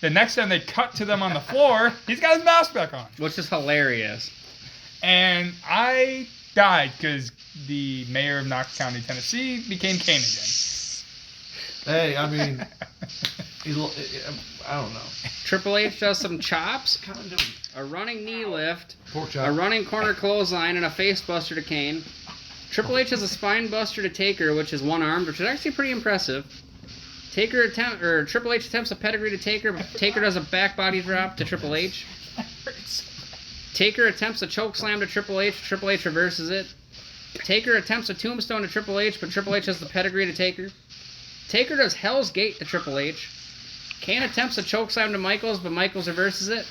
The next time they cut to them on the floor, he's got his mask back on. Which is hilarious. And I died because the mayor of Knox County, Tennessee, became Kane again. Hey, I mean, I don't know. Triple H does some chops, a running knee lift, Pork chop. a running corner clothesline, and a face buster to Kane. Triple H has a spine buster to Taker, which is one-armed, which is actually pretty impressive. Triple H attempts a pedigree to Taker, but Taker does a back body drop to Triple H. Taker attempts a choke slam to Triple H. Triple H reverses it. Taker attempts a tombstone to Triple H, but Triple H has the pedigree to Taker. Taker does Hell's Gate to Triple H. Kane attempts a choke slam to Michaels, but Michaels reverses it.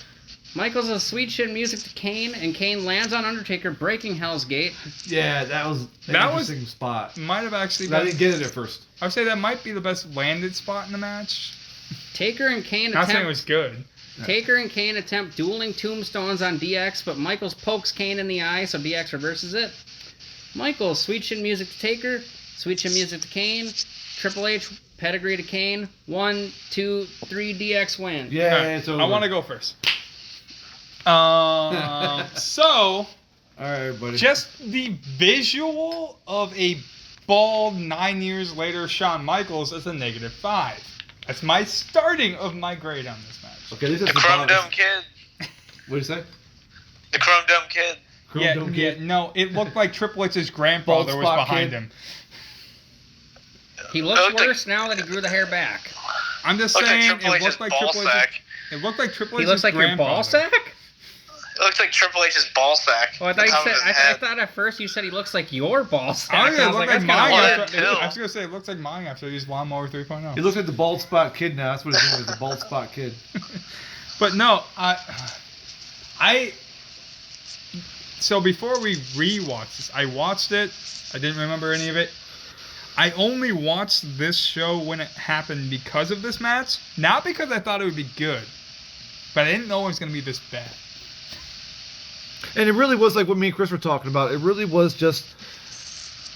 Michaels does sweet shit music to Kane, and Kane lands on Undertaker, breaking Hell's Gate. Yeah, that was an interesting spot. Might have actually been. I didn't get it at first. I would say that might be the best landed spot in the match. Taker and Kane Not saying it was good. Taker and Kane attempt dueling tombstones on DX, but Michaels pokes Kane in the eye, so DX reverses it. Michaels, sweet shit music to Taker, sweet shit music to Kane, Triple H, pedigree to Kane, 1, 2, 3, DX win. Yeah, Right, it's over. I want to go first. So, all right, buddy. just the visual of a bald 9 years later Shawn Michaels is a -5. That's my starting of my grade on this match. Okay, this is The Chrome Dome Kid. What did you say? The Chrome Dome Kid. Chrome Dome Kid? No, it looked like Triple H's grandfather was spot behind kid. him. He looks worse now that he grew the hair back. I'm just Looks like saying, Triple it H's looked like ball Triple H's. sack. It looked like Triple H's He looks like your ball grandfather. sack? It looks like Triple H's ball sack. Oh, I thought you on said. his I head. thought at first you said he looks like your ball sack. I I was was gonna like, look that's like kind mine. of What? I Pill. was gonna say it looks like mine after I used Lawnmower 3.0. He looks like the bald spot kid now. That's what his name is, the bald spot kid. But no, so before we rewatched this, I watched it. I didn't remember any of it. I only watched this show when it happened because of this match, not because I thought it would be good, but I didn't know it was going to be this bad. And it really was like what me and Chris were talking about. It really was just,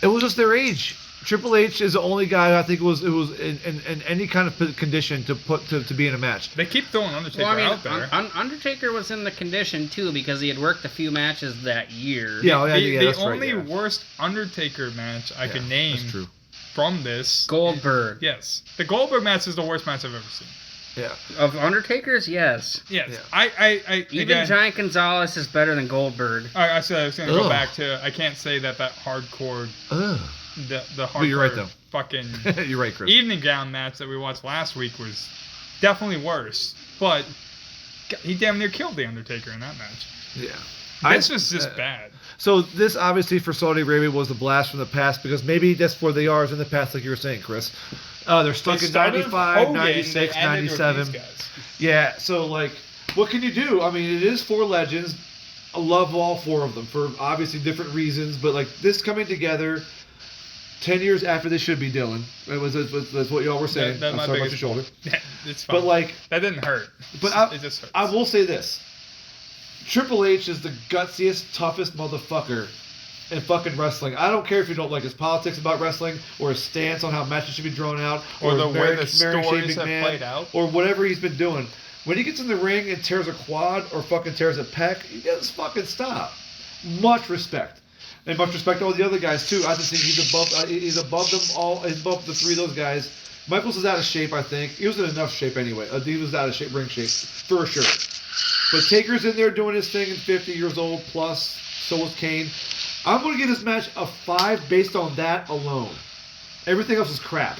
it was just their age. Triple H is the only guy I think it was in any kind of condition to put to be in a match. They keep throwing Undertaker Well, I mean, out there. Undertaker was in the condition too because he had worked a few matches that year. Yeah, the that's only right, yeah. worst Undertaker match I can name That's true. from this. Goldberg. Yes. The Goldberg match is the worst match I've ever seen. Yeah. Of Undertaker's, yes. Yes. Yeah. I Even again, Giant Gonzalez is better than Goldberg. I said I was going to go Ugh. back to, I can't say that hardcore, Ugh. the hardcore Well, you're right, though. fucking You're right, Chris. evening gown match that we watched last week was definitely worse. But he damn near killed The Undertaker in that match. Yeah. This was just bad. So this obviously for Saudi Arabia was a blast from the past because maybe that's where they are is in the past, like you were saying, Chris. They're stuck They in started 95, Hogan, 96, they ended with 97. these guys. Yeah, so like, what can you do? I mean, it is 4 legends. I love all 4 of them for obviously different reasons, but like this coming together 10 years after they should be, Dylan. That's what y'all were saying. That's I'm my sorry about your biggest shoulder. Yeah, it's fine. But like, that didn't hurt. but It just hurts. I will say this: Triple H is the gutsiest, toughest motherfucker in fucking wrestling. I don't care if you don't like his politics about wrestling or his stance on how matches should be drawn out Or the way Mary- the Mary stories Shane have McMahon, played out. or whatever he's been doing. When he gets in the ring and tears a quad or fucking tears a pec, he doesn't fucking stop. Much respect. And much respect to all the other guys too. I just think he's above them all. He's above the 3 of those guys. Michaels is out of shape, I think. He was in enough shape anyway. He was out of shape, ring shape, for sure. But Taker's in there doing his thing at 50 years old plus. So was Kane. I'm going to give this match a 5 based on that alone. Everything else is crap.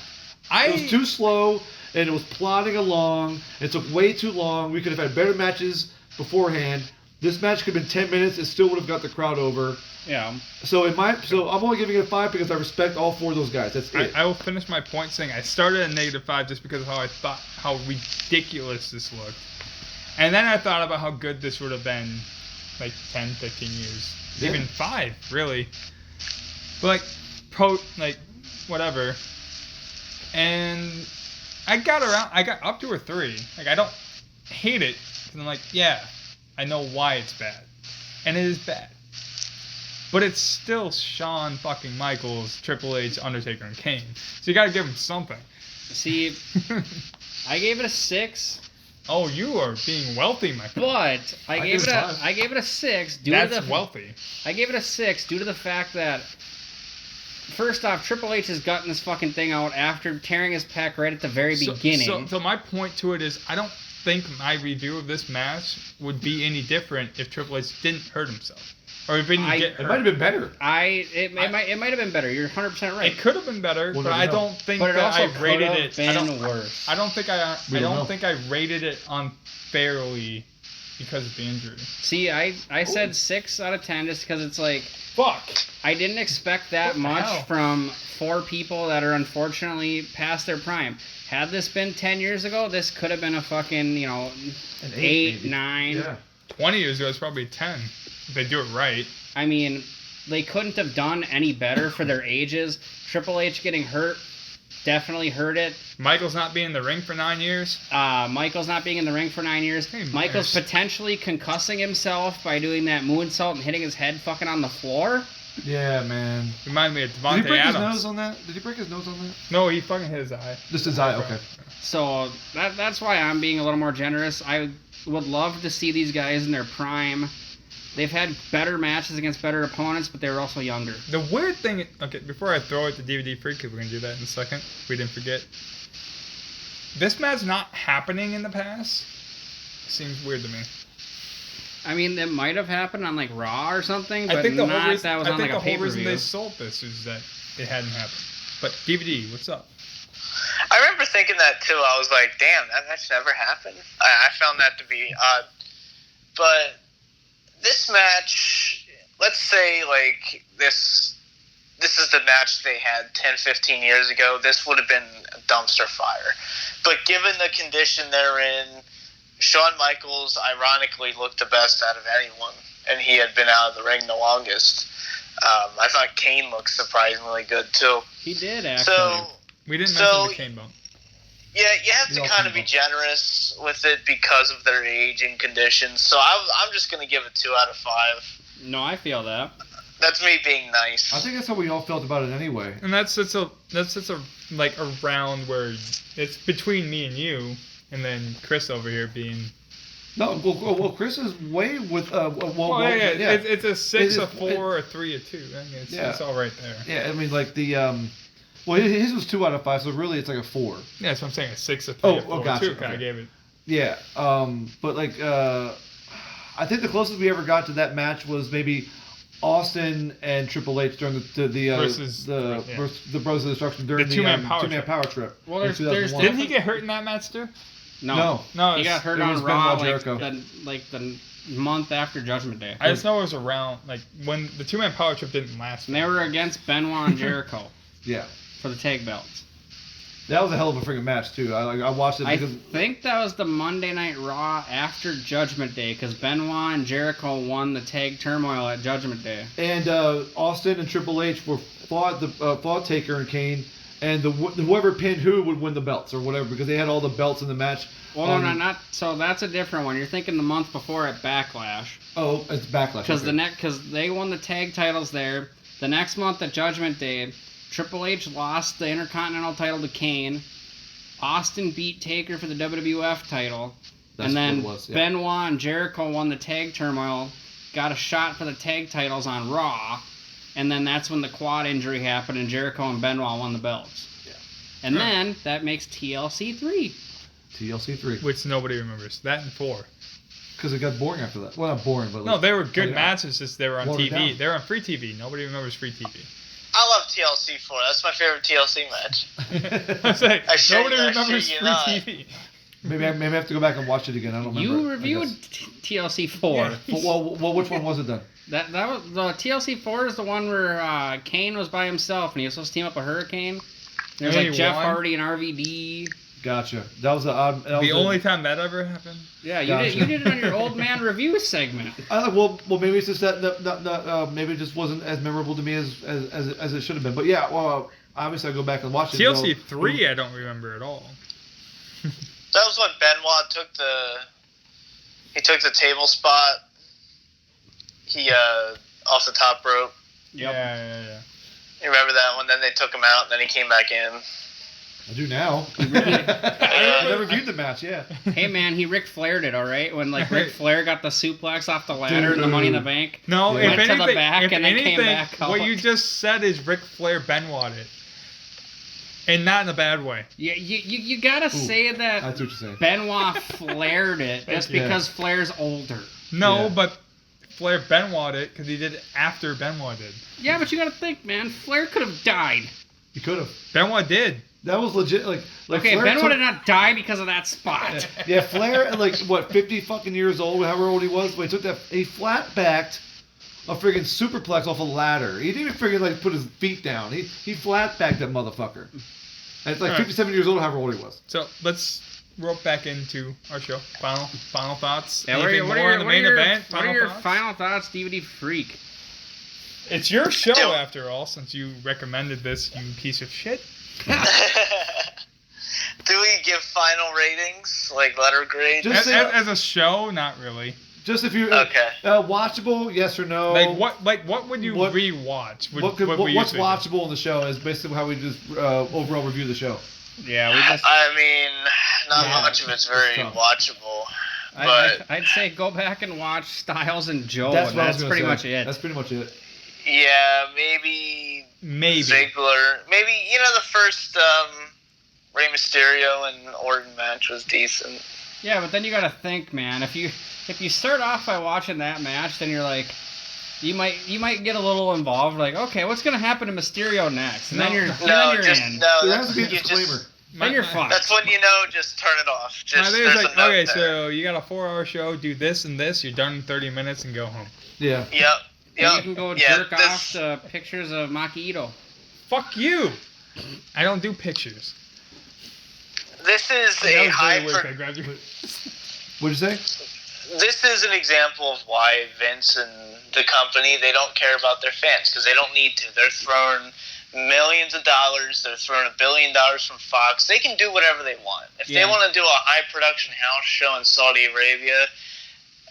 It was too slow, and it was plodding along. It took way too long. We could have had better matches beforehand. This match could have been 10 minutes. It still would have got the crowd over. Yeah. So I'm only giving it a 5 because I respect all 4 of those guys. That's it. I will finish my point saying I started at -5 just because of how I thought how ridiculous this looked. And then I thought about how good this would have been like 10, 15 years. Yeah. Even 5, really. But like whatever. And I got up to a 3. Like I don't hate it because I'm like, yeah, I know why it's bad. And it is bad. But it's still Shawn fucking Michaels, Triple H, Undertaker, and Kane. So you gotta give him something. See, I gave it a 6, Oh, you are being wealthy, my friend. but I gave give it a 5. I gave it a 6 due That's to the wealthy. I gave it a 6 due to the fact that first off, Triple H has gotten this fucking thing out after tearing his pec right at the very beginning. So my point to it is, I don't think my review of this match would be any different if Triple H didn't hurt himself. Or if he didn't get It hurt. might have been better. It might have been better. You're 100% right. It could have been better, We'll but never I know. don't think But it that also I rated could it. have I been don't, worse. I don't think I We don't know. don't think I rated it unfairly because of the injury. See, I said 6 out of 10 just because it's like Fuck. I didn't expect that What the much hell? from 4 people that are unfortunately past their prime. Had this been 10 years ago, this could have been a fucking, An 8, maybe. 9. Yeah. 20 years ago, it's probably 10. If they do it right. I mean, they couldn't have done any better for their ages. Triple H getting hurt definitely hurt it. Michael's not being in the ring for 9 years. Michael's not being in the ring for 9 years. Hey, Michael's Myers. potentially concussing himself by doing that moonsault and hitting his head fucking on the floor. Yeah, man. Remind me of Did Devontae he break Adams. his nose on that? Did he break his nose on that? No, he fucking hit his eye. Just his eye, okay. So that's why I'm being a little more generous. I would love to see these guys in their prime. They've had better matches against better opponents, but they were also younger. The weird thing... Okay, before I throw it to DVD Freak, because we're going to do that in a second. We didn't forget. This match not happening in the past seems weird to me. I mean, it might have happened on like Raw or something, but I think the not whole reason, that was on like a the whole reason pay-per-view. they sold this is that it hadn't happened. But DVD, what's up? I remember thinking that too. I was like, damn, that match never happened. I found that to be odd. But this match, let's say like this is the match they had 10, 15 years ago. This would have been a dumpster fire. But given the condition they're in, Shawn Michaels ironically looked the best out of anyone, and he had been out of the ring the longest. I thought Kane looked surprisingly good too. He did, actually. So We didn't mention the Kane bump. yeah, you have to kind of be generous with it because of their age and conditions. So I'm just gonna give it 2 out of 5. No, I feel that. That's me being nice. I think that's how we all felt about it anyway. And that's a like a round where it's between me and you, and then Chris over here being. No, well, Chris is way with yeah. It's a 6, a 4, it- or 3, a 2. I mean, it's all right there. Yeah, I mean like the well, his was 2 out of 5, so really it's like a 4. Yeah, that's what I'm saying. A 6, a 3, a 4, gotcha, 2. Kind okay. of gave it. Yeah, but like I think the closest we ever got to that match was maybe Austin and Triple H during Versus the Brothers of Destruction during The the two-man power trip. Well, in there's 2001. Didn't he get hurt in that match too? No, No, he got hurt it on was Raw Benoit like Jericho. the month after Judgment Day. I just know it was around like when the 2-man power trip didn't last. And they were against Benoit and Jericho Yeah, for the tag belts. that was a hell of a freaking match too. I watched it I because think that was the Monday Night Raw after Judgment Day, because Benoit and Jericho won the tag turmoil at Judgment Day. and Austin and Triple H fought Taker and Kane, and whoever pinned who would win the belts or whatever because they had all the belts in the match. Well, no, not so. That's a different one. You're thinking the month before at Backlash, Oh, it's Backlash. because okay. because they won the tag titles there. The next month at Judgment Day, Triple H lost the Intercontinental title to Kane. Austin beat Taker for the WWF title. That's and then what it was, yeah. Benoit and Jericho won the tag turmoil, got a shot for the tag titles on Raw, and then that's when the quad injury happened and Jericho and Benoit won the belts. Yeah. And then that makes TLC 3. TLC 3 which nobody remembers. That and 4. because it got boring after that. Well, not boring, but No, like, they were good yeah. matches. Just they were on Watered TV. down. They were on free TV. Nobody remembers free TV. I love TLC 4. That's my favorite TLC match. I was like, I shit- nobody I remembers shit free you not. TV. Maybe I have to go back and watch it again. I don't remember. You it, I reviewed guess. TLC 4. Yeah. Well, which one was it then? That was the TLC 4 is the one where Kane was by himself and he was supposed to team up with Hurricane. There's And like he Jeff won? Hardy and RVD. Gotcha. That was the odd. That was The only time that ever happened. Yeah, Gotcha. you did it on your old man review segment. Well, maybe it's just that maybe it just wasn't as memorable to me as it should have been. But yeah, well, obviously I go back and watch it. TLC 3, I don't remember at all. That was when Benoit took the table spot. He off the top rope. Yep. Yeah. You remember that one? Then they took him out, and then he came back in. I do now. I never viewed the match. Yeah. Hey man, he Ric Flaired it, all right? When like Ric Flair got the suplex off the ladder and the Money in the Bank. No, Yeah. if Went to the anything, back if and then anything, came back out. what you just said is Ric Flair Benoit it. And not in a bad way. Yeah, you gotta say I that see what you're saying. Benoit flared it just you. because Flair's older. No, Yeah. but Flair Benoit it because he did it after Benoit did. Yeah, but you gotta think, man, Flair could have died. You could have. Benoit did. That was legit. Like Okay, Flair Benoit took- did not die because of that spot. Yeah, Flair at like what 50 fucking years old, however old he was, when he took that, he flat backed a friggin' superplex off a ladder. He didn't even friggin' like put his feet down. He flat backed that motherfucker. And it's like All right. 57 years old, however old he was. So let's rope back into our show. Final thoughts. Yeah, Anything more on the main event? What are your thoughts? final thoughts, DVD Freak? It's your show after all, since you recommended this, you piece of shit. Do we give final ratings, like letter grade? As a show, not really. Just if you Okay. Watchable, yes or no. What would you rewatch? What's watchable in the show is basically how we just overall review the show. Yeah, we just. I mean, not much of it's very tough. watchable. But I'd say go back and watch Styles and Joe. That's what I was That's gonna pretty say. much it. That's pretty much it. yeah, maybe Ziggler. Maybe the first Rey Mysterio and Orton match was decent. Yeah, but then you gotta think, man. If you start off by watching that match, then you're like, you might get a little involved. Like, okay, what's gonna happen to Mysterio next? And then you're in. There has to be a disclaimer. Then you're fucked. That's when just turn it off. My thing is there's like, a note okay, there. so you got a 4-hour show, do this and this, you're done in 30 minutes and go home. Yeah. Yep. And you can go jerk off to pictures of Maki Ito. Fuck you! I don't do pictures. This is That a was high. very weird. I grabbed you. What'd you say? This is an example of why Vince and the company, they don't care about their fans because they don't need to. They're throwing millions of dollars. They're throwing $1 billion from Fox. They can do whatever they want. If they want to do a high production house show in Saudi Arabia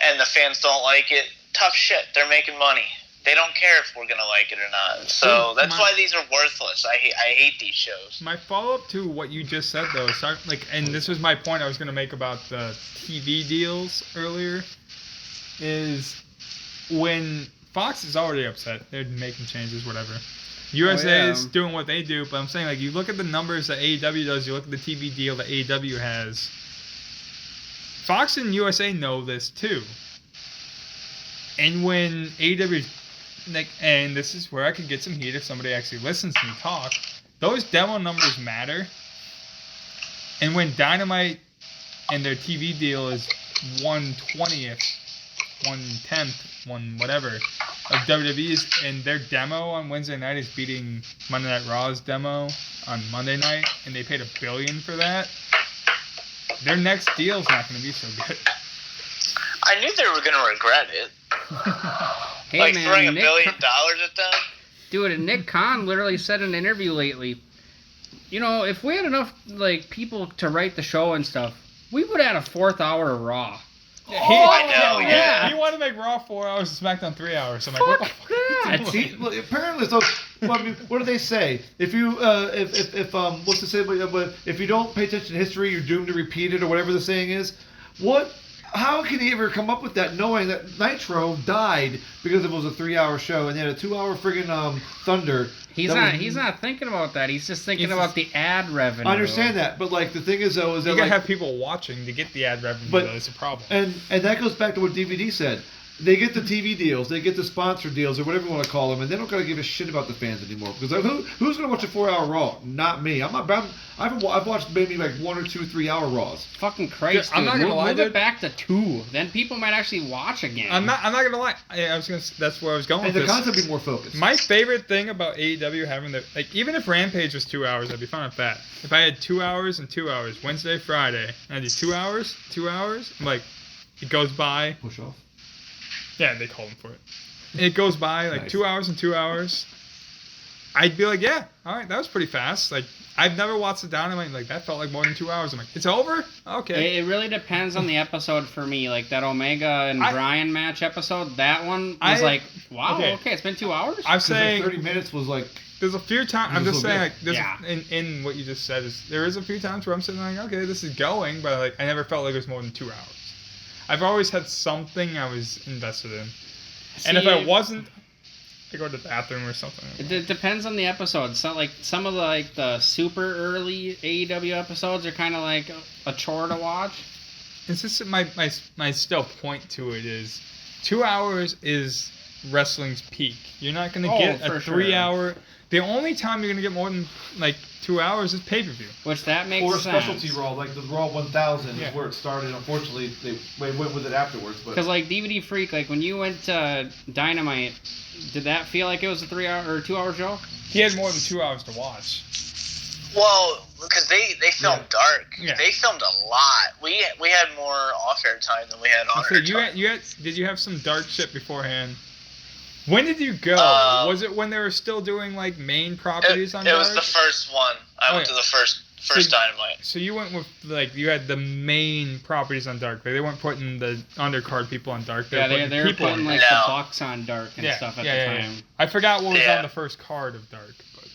and the fans don't like it, tough shit. They're making money. They don't care if we're gonna like it or not. So that's why these are worthless. I hate these shows. My follow-up to what you just said, though, is and this was my point I was going to make about the TV deals earlier, is when Fox is already upset, they're making changes, whatever. USA is doing what they do, but I'm saying, like, you look at the numbers that AEW does, you look at the TV deal that AEW has. Fox and USA know this, too. And when AEW, and this is where I could get some heat if somebody actually listens to me talk, those demo numbers matter. And when Dynamite and their TV deal is 1/20th, 1/10th, one whatever of WWE's, and their demo on Wednesday night is beating Monday Night Raw's demo on Monday night, and they paid $1 billion for that, their next deal's not going to be so good. I knew they were gonna regret it. Hey, like man, throwing $1 Nick billion at them. Dude, and Nick Khan literally said in an interview lately, if we had enough people to write the show and stuff, we would have had a 4th hour of Raw. I know, yeah. He wanted to make Raw 4 hours and SmackDown 3 hours. I'm like, what the fuck are you doing? See, look, apparently, so what do they say? If you, what's the say? But if you don't pay attention to history, you're doomed to repeat it, or whatever the saying is. How can he ever come up with that, knowing that Nitro died because it was a 3-hour show and they had a 2-hour friggin' Thunder? He's not thinking about that. He's just thinking about the ad revenue. I understand that, but the thing is though, is that you gotta have people watching to get the ad revenue. Though, it's a problem. And that goes back to what DVD said. They get the TV deals, they get the sponsor deals, or whatever you want to call them, and they don't gotta give a shit about the fans anymore. Because who's gonna watch a 4-hour Raw? Not me. I've watched maybe 1 or 2 3-hour Raws. Fucking Christ, dude. I'm not gonna lie, move dude. it back to 2. Then people might actually watch again. I'm not gonna lie. That's where I was going And with the this. concept be more focused. My favorite thing about AEW having even if Rampage was 2 hours, I'd be fine with that. If I had 2 hours and 2 hours, Wednesday, Friday, and I did 2 hours, I'm like, it goes by. Push off. Yeah, they called him for it. It goes by Nice. 2 hours and 2 hours. I'd be like, yeah, all right, that was pretty fast. I've never watched it down and that felt like more than 2 hours. I'm like, it's over? Okay. It really depends on the episode for me. Like that Omega and Bryan match episode, that one was wow, okay, it's been 2 hours? I'm saying 30 minutes was there's a few times, I'm It was just a saying, little in what you just said, there is a few times where I'm sitting okay, this is going, but I never felt like it was more than 2 hours. I've always had something I was invested in. And if I wasn't, I go to the bathroom or something. It depends on the episode. So some of the super early AEW episodes are kind of like a chore to watch. It's just my still point to it is 2 hours is wrestling's peak. You're not going to get a 3 hour. The only time you're going to get more than 2 hours is pay-per-view. Which that makes or a sense. specialty Raw, like the Raw 1000 is where it started. Unfortunately, they went with it afterwards. Because DVD Freak, when you went to Dynamite, did that feel like it was a 3 hour or 2 hour show? He had more than 2 hours to watch. Well, because they filmed dark. Yeah. They filmed a lot. We had more off-air time than we had on-air time. Did you have some dark shit beforehand? When did you go? Was it when they were still doing like main properties on Dark? It was the first one. I went to the first Dynamite. So you went with like you had the main properties on Dark. They weren't putting the undercard people on Dark. They were putting like the Bucks on Dark and stuff at the time. Yeah. I forgot what was on the first card of Dark, but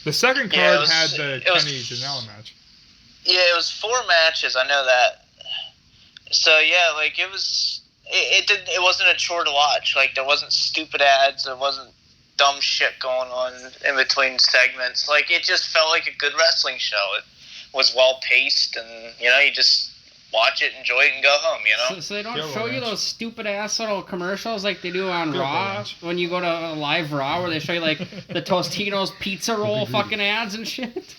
the second card had the Kenny Janela match. Yeah, it was 4 matches. I know that. So yeah, like it was. It wasn't a chore to watch. Like there wasn't stupid ads. There wasn't dumb shit going on in between segments. Like it just felt like a good wrestling show. It was well paced, and you just watch it, enjoy it, and go home. So they don't show you those stupid ass little commercials like they do on Raw when you go to a live Raw where they show you like the Tostitos pizza roll fucking ads and shit.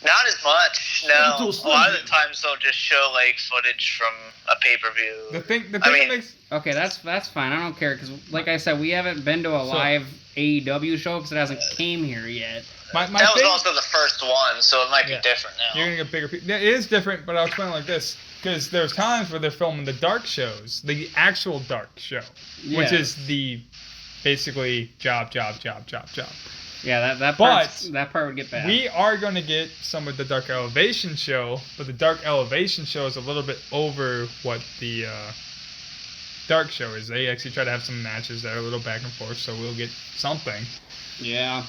Not as much, no. A lot of the times they'll just show like footage from a pay-per-view. The thing that makes okay, that's fine. I don't care because, like I said, we haven't been to a live AEW show because it hasn't came here yet. That was also the first one, so it might be different now. You're gonna get bigger. It is different, but I'll explain it like this: because there's times where they're filming the dark shows, the actual dark show, which is the basically job. Yeah, that part would get bad. We are going to get some of the Dark Elevation show, but the Dark Elevation show is a little bit over what the Dark show is. They actually try to have some matches that are a little back and forth, so we'll get something. Yeah.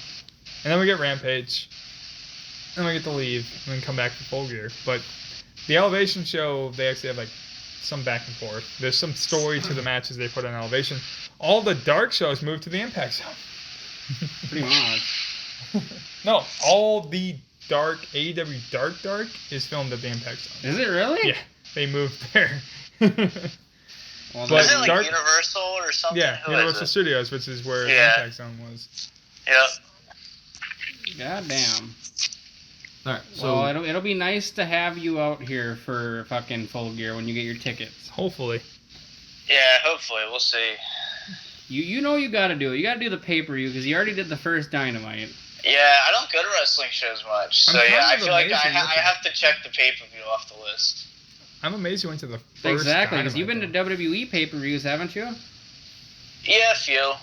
And then we get Rampage, and we get to leave, and then come back to Full Gear. But the Elevation show, they actually have like some back and forth. There's some story to the matches they put on Elevation. All the Dark shows move to the Impact Zone. Pretty much. No, all the Dark AEW Dark is filmed at the Impact Zone. Is it really? Yeah, they moved there. Well, is it like Universal or something? Yeah, Universal Studios, which is where the Impact Zone was. Yep. Goddamn. All right, so well, it'll be nice to have you out here for fucking Full Gear when you get your tickets. Hopefully. Yeah, hopefully. We'll see. You know you gotta do it. You gotta do the pay-per-view because you already did the first Dynamite. Yeah, I don't go to wrestling shows much, so I feel like I have to check the pay-per-view off the list. I'm amazed you went to the first Exactly, because you've been to WWE pay-per-views, haven't you? Yeah, a few.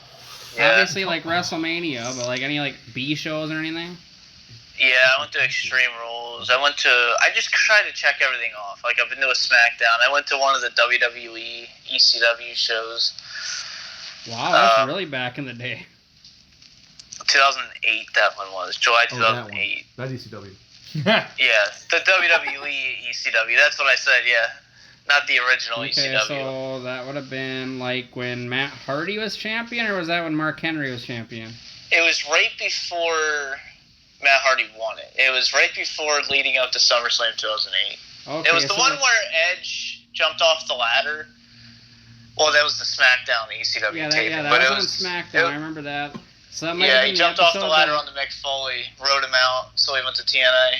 Yeah. Obviously, like WrestleMania, but like any like B shows or anything? Yeah, I went to Extreme Rules. I just try to check everything off. Like, I've been to a SmackDown. I went to one of the WWE ECW shows. Wow, that's really back in the day. 2008, that one was. July 2008. That ECW. Yeah, the WWE ECW. That's what I said, yeah. Not the original ECW. So that would have been like when Matt Hardy was champion, or was that when Mark Henry was champion? It was right before Matt Hardy won it. It was right before leading up to SummerSlam 2008. Okay, it was the one where Edge jumped off the ladder. Well, that was the SmackDown ECW taping. Yeah, that was on SmackDown. I remember that. So that might have been he jumped off the ladder on the Mick Foley, rode him out, so he went to TNA.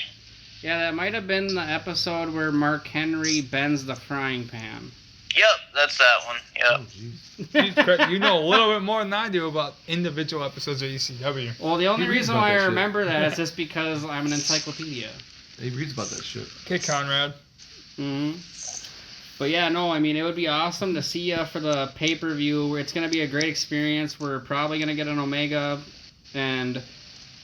Yeah, that might have been the episode where Mark Henry bends the frying pan. Yep, that's that one. Yep. Oh, you know a little bit more than I do about individual episodes of ECW. Well, the only reason why I remember that is just because I'm an encyclopedia. He reads about that shit. Okay, Conrad. Mm-hmm. But yeah, no, I mean, it would be awesome to see you for the pay-per-view. It's going to be a great experience. We're probably going to get an Omega and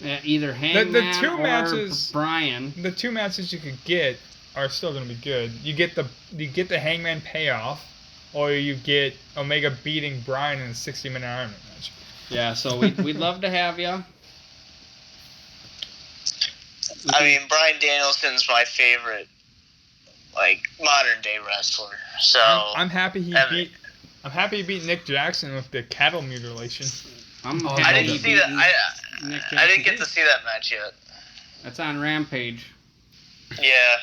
either Hangman or matches, Brian. The 2 matches you could get are still going to be good. You get the Hangman payoff, or you get Omega beating Brian in a 60-minute Iron Man match. Yeah, so we'd love to have you. I mean, Bryan Danielson's my favorite, like, modern day wrestler. So I'm happy he beat Nick Jackson with the cattle mutilation. I didn't see that. I didn't get to see that match yet. That's on Rampage. Yeah,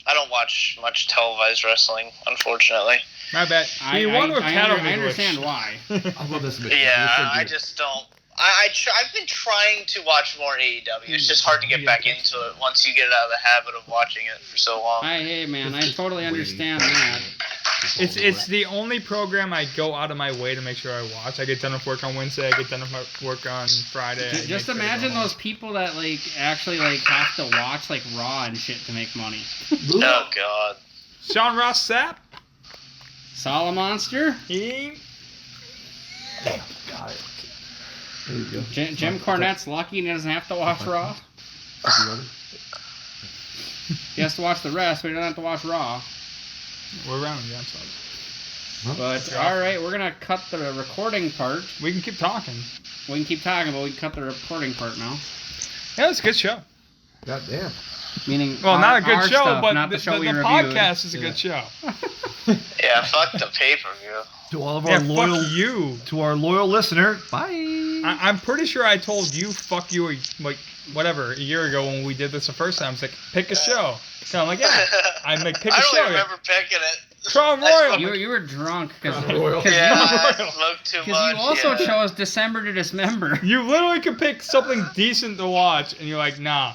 I don't watch much televised wrestling, unfortunately. My bad. He won with cattle mutilation. I understand why. I love this match. Yeah, I just don't. I've been trying to watch more AEW. It's just hard to get back into it once you get out of the habit of watching it for so long. Hey, man, I totally understand that. It's the only program I go out of my way to make sure I watch. I get done with work on Wednesday. I get done with my work on Friday. I Just make sure to go imagine home. those people that like actually like have to watch like Raw and shit to make money. Oh God. Sean Ross Sapp. Monster. He. Got it. There you go. Jim Cornette's lucky and he doesn't have to watch Raw. He has to watch the rest, but he doesn't have to watch Raw. We're around. Yeah, I'm sorry. But alright, we're gonna cut the recording part. We can keep talking. We can keep talking, but we can cut the recording part now. Yeah, it's a good show. God damn. Meaning, Well, not a good our show, stuff, but not the show we reviewed. podcast is a good show. Yeah, fuck the pay-per-view. To all of our Yeah, loyal, fuck you. to our loyal listener, bye. I'm pretty sure I told you fuck you like whatever a year ago when we did this the first time. I was like, pick a show. So I'm like, yeah. I'm like, pick a I don't show. remember picking it. Crown I Royal. You were drunk because Royal. Yeah, I smoked too much. you also yeah. chose December to Dismember. You literally could pick something decent to watch, and you're like, nah.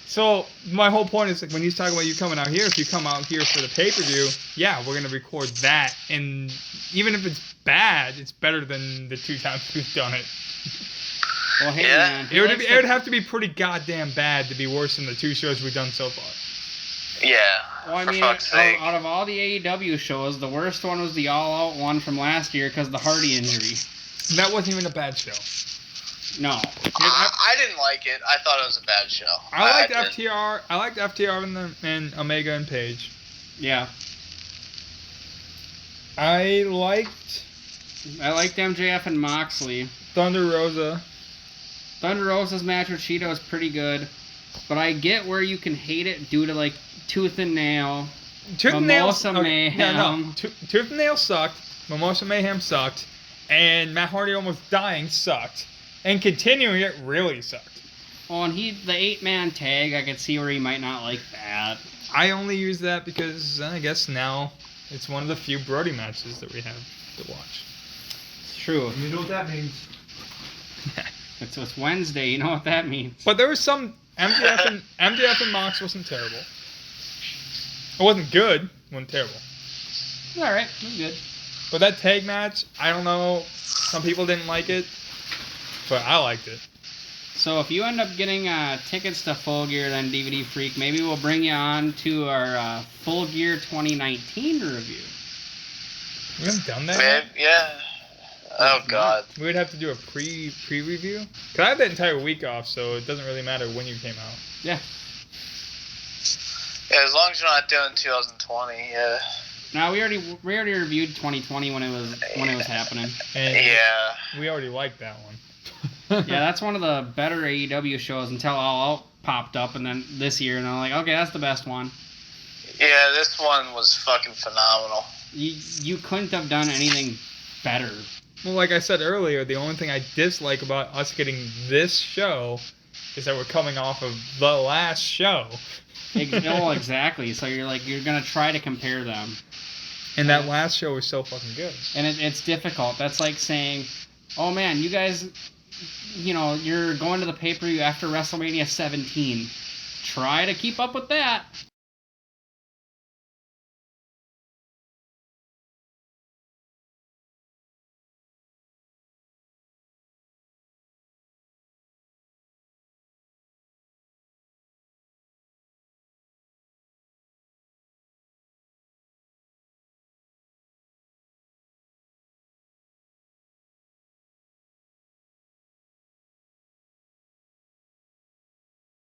So my whole point is like when he's talking about you coming out here, if you come out here for the pay-per-view, yeah, we're gonna record that, and even if it's bad, it's better than the 2 times we've done it. Well, hey Yeah. man, It would have to be pretty goddamn bad to be worse than the 2 shows we've done so far. Yeah. Well, I for mean, fuck's sake. out of all the AEW shows, the worst one was the All Out one from last year because of the Hardy injury. And that wasn't even a bad show. No. I didn't like it. I thought it was a bad show. I liked didn't. FTR. I liked FTR and Omega and Page. Yeah. I liked I liked MJF and Moxley. Thunder Rosa. Thunder Rosa's match with Cheeto is pretty good, but I get where you can hate it due to like Tooth and Nail. Tooth and Nail. Mimosa Mayhem. No. Tooth and Nail sucked. Mimosa Mayhem sucked. And Matt Hardy almost dying sucked. And continuing it really sucked. Oh, and the 8-man tag, I could see where he might not like that. I only use that because I guess now it's one of the few Brody matches that we have to watch. It's true. You know what that means. It's Wednesday, you know what that means. But there was some MJF and Mox wasn't terrible. It wasn't good. It wasn't terrible. Alright, that's good. But that tag match, I don't know. Some people didn't like it, but I liked it. So if you end up getting tickets to Full Gear, then DVD Freak, maybe we'll bring you on to our Full Gear 2019 review. We haven't done that yet. Yeah. Oh God. We would have to do a pre-review. Cause I had that entire week off, so it doesn't really matter when you came out. Yeah. Yeah, as long as you're not doing 2020. Yeah. Now we already reviewed 2020 when it was happening. And Yeah. we already liked that one. Yeah, that's one of the better AEW shows until All Out popped up, and then this year, and I'm like, okay, that's the best one. Yeah, this one was fucking phenomenal. You couldn't have done anything better. Well, like I said earlier, the only thing I dislike about us getting this show is that we're coming off of the last show. Well, exactly. So you're gonna try to compare them, And that last show was so fucking good. and it's difficult. That's like saying, oh man, you guys, you're going to the pay-per-view after WrestleMania 17. Try to keep up with that.